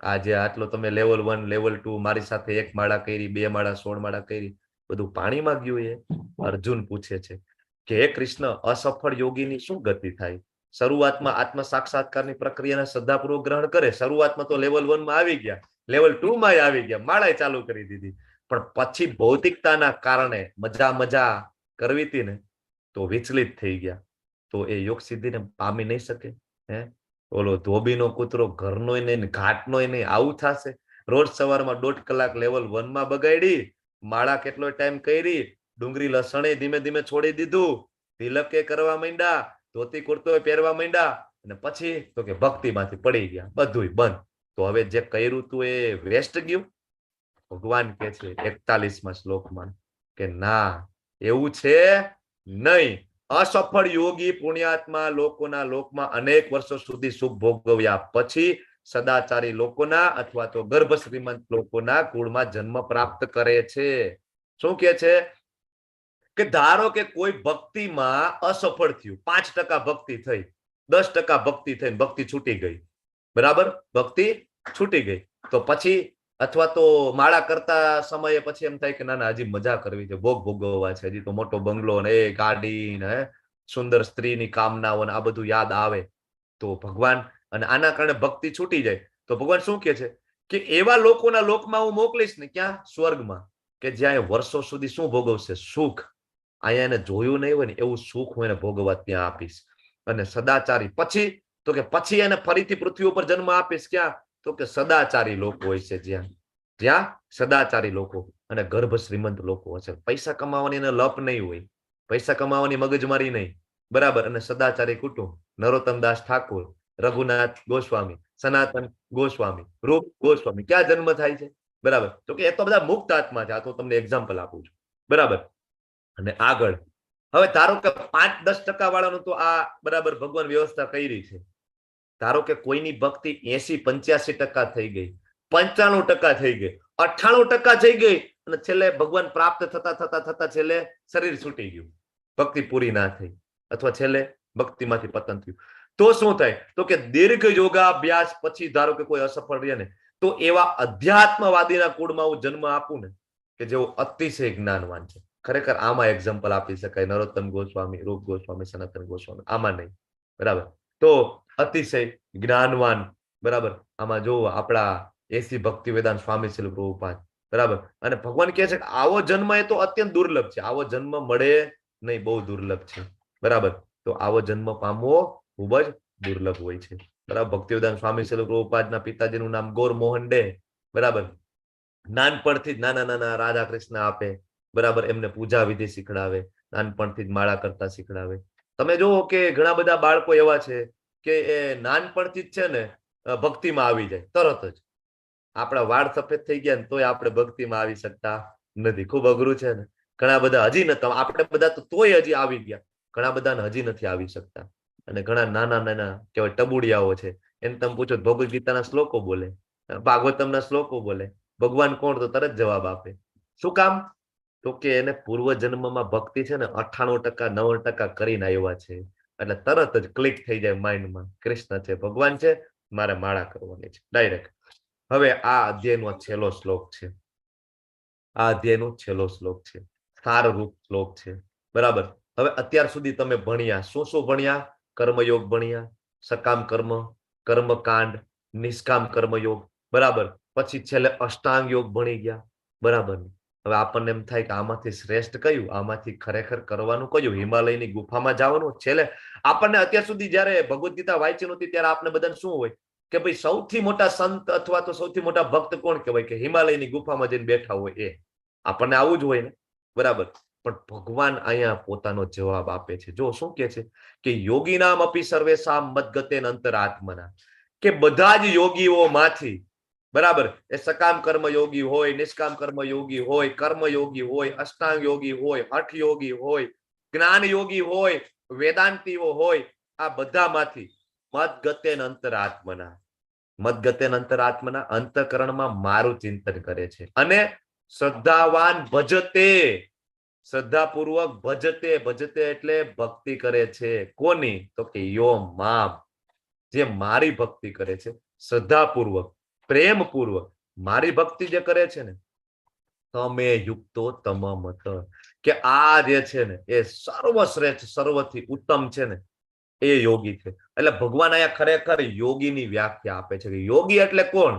આજે આટલો તમે લેવલ 1, લેવલ 2 મારી સાથે 1 માળા કરી, 2 માળા, 16 માળા કરી, બધું પાણીમાં ગયું. એ અર્જુન પૂછે છે કે હે કૃષ્ણ, અસફળ યોગીની શું ગતિ થાય? શરૂઆતમાં આત્મ સાક્ષાત્કારની પ્રક્રિયાને શ્રદ્ધાપૂર્વક ગ્રહણ કરે. શરૂઆતમાં તો લેવલ 1 માં આવી ગયા, લેવલ 2 માં આવી ગયા, માળાએ ચાલુ કરી દીધી, પણ પછી ભૌતિકતાના કારણે મજા કરવી હતી ને, તો વિચલિત થઈ ગયા. તો એ યોગ સિદ્ધિને પામી નહીં શકે. ઓલો ધોબીનો કૂતરો ઘરનો નહીં, ઘાટનો નહીં, આવું થશે. રોજ સવારમાં 1.5 કલાક લેવલ 1 માં બગાડી, માળા કેટલો ટાઈમ કરી, ડુંગળી લસણે ધીમે ધીમે છોડી દીધું, તિલકે કરવા માંડ્યા, ધોતી કુર્તો પહેરવા માંડ્યા, અને પછી તો કે ભક્તિમાંથી પડી ગયા, બધું બંધ. તો હવે જે કર્યું તું એ વેસ્ટ ગયું. ભગવાન કે છે 41માં શ્લોકમાં કે ના, એવું છે નહીં. અસફળ યોગી પુણ્યાત્મા લોકોના લોકમાં અનેક વર્ષો સુધી સુખ ભોગવ્યા પછી સદાચારી લોકોના અથવા તો ગર્ભ શ્રીમંત લોકોના કુળમાં જન્મ પ્રાપ્ત કરે છે. શું કે છે કે ધારો કે કોઈ ભક્તિમાં અસફળ થયું, 5% ભક્તિ થઈ, 10% ભક્તિ થઈ, ભક્તિ છૂટી ગઈ, બરાબર, ભક્તિ છૂટી ગઈ, તો પછી અથવા તો માળા કરતા સમયે પછી એમ થાય કે ના હજી મજા કરવી છે, ભોગ ભોગવવા છે, હજી તો મોટો બંગલો ને ગાડી ને સુંદર સ્ત્રીની કામનાઓ ને આ બધું યાદ આવે, તો ભગવાન, અને આના કારણે ભક્તિ છૂટી જાય, તો ભગવાન શું કે છે કે એવા લોકોના લોકમાં હું મોકલીશ ને, ક્યાં? સ્વર્ગમાં, કે જ્યાં એ વર્ષો સુધી શું ભોગવશે? સુખ. અહીંયા એને જોયું નહીં હોય ને એવું સુખ હું એને ભોગવવા ત્યાં આપીશ. અને સદાચારી પછી તો કે પછી એને ફરીથી પૃથ્વી ઉપર જન્મ આપીશ. ક્યાં? તો કે સદાચારી લોકો હોય છે, જ્યાં સદાચારી લોકો અને ગર્ભ શ્રીમંત લોકો હશે. પૈસા કમાવાની એને લપ નહીં હોય, પૈસા કમાવાની મગજમારી નહીં, બરાબર. અને સદાચારી કુટુંબ, નરોત્તમદાસ ઠાકોર, રઘુનાથ ગોસ્વામી, સનાતન ગોસ્વામી, રૂપ ગોસ્વામી, ક્યાં જન્મ થાય છે? બરાબર. તો કે એ તો બધા મુક્ત આત્મા છે. આ તો તમને એક્ઝામ્પલ આપું છું, બરાબર. અને આગળ હવે ધારો કે 5-10% વાળાનું તો આ બરાબર ભગવાન વ્યવસ્થા કરી છે. ધારો કે કોઈની ભક્તિ 80-85% થઈ ગઈ, 95% થઈ ગઈ, 98% થઈ ગઈ, અને છેલ્લે ભગવાન પ્રાપ્ત થતા છેલ્લે શરીર છૂટી ગયું, ભક્તિ પૂરી ના થઈ, અથવા છેલ્લે ભક્તિમાંથી પતન થયું, તો શું થાય? તો કે દીર્ઘ યોગાભ્યાસ પછી ધારો કે કોઈ અસફળ રહે ને, તો એવા અધ્યાત્મવાદીના કુળમાં હું જન્મ આપું ને, કે જેઓ અતિશય જ્ઞાનવાન છે. ખરેખર આમાં એક્ઝામ્પલ આપી શકાય, નરોત્તમ ગોસ્વામી, રૂપ ગોસ્વામી, સનાતન ગોસ્વામી, આમાં નહીં, બરાબર. તો અતિશય જ્ઞાનવાન, બરાબર. આમાં જો આપણા એસી ભક્તિવેદાંત સ્વામી શ્રી પ્રભુપાદ, બરાબર. અને ભગવાન કહે છે કે આવો જન્મ એ તો અત્યંત દુર્લભ છે, આવો જન્મ મળે નહીં, બહુ દુર્લભ છે, બરાબર. તો આવો જન્મ પામવો ખૂબ જ દુર્લભ હોય છે, બરાબર. ભક્તિવેદાંત સ્વામી શ્રી પ્રભુપાદના પિતાજીનું નામ ગૌર મોહન ડે, બરાબર. નાનપણથી જ નાના રાધા કૃષ્ણ આપે, બરાબર. એમને પૂજા વિધિ શીખડાવે, નાનપણથી જ માળા કરતા શીખડાવે. તમે જુઓ કે ઘણા બધા બાળકો એવા છે કે એ નાનપણથી જ છે ને ભક્તિમાં આવી જાય તરત જ. આપણા વાળ સફેદ થઈ ગયા ને તોય આપણે ભક્તિમાં આવી શકતા નથી. ખૂબ અઘરું છે ને. ઘણા બધા હજી નથી, આપણે બધા તો તોય હજી આવી ગયા, ઘણા બધા હજી નથી આવી શકતા. અને ઘણા નાના કહેવાય ટબુડિયાઓ છે, એને તમે પૂછો ભગવદ ગીતાના શ્લોકો બોલે, ભાગવતમના શ્લોકો બોલે, ભગવાન કોણ? તો તરત જવાબ આપે. શું કામ? તો કે એને પૂર્વ જન્મમાં ભક્તિ છે ને 98% 90% કરીને આવ્યા છે, એટલે તરત જ ક્લિક થઈ જાય માઇન્ડમાં, કૃષ્ણ છે, ભગવાન છે, મારે માળા કરવાની છે ડાયરેક્ટ. હવે આ અધ્યાયનો છેલ્લો શ્લોક છે, આ અધ્યાયનો છેલ્લો શ્લોક છે, સારરૂપ શ્લોક છે, બરાબર. હવે અત્યાર સુધી તમે ભણ્યા, શું શું ભણ્યા? કર્મયોગ ભણ્યા, સકામ કર્મ, કર્મકાંડ, નિષ્કામ કર્મયોગ, બરાબર. પછી છેલ્લે અષ્ટાંગ યોગ ભણી ગયા, બરાબર. હવે આપણને એમ થાય કે આમાંથી શ્રેષ્ઠ કયું, આમાંથી ખરેખર કરવાનું કયું? હિમાલયની ગુફામાં જવાનું? છેલ્લે આપણને અત્યાર સુધી જયારે ભગવદ્ ગીતા વાંચી નહોતી ત્યારે આપણે બધાને શું હોય કે ભાઈ સૌથી મોટા સંત અથવા તો સૌથી મોટા ભક્ત કોણ કહેવાય? કે હિમાલયની ગુફામાં જઈને બેઠા હોય એ. આપણને આવું જ હોય ને, બરાબર. પણ ભગવાન અહીંયા પોતાનો જવાબ આપે છે. જો શું કે છે કે યોગીનામ અપી સર્વેસામ મદ્ગતેન અંતરાત્મના, કે બધા જ યોગીઓમાંથી, બરાબર, એ સકામ કર્મ યોગી હોય, નિષ્કામ કર્મ યોગી હોય, કર્મ યોગી હોય, અષ્ટાંગ યોગી હોય, હઠ યોગી હોય, જ્ઞાન યોગી હોય, વેદાંતીઓ હોય, આ બધામાંથી મદ્ગતેન અંતરાત્મના, મદ્ગતેન અંતરાત્મના, અંતઃકરણમાં મારું ચિંતન કરે છે, અને શ્રદ્ધાવાન ભજતે, શ્રદ્ધાપૂર્વક ભજતે, ભજતે એટલે ભક્તિ કરે છે. કોની? તો કે યો મામ, જે મારી ભક્તિ કરે છે, શ્રદ્ધાપૂર્વક, પ્રેમપૂર્વક મારી ભક્તિ જે કરે છે ને, તમે યુક્તો તમમત, કે આ જે છે ને એ સર્વશ્રેષ્ઠ, સર્વથી ઉત્તમ છે ને એ યોગી છે. એટલે ભગવાન અહીંયા ખરેખર યોગીની વ્યાખ્યા આપે છે કે યોગી એટલે કોણ?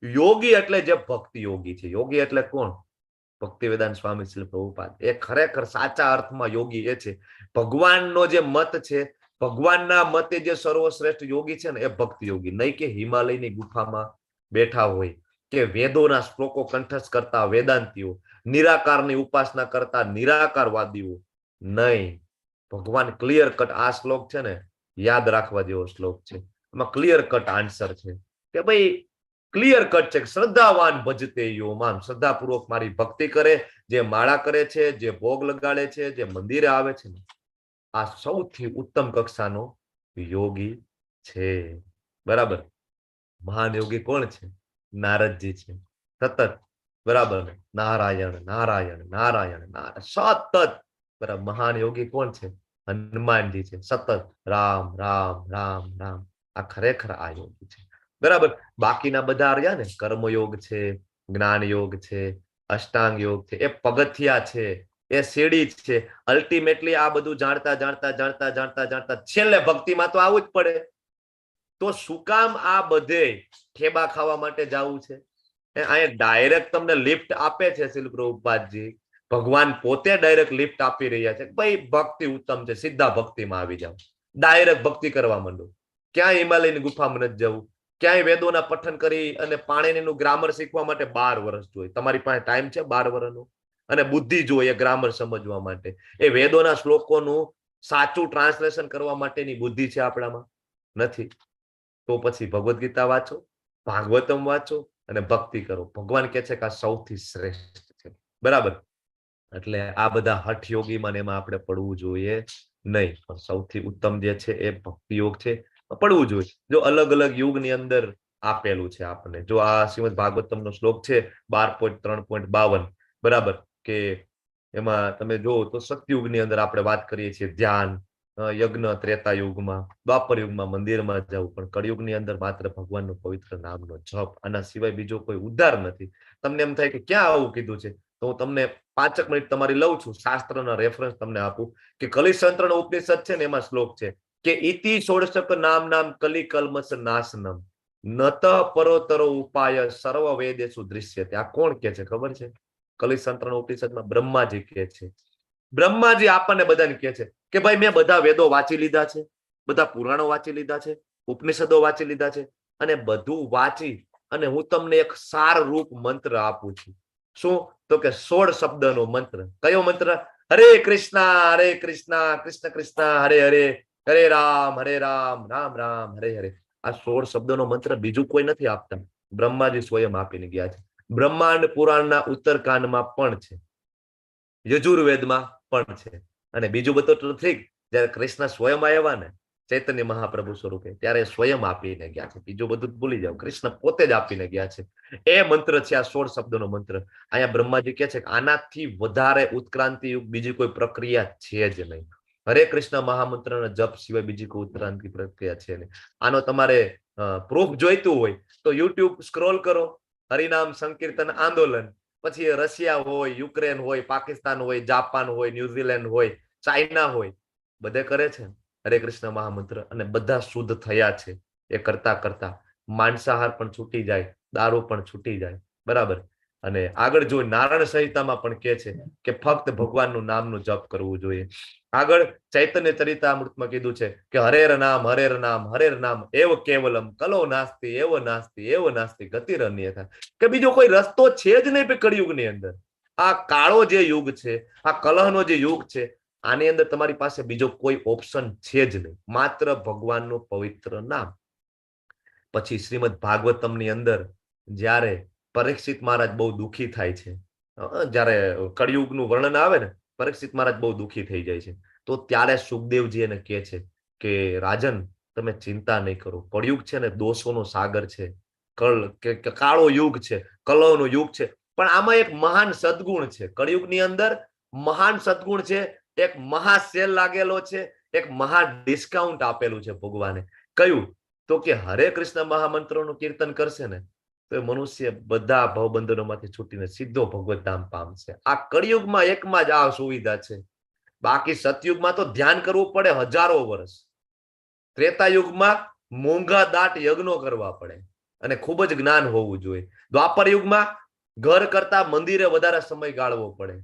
યોગી એટલે જે ભક્તિ યોગી છે. યોગી એટલે કોણ? ભક્તિવેદાંત સ્વામી શ્રી પ્રભુપાદ. એ ખરેખર સાચા અર્થમાં યોગી એ છે. ભગવાનનો જે મત છે, ભગવાનના મતે જે સર્વશ્રેષ્ઠ યોગી છે ને એ ભક્તિ યોગી, નહીં કે હિમાલયની ગુફામાં બેઠા હોય, કે વેદોના શ્લોકો કંઠસ્થ કરતા વેદાંતીઓ, નિરાકારની ઉપાસના કરતા નિરાકારવાદીઓ નહીં. ભગવાન ક્લિયર કટ, આ શ્લોક છે ને યાદ રાખવા જેવો શ્લોક છે. એમાં ક્લિયર કટ આન્સર છે કે ભાઈ ક્લિયર કટ છે કે શ્રદ્ધાવાન ભજતે યો મામ, શ્રદ્ધાપૂર્વક મારી ભક્તિ કરે, જે માળા કરે છે, જે ભોગ લગાડે છે, જે મંદિરે આવે છે ને, આ સૌથી ઉત્તમ કક્ષાનો યોગી છે, બરાબર. મહાન યોગી કોણ છે? નારદજી છે. સતત, બરાબર, નારાયણ નારાયણ નારાયણ નારાયણ સતત, બરાબર. મહાન યોગી કોણ છે? હનુમાનજી છે. સતત રામ રામ રામ રામ. આ ખરેખર આ યોગી છે, બરાબર. બાકીના બધા રહ્યા ને, કર્મયોગ છે, જ્ઞાન યોગ છે, અષ્ટાંગ યોગ છે, એ પગથિયા છે, એ સીડી છે. અલ્ટિમેટલી આ બધું જાણતા જાણતા જાણતા જાણતા જાણતા છેલ્લે ભક્તિમાં તો આવું જ પડે. તો શું કામ આ બધે ઠેબા ખાવા માટે જવું છે? અહીંયા ડાયરેક્ટ તમને લિફ્ટ આપે છે શ્રીલ પ્રભુપાદજી. ભગવાન પોતે ડાયરેક્ટ લિફ્ટ આપી રહ્યા છે. ભાઈ ભક્તિ ઉત્તમ છે, સીધા ભક્તિમાં આવી જાવ, ડાયરેક્ટ ભક્તિ કરવા માંડો. ક્યાંય હિમાલયની ગુફામાં નથી જવું, ક્યાંય વેદોના પઠન કરી અને પાણીનું ગ્રામર શીખવા માટે 12 વર્ષ જોઈએ. તમારી પાસે ટાઈમ છે 12 વર્ષનો? અને બુદ્ધિ જોઈએ ગ્રામર સમજવા માટે. એ વેદોના શ્લોકોનું સાચું ટ્રાન્સલેશન કરવા માટેની બુદ્ધિ છે આપણામાં? નથી. તો પછી ભગવદ્ ગીતા વાંચો, ભાગવતમ વાંચો અને ભક્તિ કરો. ભગવાન કહે છે કે આ સૌથી શ્રેષ્ઠ છે, બરાબર. એટલે આ બધા હઠ યોગીમાં એમાં આપણે પડવું જોઈએ નહીં, પણ સૌથી ઉત્તમ જે છે એ ભક્તિ યોગ છે, પડવું જોઈએ. જો અલગ અલગ યુગની અંદર આપેલું છે આપણને. જો આ શ્રીમદ ભાગવતમનો શ્લોક છે 12.3.52, બરાબર, કે એમાં તમે જો તો સતયુગની અંદર આપણે વાત કરીએ છીએ ધ્યાન, યજ્ઞ ત્રેતા યુગમાં, દ્વાપર યુગમાં મંદિરમાં જવું, પણ કળિયુગની અંદર માત્ર ભગવાનનું પવિત્ર નામનો જપ, આના સિવાય બીજો કોઈ ઉદ્ધાર નથી. તમને એમ થાય કે ક્યાં આવું કીધું છે, તો હું તમને 5 મિનિટ તમારી લઉં છું, શાસ્ત્રના રેફરન્સ તમને આપું કે કલિસંત્રણ ઉપનિષદ છે ને એમાં શ્લોક છે કે ઇતિ ષોડશક નામ નામ કલી કલ્મસ નાશનમ નત પરોતરો ઉપાય સર્વ વેદેષુ દૃશ્યતે. આ કોણ કે છે ખબર છે? કલિસંત્રણ ઉપનિષદમાં બ્રહ્માજી કે છે. બ્રહ્માજી આપણને બધાને કહે છે કે ભાઈ મેં બધા વેદો વાંચી લીધા છે, બધા પુરાણો વાંચી લીધા છે, ઉપનિષદો વાંચી લીધા છે, અને બધું વાંચી અને હું તમને એક સાર રૂપ મંત્ર આપું છું. શું? તો કે 16 શબ્દનો મંત્ર. કયો મંત્ર? હરે કૃષ્ણ કૃષ્ણ કૃષ્ણ હરે હરે, હરે રામ રામ રામ હરે હરે. આ 16 શબ્દનો મંત્ર બીજું કોઈ નથી આપતા, બ્રહ્માજી સ્વયં આપીને ગયા છે. બ્રહ્માંડ પુરાણના ઉત્તરકાંડમાં પણ છે, યજુર્વેદમાં પણ છે. અને બીજું બધું તો ઠીક, જયારે કૃષ્ણ સ્વયં આવ્યા ને ચૈતન્ય મહાપ્રભુ સ્વરૂપે, ત્યારે સ્વયં આપીને ગયા છે. બીજું બધું ભૂલી જાઓ, કૃષ્ણ પોતે જ આપીને ગયા છે. એ મંત્ર છે આ 16 શબ્દોનો મંત્ર. અહીંયા બ્રહ્માજી કહે છે કે આનાથી વધારે ઉત્ક્રાંતિ યુગ બીજી કોઈ પ્રક્રિયા છે જ નહીં. હરે કૃષ્ણ મહામંત્રના જપ સિવાય બીજી કોઈ ઉત્ક્રાંતિ પ્રક્રિયા છે નહીં. આનો તમારે પ્રૂફ જોઈતું હોય તો યુટ્યુબ સ્ક્રોલ કરો, હરિનામ સંકીર્તન આંદોલન, પછી રશિયા હોય, યુક્રેન હોય, પાકિસ્તાન હોય, જાપાન હોય, ન્યુઝીલેન્ડ હોય, ચાઇના હોય, બધે કરે છે હરે કૃષ્ણ મહામંત્ર, અને બધા શુદ્ધ થયા છે. એ કરતા કરતા માંસાહાર પણ છૂટી જાય, દારૂ પણ છૂટી જાય. બરાબર. અને આગળ જો નારાયણ સંહિતામાં પણ કહે છે કે ફક્ત ભગવાનનું નામનું જપ કરવું જોઈએ. આગળ ચૈતન્ય ચરિતામૃતમાં કીધું છે કે હરેર નામ એવ કેવલમ કલો નાસ્તિ એવ નાસ્તિ ગતિરન્યથા, કે બીજો કોઈ રસ્તો છે જ નહીં કળિયુગની અંદર. આ કાળો જે યુગ છે, આ કલહનો જે યુગ છે, આની અંદર તમારી પાસે બીજો કોઈ ઓપ્શન છે જ નહીં, માત્ર ભગવાનનું પવિત્ર નામ. પછી શ્રીમદ ભાગવતમની અંદર જ્યારે પરીક્ષિત મહારાજ બહુ દુઃખી થાય છે, જ્યારે કળિયુગનું વર્ણન આવે ને, પરીક્ષિત મહારાજ બહુ દુઃખી થઈ જાય છે, તો ત્યારે સુખદેવજી એને કહે છે કે રાજન તમે ચિંતા નહીં કરો, કળિયુગ છે ને દોષોનો સાગર છે, કાળો યુગ છે, કલહનો યુગ છે, પણ આમાં એક મહાન સદગુણ છે. કળિયુગની અંદર મહાન સદગુણ છે, એક મહા સેલ લાગેલો છે, એક મહા ડિસ્કાઉન્ટ આપેલું છે ભગવાને. કયું? તો કે હરે કૃષ્ણ મહામંત્રનું કીર્તન કરશે ને તો મનુષ્ય બધા ભવબંધનોમાંથી છૂટીને સીધો ભગવત ધામ પામશે. આ કળિયુગમાં એકમાં જ આ સુવિધા છે. બાકી સતયુગમાં તો ધ્યાન કરવું પડે હજારો વર્ષ, ત્રેતાયુગમાં મોંઘા દાટ યજ્ઞો કરવા પડે અને ખૂબ જ જ્ઞાન હોવું જોઈએ. દ્વાપર યુગમાં ઘર કરતા મંદિરે વધારે સમય ગાળવો પડે.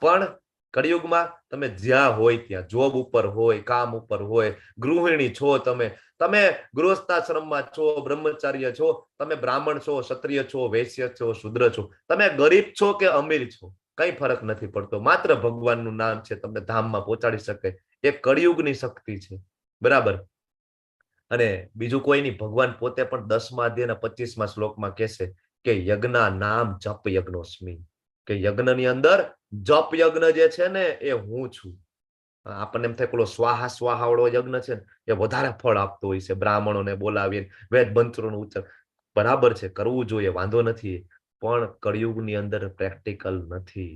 પણ કળિયુગમાં તમે જ્યાં હોય ત્યાં, જોબ ઉપર હોય, કામ ઉપર હોય, ગૃહિણી છો તમે ગૃહસ્થાશ્રમમાં છો, બ્રહ્મચાર્ય છો, તમે બ્રાહ્મણ છો, ક્ષત્રિય છો, વૈશ્ય છો, શુદ્ર છો, તમે ગરીબ છો કે અમીર છો, કઈ ફરક નથી પડતો. માત્ર ભગવાનનું નામ છે તમને ધામમાં પહોંચાડી શકે. એ કળિયુગની શક્તિ છે. બરાબર. અને બીજું કોઈ નહીં, ભગવાન પોતે પણ 10મા અધ્યાયના 25મા શ્લોકમાં કહેશે કે યજ્ઞ નામ જપ યજ્ઞોસ્મી, કે યજ્ઞની અંદર જપ યજ્ઞ જે છે ને એ હું છું. આપણને એમ થાય પેલો સ્વાહા વાળો યજ્ઞ છે ને એ વધારે ફળ આપતો હોય છે, બ્રાહ્મણોને બોલાવીને વેદ મંત્રોનો ઉચ્ચાર. બરાબર છે, કરવું જોઈએ, વાંધો નથી, પણ કળિયુગની અંદર પ્રેક્ટિકલ નથી,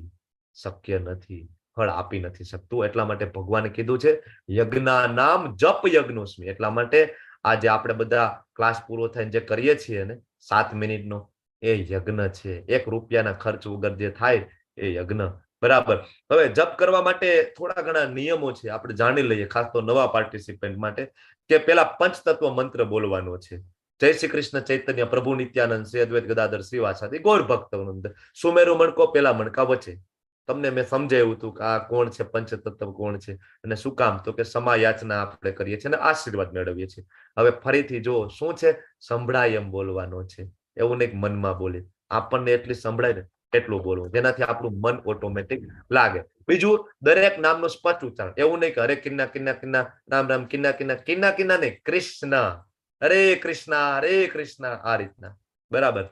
શક્ય નથી, ફળ આપી નથી શકતું. એટલા માટે ભગવાને કીધું છે યજ્ઞ નામ જપ યજ્ઞોસ્મી. એટલા માટે આજે આપણે બધા ક્લાસ પૂરો થઈને જે કરીએ છીએ ને 7 મિનિટનો, એ યજ્ઞ છે. 1 રૂપિયાના ખર્ચ વગર જે થાય એ યજ્ઞ. બરાબર. હવે જપ કરવા માટે થોડા ઘણા નિયમો છે, આપણે જાણી લઈએ, ખાસ તો નવા પાર્ટિસિપન્ટ માટે, કે પેલા પંચતત્વ મંત્ર બોલવાનો છે. જય શ્રી કૃષ્ણ ચૈતન્ય પ્રભુ નિત્યાનંદ શ્રી અદ્વૈત ગદાધર શ્રીવાસાદિ ગૌર ભક્તવૃંદ. સુમેરુ મણકો પેલા મણકા વચ્ચે. તમને મેં સમજાવ્યું હતું કે આ કોણ છે, પંચતત્વ કોણ છે અને શું કામ, તો કે સમાયાચના આપણે કરીએ છીએ અને આશીર્વાદ મેળવીએ છીએ. હવે ફરીથી જો શું છે, સંભળાય એમ બોલવાનો છે, એવું નહીં મનમાં બોલે. આપણને એટલી સંભળાય ને એટલું બોલવું, જેનાથી આપણું મન ઓટોમેટિક લાગે. બીજું, દરેક નામનું સ્પષ્ટ ઉચ્ચારણ. એવું નહીં કે હરે કિન્ના કિન્ના કિન્ના રામ રામ કિન્ના કિન્ના કિન્ના કિન્ના નહીં, કૃષ્ણ હરે કૃષ્ણ આ રીતના. બરાબર.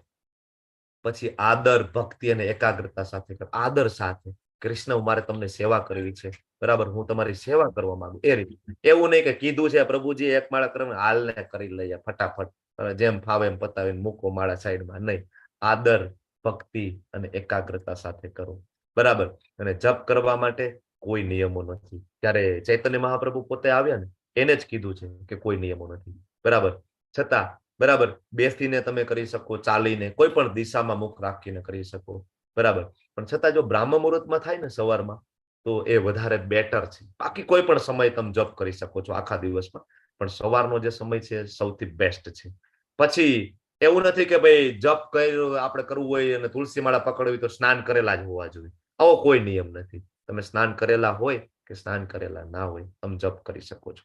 પછી આદર, ભક્તિ અને એકાગ્રતા સાથે, આદર સાથે, કૃષ્ણ મારે તમને સેવા કરવી છે, બરાબર, હું તમારી સેવા કરવા માંગુ, એ રીતે. એવું નહીં કે કીધું છે પ્રભુજી એક માળા કરવા, હાલને કરી લઈએ ફટાફટ, જેમ ફાવે એમ પતાવીને મૂકો માળા સાઈડમાં. નહીં, આદર, ભક્તિ અને એકાગ્રતા સાથે કરો. બરાબર. અને જપ કરવા માટે કોઈ નિયમો નથી. ત્યારે ચૈતન્ય મહાપ્રભુ પોતે આવ્યા ને એને જ કીધું છે કે કોઈ નિયમો નથી. બરાબર. છતાં બરાબર બેસીને તમે કરી શકો, ચાલીને, કોઈ પણ દિશામાં મુખ રાખીને કરી શકો. બરાબર. પણ છતાં જો બ્રાહ્મ મુહૂર્તમાં થાય ને સવારમાં, તો એ વધારે બેટર છે. બાકી કોઈ પણ સમય તમે જપ કરી શકો છો આખા દિવસમાં, પણ સવારનો જે સમય છે સૌથી બેસ્ટ છે. પછી એવું નથી કે ભાઈ જપ કર્યું આપણે કરવું હોય અને તુલસી માળા પકડવી તો સ્નાન કરેલા જ હોવા જોઈએ. આવો કોઈ નિયમ નથી. તમે સ્નાન કરેલા હોય કે સ્નાન કરેલા ના હોય, તમે જપ કરી શકો છો.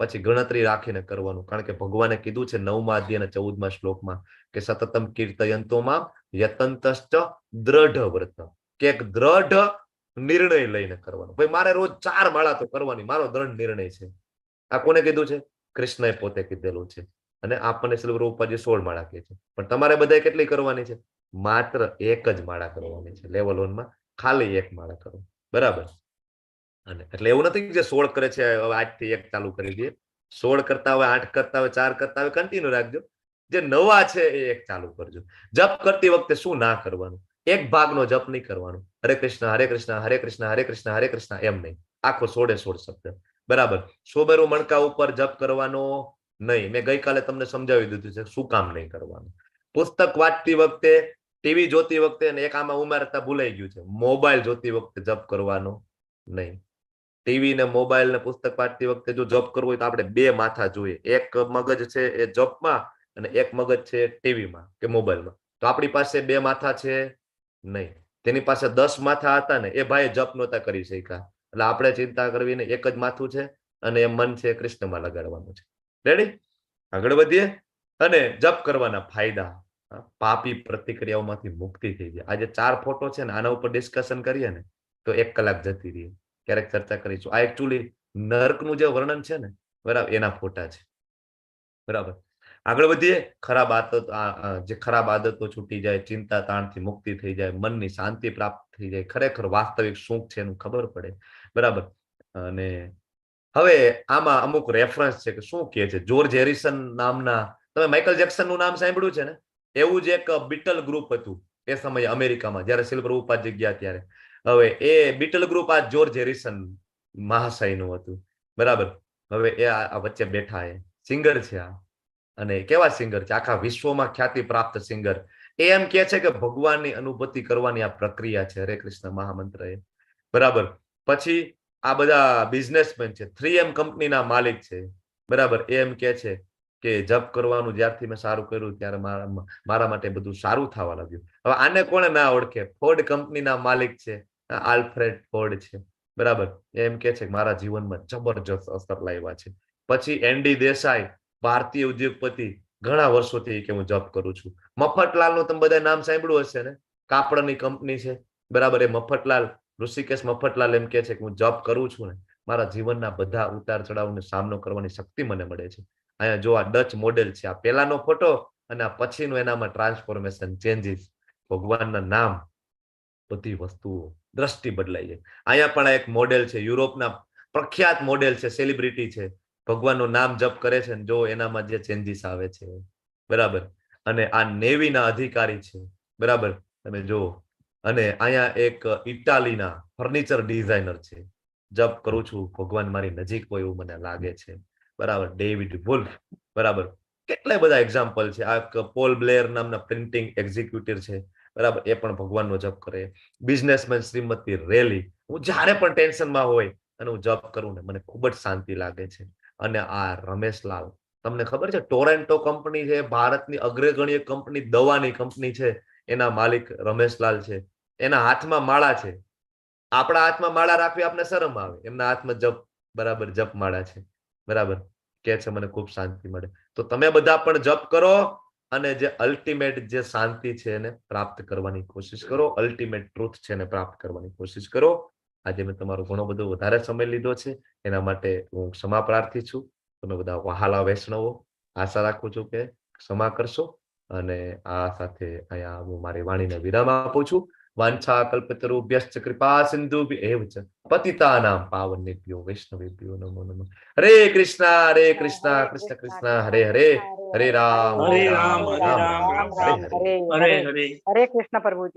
પછી ગણતરી રાખીને કરવાનું, કારણ કે ભગવાને કીધું છે 9મા અધ્યાયના 14મા શ્લોકમાં કે સતતમ કીર્તયંતોમાં યતંતશ્ચ દ્રઢ વ્રત, કે એક દ્રઢ નિર્ણય લઈને કરવાનો. ભાઈ મારે રોજ 4 માળા તો કરવાની, મારો દ્રઢ નિર્ણય છે. આ કોને કીધું છે? કૃષ્ણએ પોતે કીધેલું છે. અને આપણને શ્રી પ્રભુપાદજી 16 માળા કહે છે. પણ તમારે બધાએ કેટલી કરવાની છે? માત્ર 1 જ માળા કરવાની છે. લેવલ 1 માં ખાલી 1 માળા કરો. બરાબર. અને એટલે એવું નથી કે 16 કરે છે હવે આજથી 1 ચાલુ કરી દઈએ. 16 કરતા હોય, 8 કરતા હોય, 4 કરતા હોય, કન્ટિન્યુ રાખજો. જે નવા છે એ એક ચાલુ કરજો. જપ કરતી વખતે શું ના કરવાનું? એક ભાગનો જપ નહીં કરવાનો. હરે કૃષ્ણ હરે કૃષ્ણ હરે કૃષ્ણ હરે કૃષ્ણ હરે કૃષ્ણ એમ નહીં, આખો 16 શબ્દ. બરાબર. સોબેરું મણકા ઉપર જપ કરવાનો નહીં. મેં ગઈકાલે તમને સમજાવી દીધું છે શું કામ નહીં કરવાનું. પુસ્તક વાંચતી વખતે, ટીવી જોતી વખતે, અને એક આમાં ઉમેરતા ભૂલાઈ ગયું છે, મોબાઈલ જોતી વખતે જપ કરવાનો નહીં. ટીવી ને મોબાઈલ ને પુસ્તક વાંચતી વખતે જો જપ કરવો હોય તો આપણે બે માથા જોઈએ. એક મગજ છે એ જપમાં અને એક મગજ છે ટીવીમાં કે મોબાઈલમાં. તો આપણી પાસે બે માથા છે નહીં. તેની પાસે 10 માથા હતા ને એ ભાઈ જપ નહોતા કરી શક્યા. એટલે આપણે ચિંતા કરવી ને, એક જ માથું છે અને એ મન છે કૃષ્ણમાં લગાડવાનું છે. રેડી? આગળ વધીએ. અને જપ કરવાના ફાયદા. પાપી પ્રતિક્રિયાઓમાંથી મુક્તિ થઈ જાય. આજે 4 ફોટો છે ને, આના ઉપર ડિસ્કશન કરીએ ને તો 1 કલાક જતી રહી. ક્યારેક ચર્ચા કરીશું. આ એકચ્યુઅલી નર્કનું જે વર્ણન છે ને, બરાબર, એના ફોટા છે. બરાબર. આગળ વધીએ. ખરાબ આદતો, જે ખરાબ આદતો છૂટી જાય, ચિંતા તાણથી મુક્તિ થઈ જાય, મનની શાંતિ પ્રાપ્ત થઈ જાય, ખરેખર વાસ્તવિક શું છે એનું ખબર પડે. બરાબર. અને હવે આમાં અમુક રેફરન્સ છે કે શું કહે છે. જોર્જ હેરિસન નામના, તમે માઇકલ જેક્સન નું નામ સાંભળ્યું છે ને, એવું જ એક બીટલ ગ્રુપ હતું એ સમયે અમેરિકામાં, જયારે સિલ્વર ઉપાધિ ગયા ત્યારે. હવે એ બીટલ ગ્રુપ આ જોર્જ હેરિસન મહાશયનું હતું. બરાબર. હવે એ આ વચ્ચે બેઠા એ સિંગર છે આ, અને કેવા સિંગર છે, આખા વિશ્વમાં ખ્યાતિ પ્રાપ્ત સિંગર. એ એમ કે છે કે ભગવાનની અનુભૂતિ કરવાની આ પ્રક્રિયા છે હરે કૃષ્ણ મહામંત્ર એ. બરાબર. પછી આ બધા બિઝનેસમેન છે, 3M કંપનીના માલિક છે. બરાબર. એ એમ કે છે કે જપ કરવાનું જ્યારથી મેં સારું કર્યું ત્યારે મારા માટે બધું સારું થવા લાગ્યું. હવે આને કોણે ના ઓળખે? ફોર્ડ કંપનીના માલિક છે, આલ્ફ્રેડ ફોર્ડ છે. બરાબર. એમ કે છે કે મારા જીવનમાં જબરજસ્ત અસર લાવ્યા છે. પછી એન્ડી દેસાઈ, ભારતીય ઉદ્યોગપતિ, ઘણા વર્ષોથી કે હું જપ કરું છું. મફતલાલનું તમે બધા નામ સાંભળ્યું હશે ને, કાપડની કંપની છે. બરાબર. એ મફતલાલ, ઋષિકેશ મફતલાલ એમ કે છે કે હું જપ કરું છું ને, મારા જીવનના બધા ઉતાર ચઢાવનો સામનો કરવાની શક્તિ મને મળે છે. અહીંયા જો આ ડચ મોડેલ છે, આ પહેલાનો ફોટો અને આ પછીનો, એનામાં ટ્રાન્સફોર્મેશન, ચેન્જીસ, ભગવાનના નામ, બધી વસ્તુઓ, દ્રષ્ટિ બદલાઈ જાય. અહીંયા પણ એક મોડેલ છે, યુરોપના પ્રખ્યાત મોડેલ છે, સેલિબ્રિટી છે, ભગવાનનું નામ જપ કરે છે ને જો એનામાં જે ચેન્જીસ આવે છે. બરાબર. અને આ નેવીના અધિકારી છે. બરાબર. તમે જો. અને અહીંયા એક ઇટાલીના ફર્નિચર ડિઝાઇનર છે. જપ કરું છું, ભગવાન મારી નજીક હોય એવું મને લાગે છે. બરાબર. David wolf. બરાબર. કેટલા બધા એક્ઝામ્પલ છે. આ પોલ બ્લેર નામના પ્રિન્ટિંગ એક્ઝિક્યુટિવ છે. બરાબર. એ પણ ભગવાનનો જપ કરે. બિઝનેસમેન શ્રીમતી રેલી, હું જ્યારે પણ ટેન્શનમાં હોય અને હું જપ કરું ને મને ખૂબ જ શાંતિ લાગે છે. અને આ રમેશલાલ, તમને ખબર છે ટોરેન્ટો કંપની છે, ભારતની અગ્રગણ્ય કંપની, દવાની કંપની છે, એના માલિક રમેશલાલ છે. એના હાથમાં માળા છે. આપણા હાથમાં માળા રાખવી આપને શરમ આવે, એમના હાથમાં જપ, બરાબર, જપ માળા છે. બરાબર. કે છે મને ખૂબ શાંતિ મળે. તો તમે બધા પણ જપ કરો અને જે અલ્ટિમેટ જે શાંતિ છે એને પ્રાપ્ત કરવાની કોશિશ કરો. અલ્ટિમેટ ટ્રુથ છે એને પ્રાપ્ત કરવાની કોશિશ કરો. આજે મેં તમારો ઘણો બધો વધારે સમય લીધો છે, એના માટે હું ક્ષમા પ્રાર્થી છું. તમે બધા વહાલા વૈષ્ણવો, આશા રાખું છું કે ક્ષમા કરશો. અને આ સાથે અહીંયા હું મારી વાણીને વિરામ આપું છું. વાંછા કલ્પતરુભ્યશ્ચ કૃપા સિંધુભ્યૈવ ચ પતિતાનાં પાવનેભ્યો વૈષ્ણવેભ્યો નમો નમઃ. હરે કૃષ્ણ કૃષ્ણ કૃષ્ણ હરે હરે, હરે રામ હરે રામ રામ હરે રામ રામ રામ હરે હરે. હરે કૃષ્ણ પ્રભુજી.